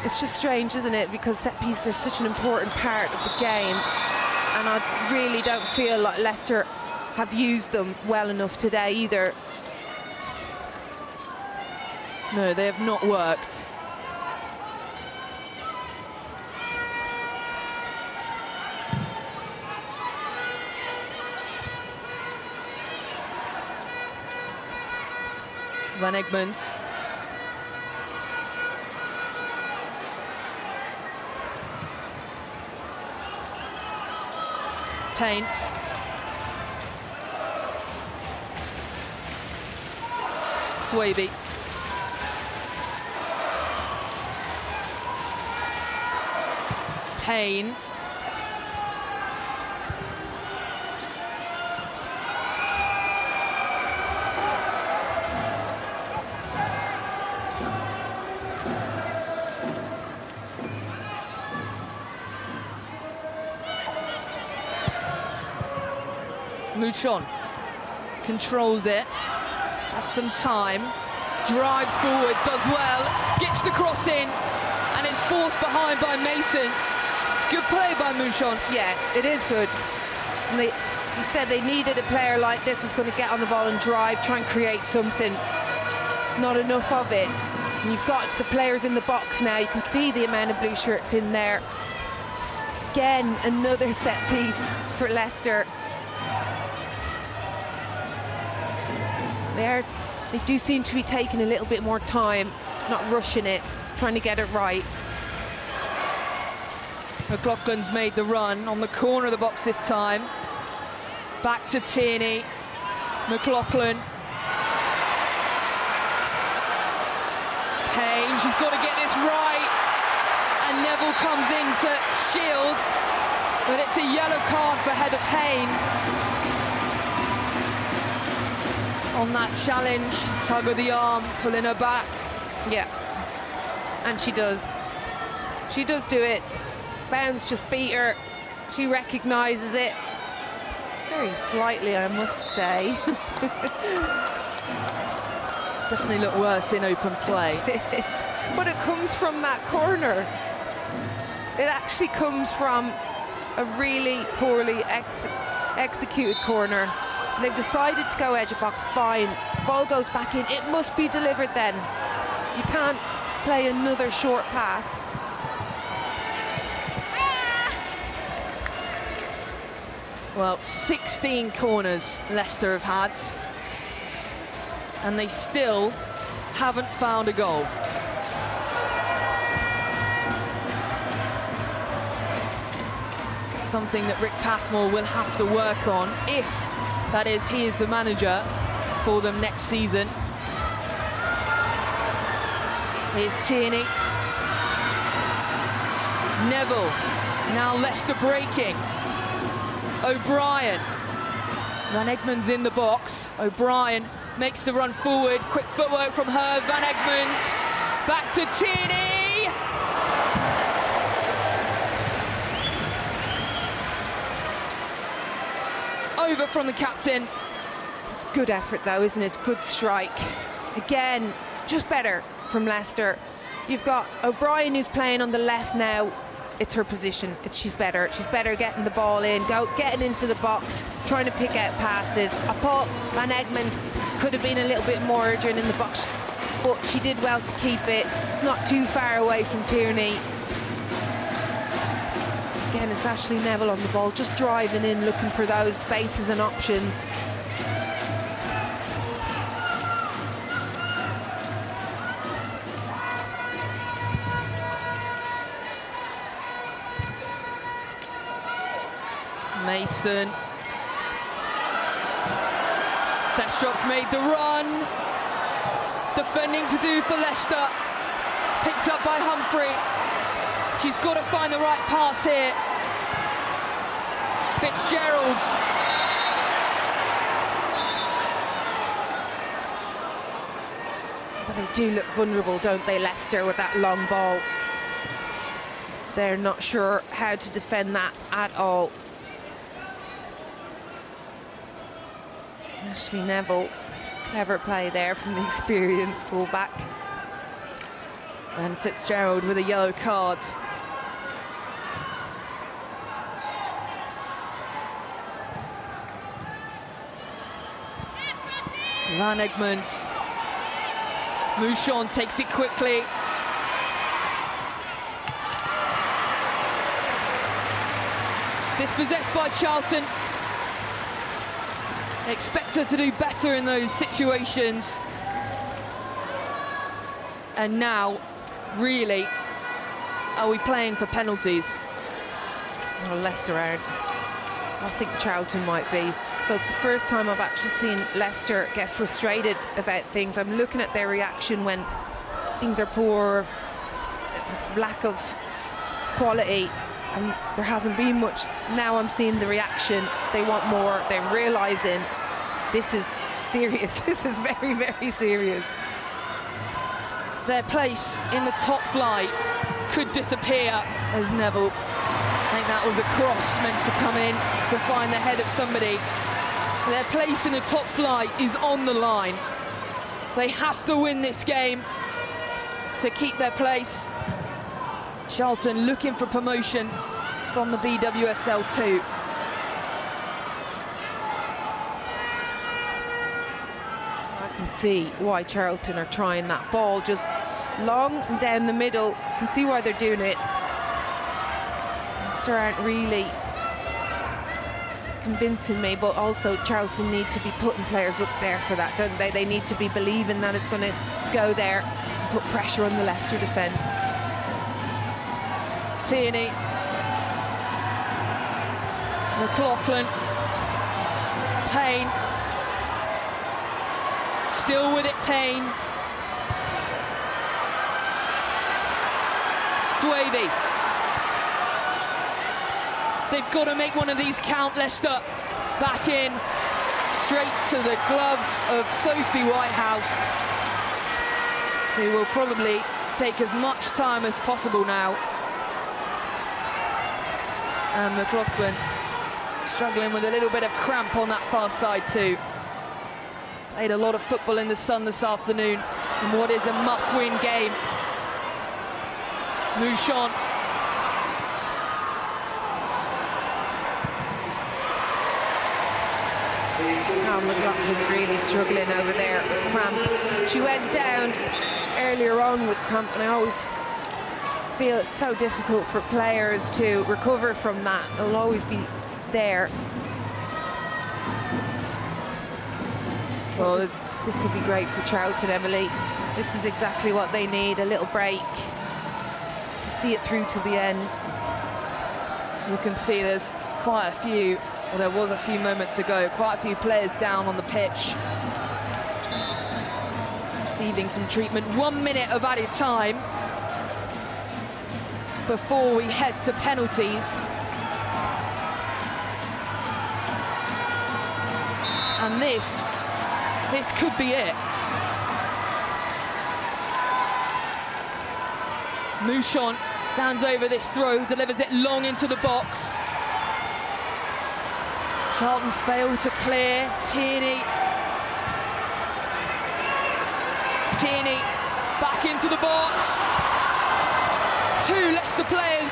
it's just strange, isn't it, because set pieces are such an important part of the game, and I really don't feel like Leicester have used them well enough today either. No, they have not worked. Van Egmond. Payne. Swaby. Payne. Mouchon controls it, has some time, drives forward, does well, gets the cross in, and it's forced behind by Mason. Good play by Mouchon. Yeah, it is good. And she said they needed a player like this who's going to get on the ball and drive, try and create something. Not enough of it. And you've got the players in the box now. You can see the amount of blue shirts in there. Again, another set piece for Leicester. They do seem to be taking a little bit more time, not rushing it, trying to get it right. McLaughlin's made the run on the corner of the box this time. Back to Tierney. McLaughlin. Payne, she's got to get this right. And Neville comes in to shield, but it's a yellow card for Heather Payne. On that challenge, tug of the arm, pulling her back. Yeah, and she does. She does do it. Bounds just beat her. She recognises it. Very slightly, I must say. Definitely looked worse in open play. But it comes from that corner. It actually comes from a really poorly executed corner. They've decided to go edge of box, fine. Ball goes back in, it must be delivered then. You can't play another short pass. Well, 16 corners Leicester have had, and they still haven't found a goal. Something that Rick Passmore will have to work on if, that is, he is the manager for them next season. Here's Tierney. Neville. Now Leicester breaking. O'Brien. Van Egmond's in the box. O'Brien makes the run forward. Quick footwork from her. Van Egmond. Back to Tierney. Over from the captain. It's good effort though, isn't it? Good strike. Again, just better from Leicester. You've got O'Brien who's playing on the left now. It's her position. She's better. She's better getting the ball in, getting into the box, trying to pick out passes. I thought Van Egmond could have been a little bit more urgent in the box, but she did well to keep it. It's not too far away from Tierney. Again, it's Ashley Neville on the ball, just driving in, looking for those spaces and options. Mason. Destrop's made the run. Defending to do for Leicester. Picked up by Humphrey. She's got to find the right pass here. Fitzgerald. But they do look vulnerable, don't they, Leicester, with that long ball. They're not sure how to defend that at all. Ashley Neville, clever play there from the experienced fullback. And Fitzgerald with a yellow card. Van Egmond. Mouchon takes it quickly. Dispossessed by Charlton. Expect her to do better in those situations. And now, really, are we playing for penalties? Well, Leicester aren't. I think Charlton might be. But it's the first time I've actually seen Leicester get frustrated about things. I'm looking at their reaction when things are poor, lack of quality, and there hasn't been much. Now I'm seeing the reaction. They want more. They're realising this is serious. This is very, very serious. Their place in the top flight could disappear as Neville. I think that was a cross meant to come in to find the head of somebody. Their place in the top flight is on the line. They have to win this game to keep their place. Charlton looking for promotion from the BWSL 2. I can see why Charlton are trying that ball just long and down the middle. I can see why they're doing it. Leicester aren't really convincing me, but also Charlton need to be putting players up there for that, don't they? They need to be believing that it's going to go there and put pressure on the Leicester defence. Tierney. McLaughlin. Payne. Still with it, Payne. Swaby. They've got to make one of these count, Leicester. Back in, straight to the gloves of Sophie Whitehouse, who will probably take as much time as possible now. And McLaughlin struggling with a little bit of cramp on that far side too. Played a lot of football in the sun this afternoon in what is a must-win game. Mouchon. Oh, McLaughlin's really struggling over there with cramp. She went down earlier on with cramp, and I always feel it's so difficult for players to recover from that. It'll always be there. Well, this would be great for Charlton, Emily. This is exactly what they need, a little break to see it through to the end. You can see there's quite a few, well, there was a few moments ago, quite a few players down on the pitch. Receiving some treatment. 1 minute of added time before we head to penalties. And this could be it. Mouchon stands over this throw, delivers it long into the box. Charlton failed to clear. Tierney back into the box. Two Leicester players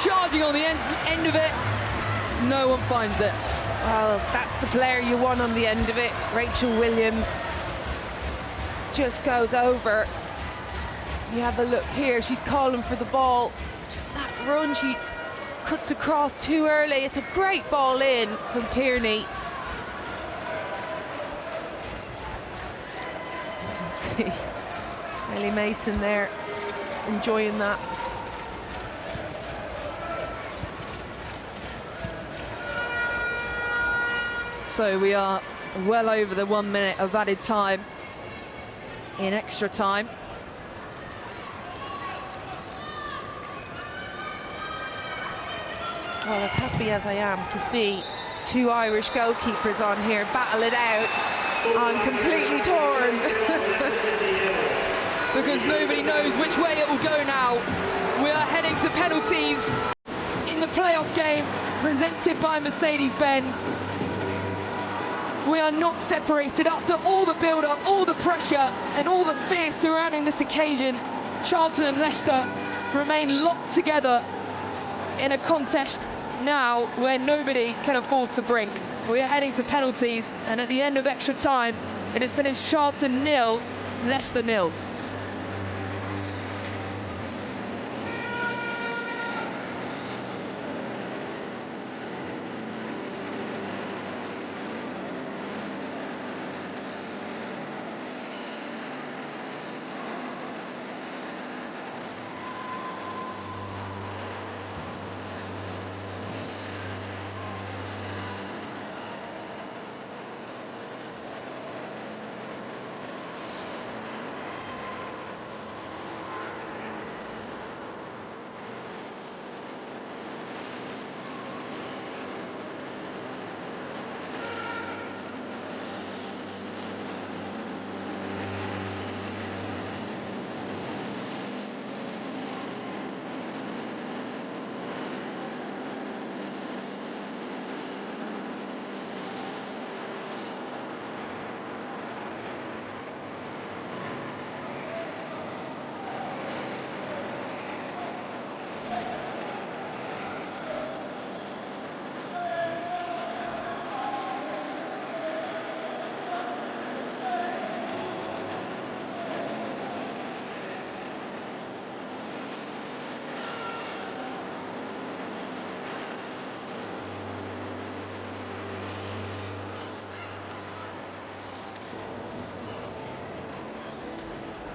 charging on the end of it. No one finds it. Well, that's the player you want on the end of it. Rachel Williams just goes over. You have a look here, she's calling for the ball. Just that run, she cuts across too early. It's a great ball in from Tierney. You can see Ellie Mason there enjoying that. So we are well over the 1 minute of added time in extra time. Well, as happy as I am to see two Irish goalkeepers on here battle it out, I'm completely torn. Because nobody knows which way it will go now. We are heading to penalties in the playoff game presented by Mercedes-Benz. We are not separated after all the build-up, all the pressure and all the fear surrounding this occasion. Charlton and Leicester remain locked together in a contest now where nobody can afford to brink. We are heading to penalties, and at the end of extra time, it has finished Charlton 0, Leicester 0.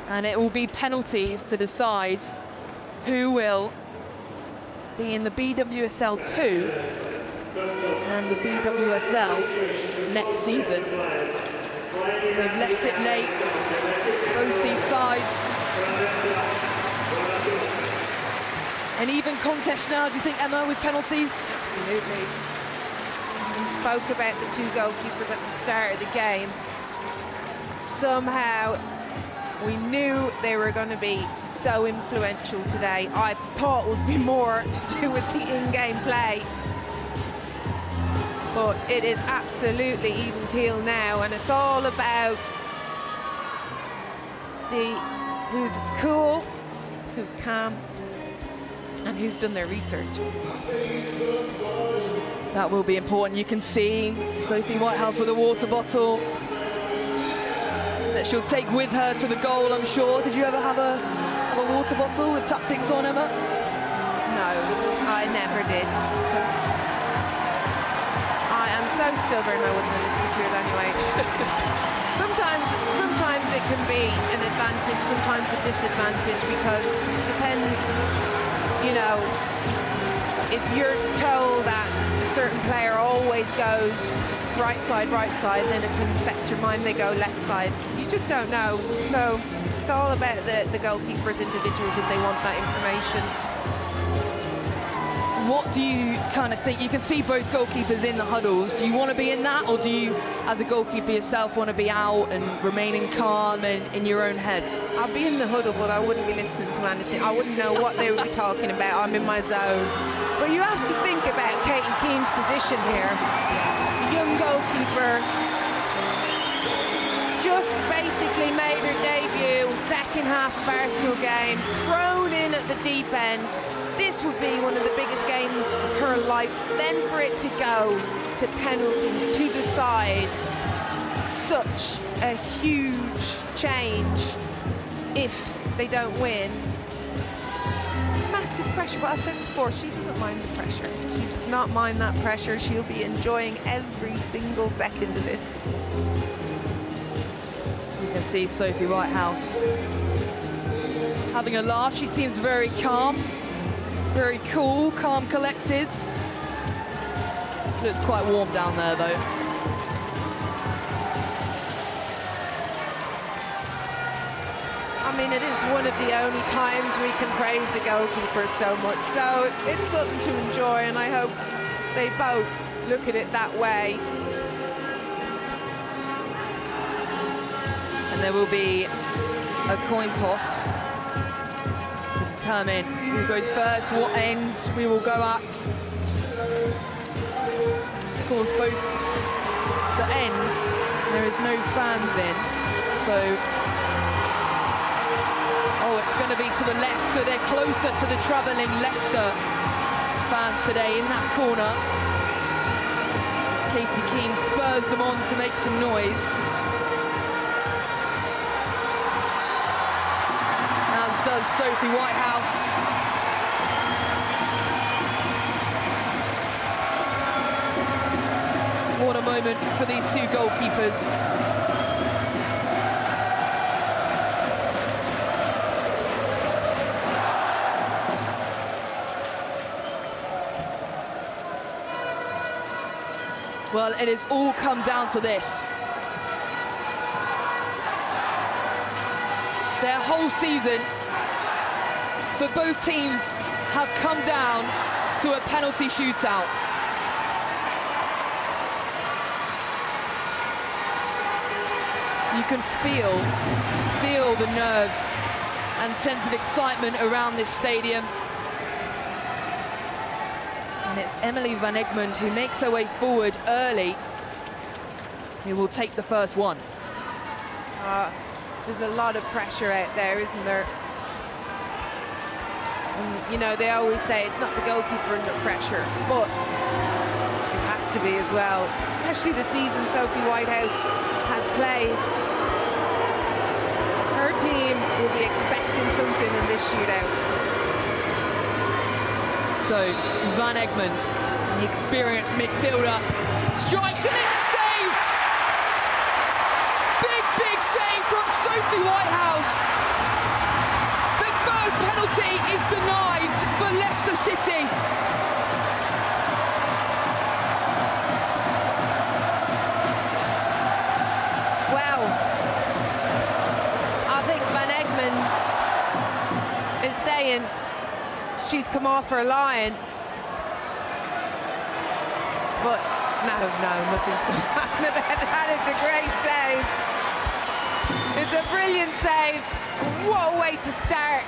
And it will be penalties to decide who will be in the BWSL 2 and the BWSL next season. They've left it late, both these sides. An even contest now, do you think, Emma, with penalties? Absolutely. We spoke about the two goalkeepers at the start of the game. Somehow, we knew they were going to be so influential today. I thought it would be more to do with the in-game play. But it is absolutely even keel now, and it's all about who's cool, who's calm, and who's done their research. That will be important. You can see Sophie Whitehouse with a water bottle that she'll take with her to the goal, I'm sure. Did you ever have a water bottle with tactics on, Emma? No, I never did. I am so stubborn, I wouldn't have listened to it anyway. Sometimes it can be an advantage advantage, sometimes a disadvantage, because it depends, you know, if you're told that a certain player always goes right side, then it can affect your mind, they go left side. You just don't know. So it's all about the goalkeepers, individuals, if they want that information. What do you kind of think? You can see both goalkeepers in the huddles. Do you want to be in that, or do you, as a goalkeeper yourself, want to be out and remaining calm and in your own head? I'll be in the huddle, but I wouldn't be listening to anything. I wouldn't know what they would be talking about. I'm in my zone. But you have to think about Katie Keane's position here. Young goalkeeper, just basically made her debut, second half of Arsenal game, thrown in at the deep end. This would be one of the biggest games of her life. Then for it to go to penalties to decide such a huge change if they don't win. Massive pressure, but I said before, she doesn't mind the pressure. She does not mind that pressure. She'll be enjoying every single second of this. You can see Sophie Whitehouse having a laugh. She seems very calm, very cool, calm, collected. Looks quite warm down there, though. I mean, it is one of the only times we can praise the goalkeepers so much, so it's something to enjoy, and I hope they both look at it that way. And there will be a coin toss to determine who goes first, what end we will go at. Of course, both the ends, there is no fans in, so it's going to be to the left, so they're closer to the travelling Leicester fans today in that corner. As Katie Keane spurs them on to make some noise. As does Sophie Whitehouse. What a moment for these two goalkeepers. Well, it has all come down to this. Their whole season for both teams have come down to a penalty shootout. You can feel the nerves and sense of excitement around this stadium. And it's Emily Van Egmond who makes her way forward early, who will take the first one. There's a lot of pressure out there, isn't there? And, you know, they always say it's not the goalkeeper under pressure, but it has to be as well, especially the season Sophie Whitehouse has played. Her team will be expecting something in this shootout. So Van Egmond, the experienced midfielder, strikes and it's saved! Big save from Sophie Whitehouse. The first penalty is denied for Leicester City. Well, I think Van Egmond is saying she's come off her line, but no, nothing's going to happen about that. It's a great save. It's a brilliant save. What a way to start.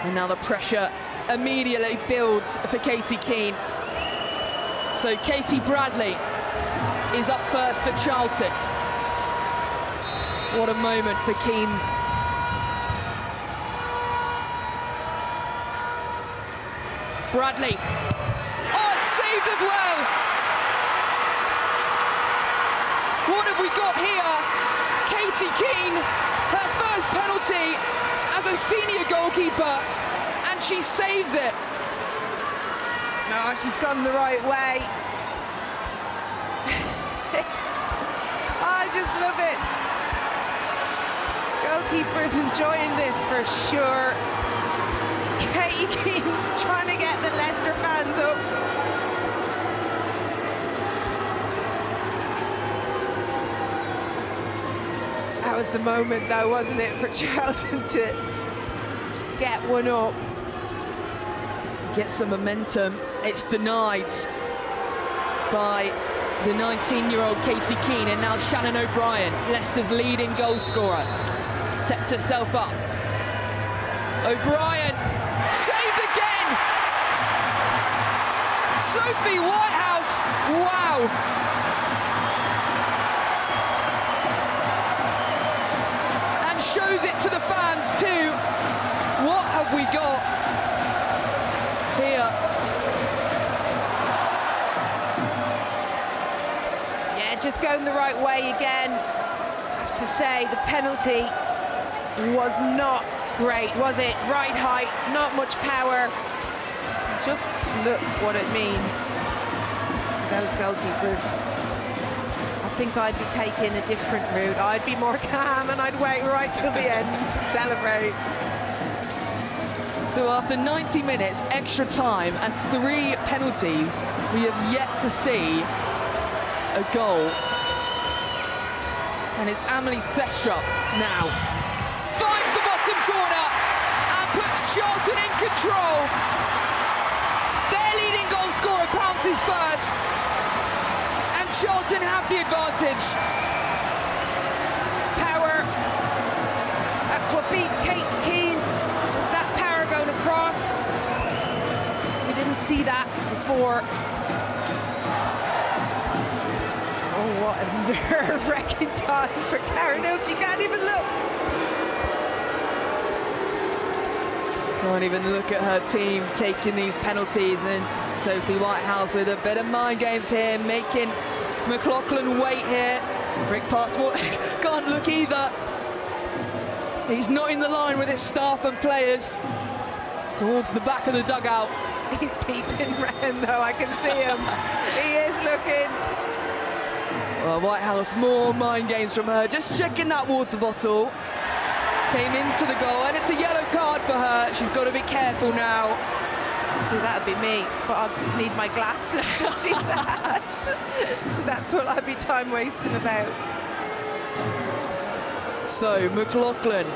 And now the pressure immediately builds for Katie Keane. So Katie Bradley is up first for Charlton. What a moment for Keane. Bradley. Oh, it's saved as well. What have we got here? Katie Keane, her first penalty as a senior goalkeeper, and she saves it. No, she's gone the right way. just love it. Goalkeeper's enjoying this for sure. Katie Keane's trying to get the Leicester fans up. That was the moment though, wasn't it, for Charlton to get one up. Get some momentum. It's denied by the 19-year-old Katie Keane, and now Shannon O'Brien, Leicester's leading goal scorer, sets herself up. O'Brien, saved again! Sophie Whitehouse, wow! And shows it to the fans too. What have we got here? Just going the right way again. I have to say the penalty was not great, was it? Right height, not much power. Just look what it means to those goalkeepers. I think I'd be taking a different route. I'd be more calm and I'd wait right till the end to celebrate. So after 90 minutes, extra time and 3 penalties, we have yet to see a goal. And it's Amelie Thestrup now. Finds the bottom corner and puts Charlton in control. Their leading goal scorer pounces first. And Charlton have the advantage. Power. That's what beats Kate Keane. Just that power going across. We didn't see that before. Oh, what a nerve-wracking time for Karen. No, she can't even look. Can't even look at her team taking these penalties, and Sophie Whitehouse with a bit of mind games here, making McLaughlin wait here. Rick Passmore can't look either. He's not in the line with his staff and players towards the back of the dugout. He's peeping round though, I can see him. He is looking. Well, Whitehouse, more mind games from her, just checking that water bottle. Came into the goal, and it's a yellow card for her. She's got to be careful now. See, that'd be me, but I'd need my glasses to see that. That's what I'd be time wasting about. So, McLaughlin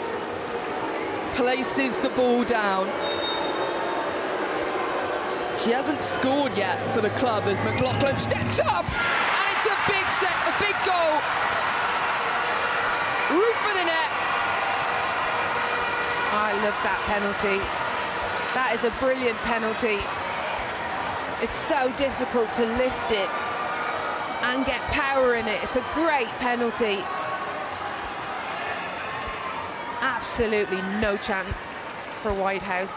places the ball down. She hasn't scored yet for the club as McLaughlin steps up, and it's a big set, a big goal. Roof of the net. I love that penalty. That is a brilliant penalty. It's so difficult to lift it and get power in it. It's a great penalty. Absolutely no chance for Whitehouse.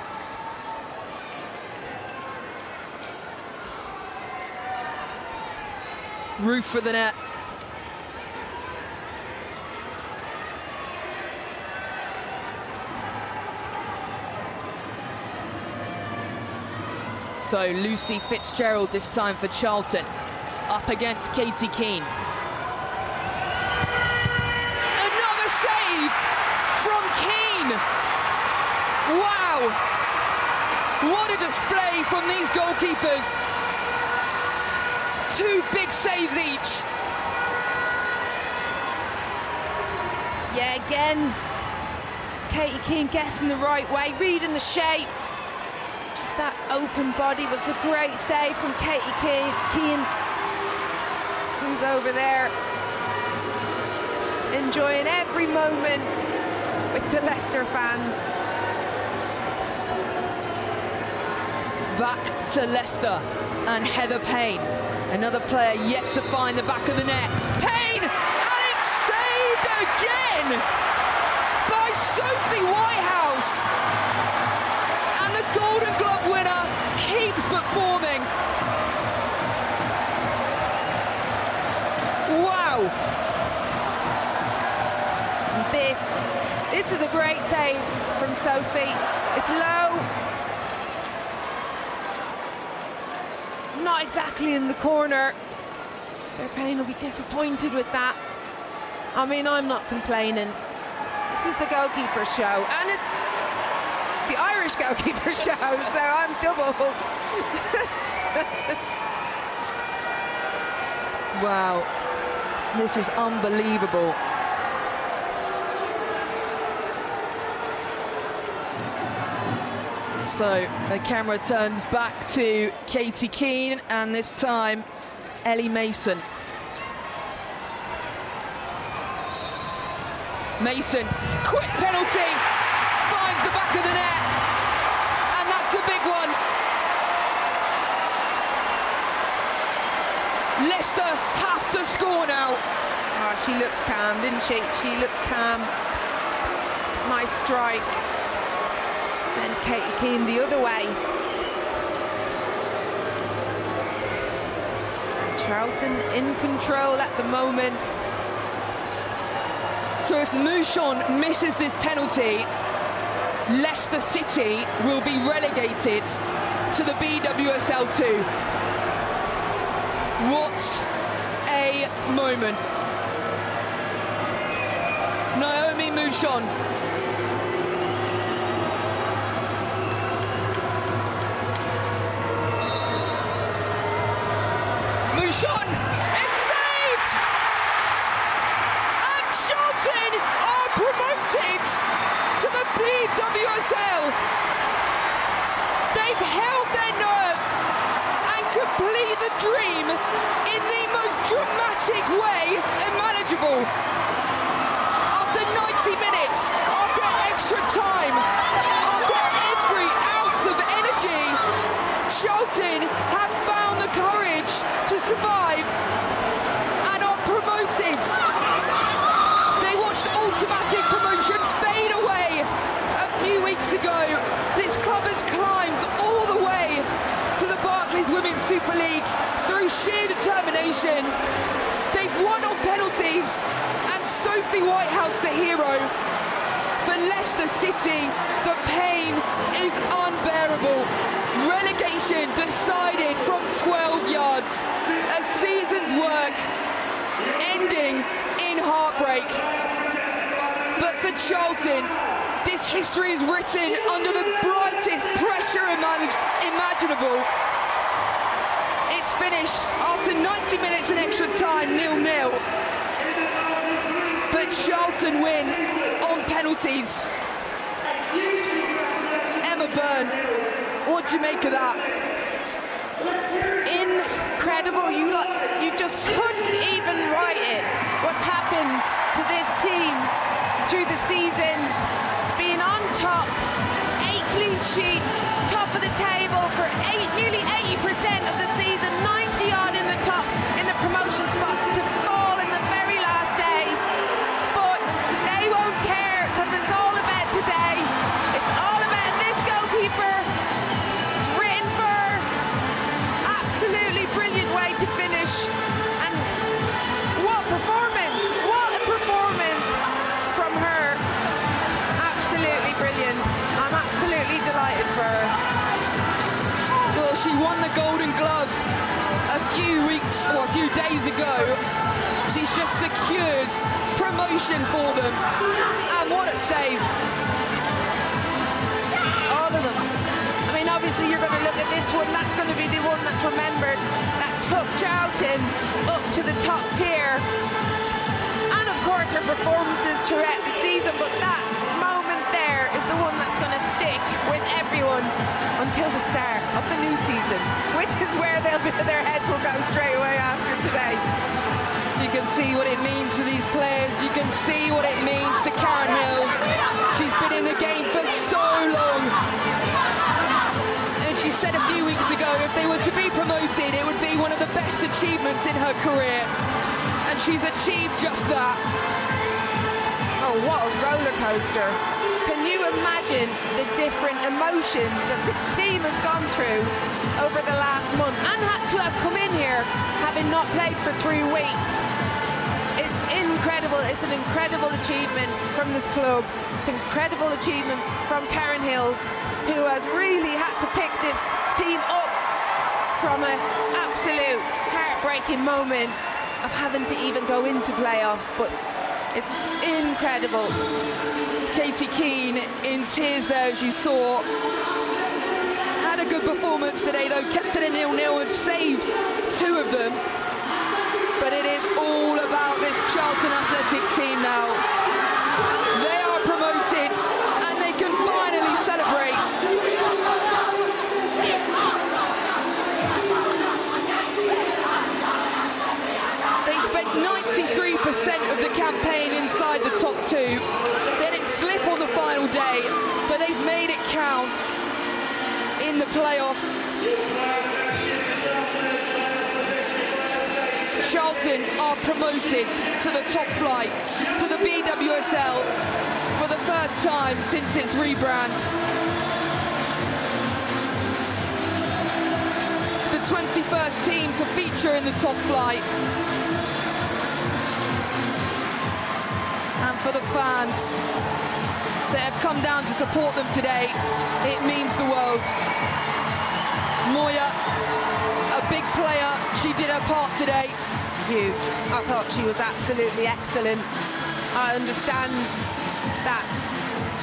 Roof for the net. So Lucy Fitzgerald this time for Charlton, up against Katie Keane. Another save from Keane. Wow, what a display from these goalkeepers. 2 big saves each. Yeah, again, Katie Keane guessing the right way, reading the shape. Just that open body was a great save from Katie Keane, who's over there enjoying every moment with the Leicester fans. Back to Leicester and Heather Payne. Another player yet to find the back of the net. Payne, and it's saved again by Sophie Whitehouse. And the Golden Glove winner keeps performing. Wow. This is a great save from Sophie. It's low. Not exactly in the corner. Their Payne will be disappointed with that. I mean, I'm not complaining. This is the goalkeeper show, and it's the Irish goalkeeper show, so I'm double. Wow, this is unbelievable. So the camera turns back to Katie Keane, and this time Ellie Mason. Mason, quick penalty, finds the back of the net, and that's a big one. Leicester have to score now. Oh, she looks calm, didn't she? She looked calm. Nice strike. Send Katie Keane the other way. Charlton in control at the moment. So if Mouchon misses this penalty, Leicester City will be relegated to the BWSL 2. What a moment. Naomi Mouchon. Mouchon, it's saved! And Charlton are promoted to the BWSL. They've held their nerve and complete the dream in the most dramatic way imaginable. After 90 minutes, after extra time, after every ounce of energy, Charlton have found the courage to survive and are promoted. They watched automatic promotion fade away a few weeks ago. This club has climbed all the way to the Barclays Women's Super League through sheer determination. They've won on penalties, and Sophie Whitehouse the hero. For Leicester City, the pain is unbearable. Relegation decided from 12 yards. A season's work ending in heartbreak. But for Charlton, this history is written under the brightest pressure imaginable. It's finished after 90 minutes and extra time, 0-0. But Charlton win on penalties. Emma Byrne, what do you make of that? Incredible. You just couldn't even write it. What's happened to this team through the season, being on top, 8 clean sheets, top of the table for nearly 80% of the season, 90 odd in the top in the promotion spots, to fall in the very last day. But they won't care, because it's all about today. It's all about this goalkeeper. It's written for her. Absolutely brilliant way to finish. And what performance! What a performance from her. Absolutely brilliant. I'm absolutely delighted for her. Well, she won the Golden Glove a few weeks or a few days ago. She's just secured promotion for them. And what a save. All of them. I mean, obviously you're going to look at this one. That's going to be the one that's remembered. That took Charlton up to the top tier. And of course her performances throughout the season. But that moment there is the one that's going to stick with everyone until the start of the new season, which is where their heads will go straight away after today. You can see what it means to these players. You can see what it means to Karen Hills. She's been in the game for so long. And she said a few weeks ago, if they were to be promoted, it would be one of the best achievements in her career. And she's achieved just that. Oh, what a roller coaster. Can you imagine the different emotions that this team has gone through over the last month, and had to have come in here having not played for 3 weeks? It's incredible. It's an incredible achievement from this club. It's an incredible achievement from Karen Hills, who has really had to pick this team up from an absolute heartbreaking moment of having to even go into playoffs. But It's incredible. Katie Keane in tears there, as you saw. Had a good performance today, though, kept it a 0-0 and saved 2 of them. But it is all about this Charlton Athletic team now. They are promoted and they can finally celebrate. They spent 93% of the campaign inside the top 2. They didn't slip on the final day, but they've made it count in the playoff. Charlton are promoted to the top flight, to the BWSL, for the first time since its rebrand. The 21st team to feature in the top flight. And for the fans that have come down to support them today, it means the world. Moya, a big player, she did her part today. Huge. I thought she was absolutely excellent. I understand that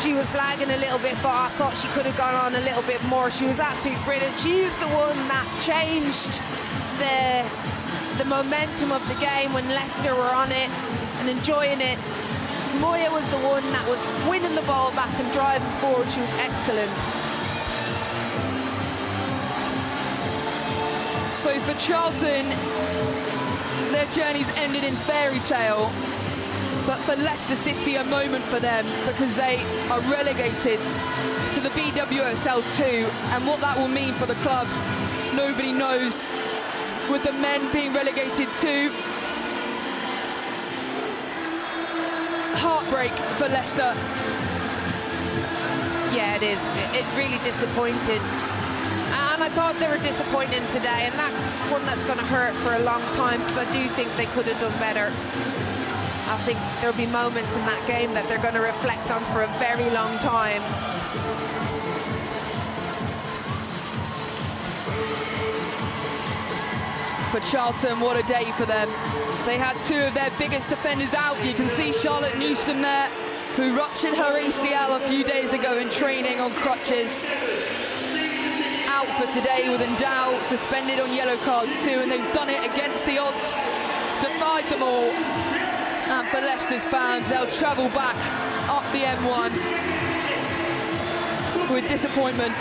she was flagging a little bit, but I thought she could have gone on a little bit more. She was absolutely brilliant. She was the one that changed the momentum of the game when Leicester were on it and enjoying it. Moya was the one that was winning the ball back and driving forward. She was excellent. So for Charlton, their journey's ended in fairy tale, but for Leicester City, a moment for them, because they are relegated to the BWSL 2, and what that will mean for the club, nobody knows. With the men being relegated too, heartbreak for Leicester. Yeah, it is. It really disappointed. And I thought they were disappointing today, and that's one that's going to hurt for a long time, because I do think they could have done better. I think there'll be moments in that game that they're going to reflect on for a very long time. For Charlton, what a day for them. They had 2 of their biggest defenders out. You can see Charlotte Newsom there, who ruptured her ACL a few days ago in training on crutches. Out for today with Endow, suspended on yellow cards too, and they've done it against the odds, defied them all. And for Leicester's fans, they'll travel back up the M1 with disappointment.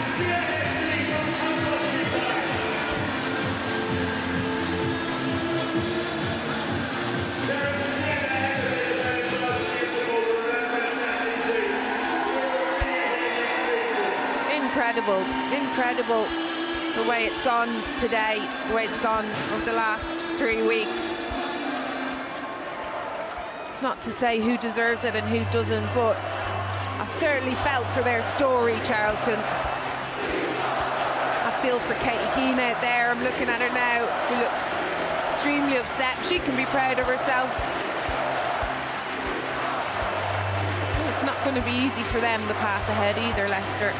Incredible the way it's gone today, the way it's gone over the last 3 weeks. It's not to say who deserves it and who doesn't, but I certainly felt for their story, Charlton. I feel for Katie Keane out there. I'm looking at her now, who looks extremely upset. She can be proud of herself. It's not going to be easy for them, the path ahead either, Leicester.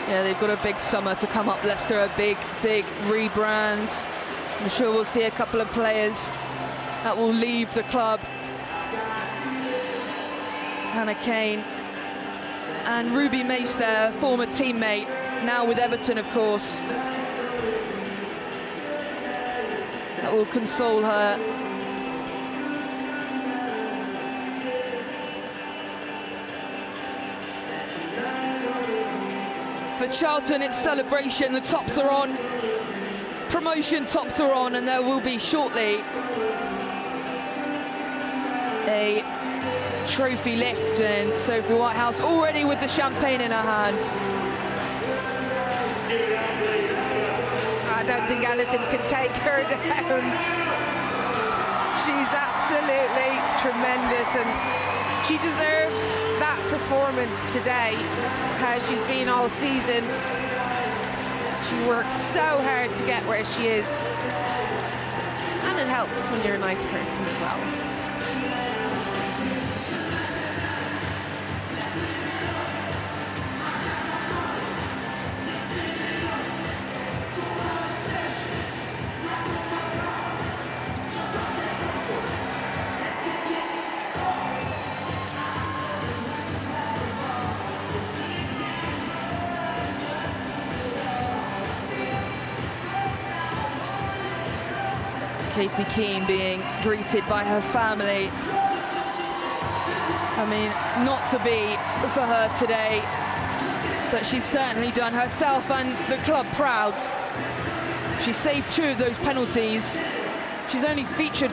Yeah, they've got a big summer to come up, Leicester, a big rebrand. I'm sure we'll see a couple of players that will leave the club. Hannah Kane and Ruby Mace there, former teammate, now with Everton, of course. That will console her. For Charlton, it's celebration. The tops are on. Promotion tops are on, and there will be shortly a trophy lift, and Sophie Whitehouse already with the champagne in her hands. I don't think anything can take her down. She's absolutely tremendous, and she deserves that performance today, how she's been all season. She worked so hard to get where she is, and it helps when you're a nice person as well. Katie Keane being greeted by her family. I mean, not to be for her today, but she's certainly done herself and the club proud. She saved 2 of those penalties. She's only featured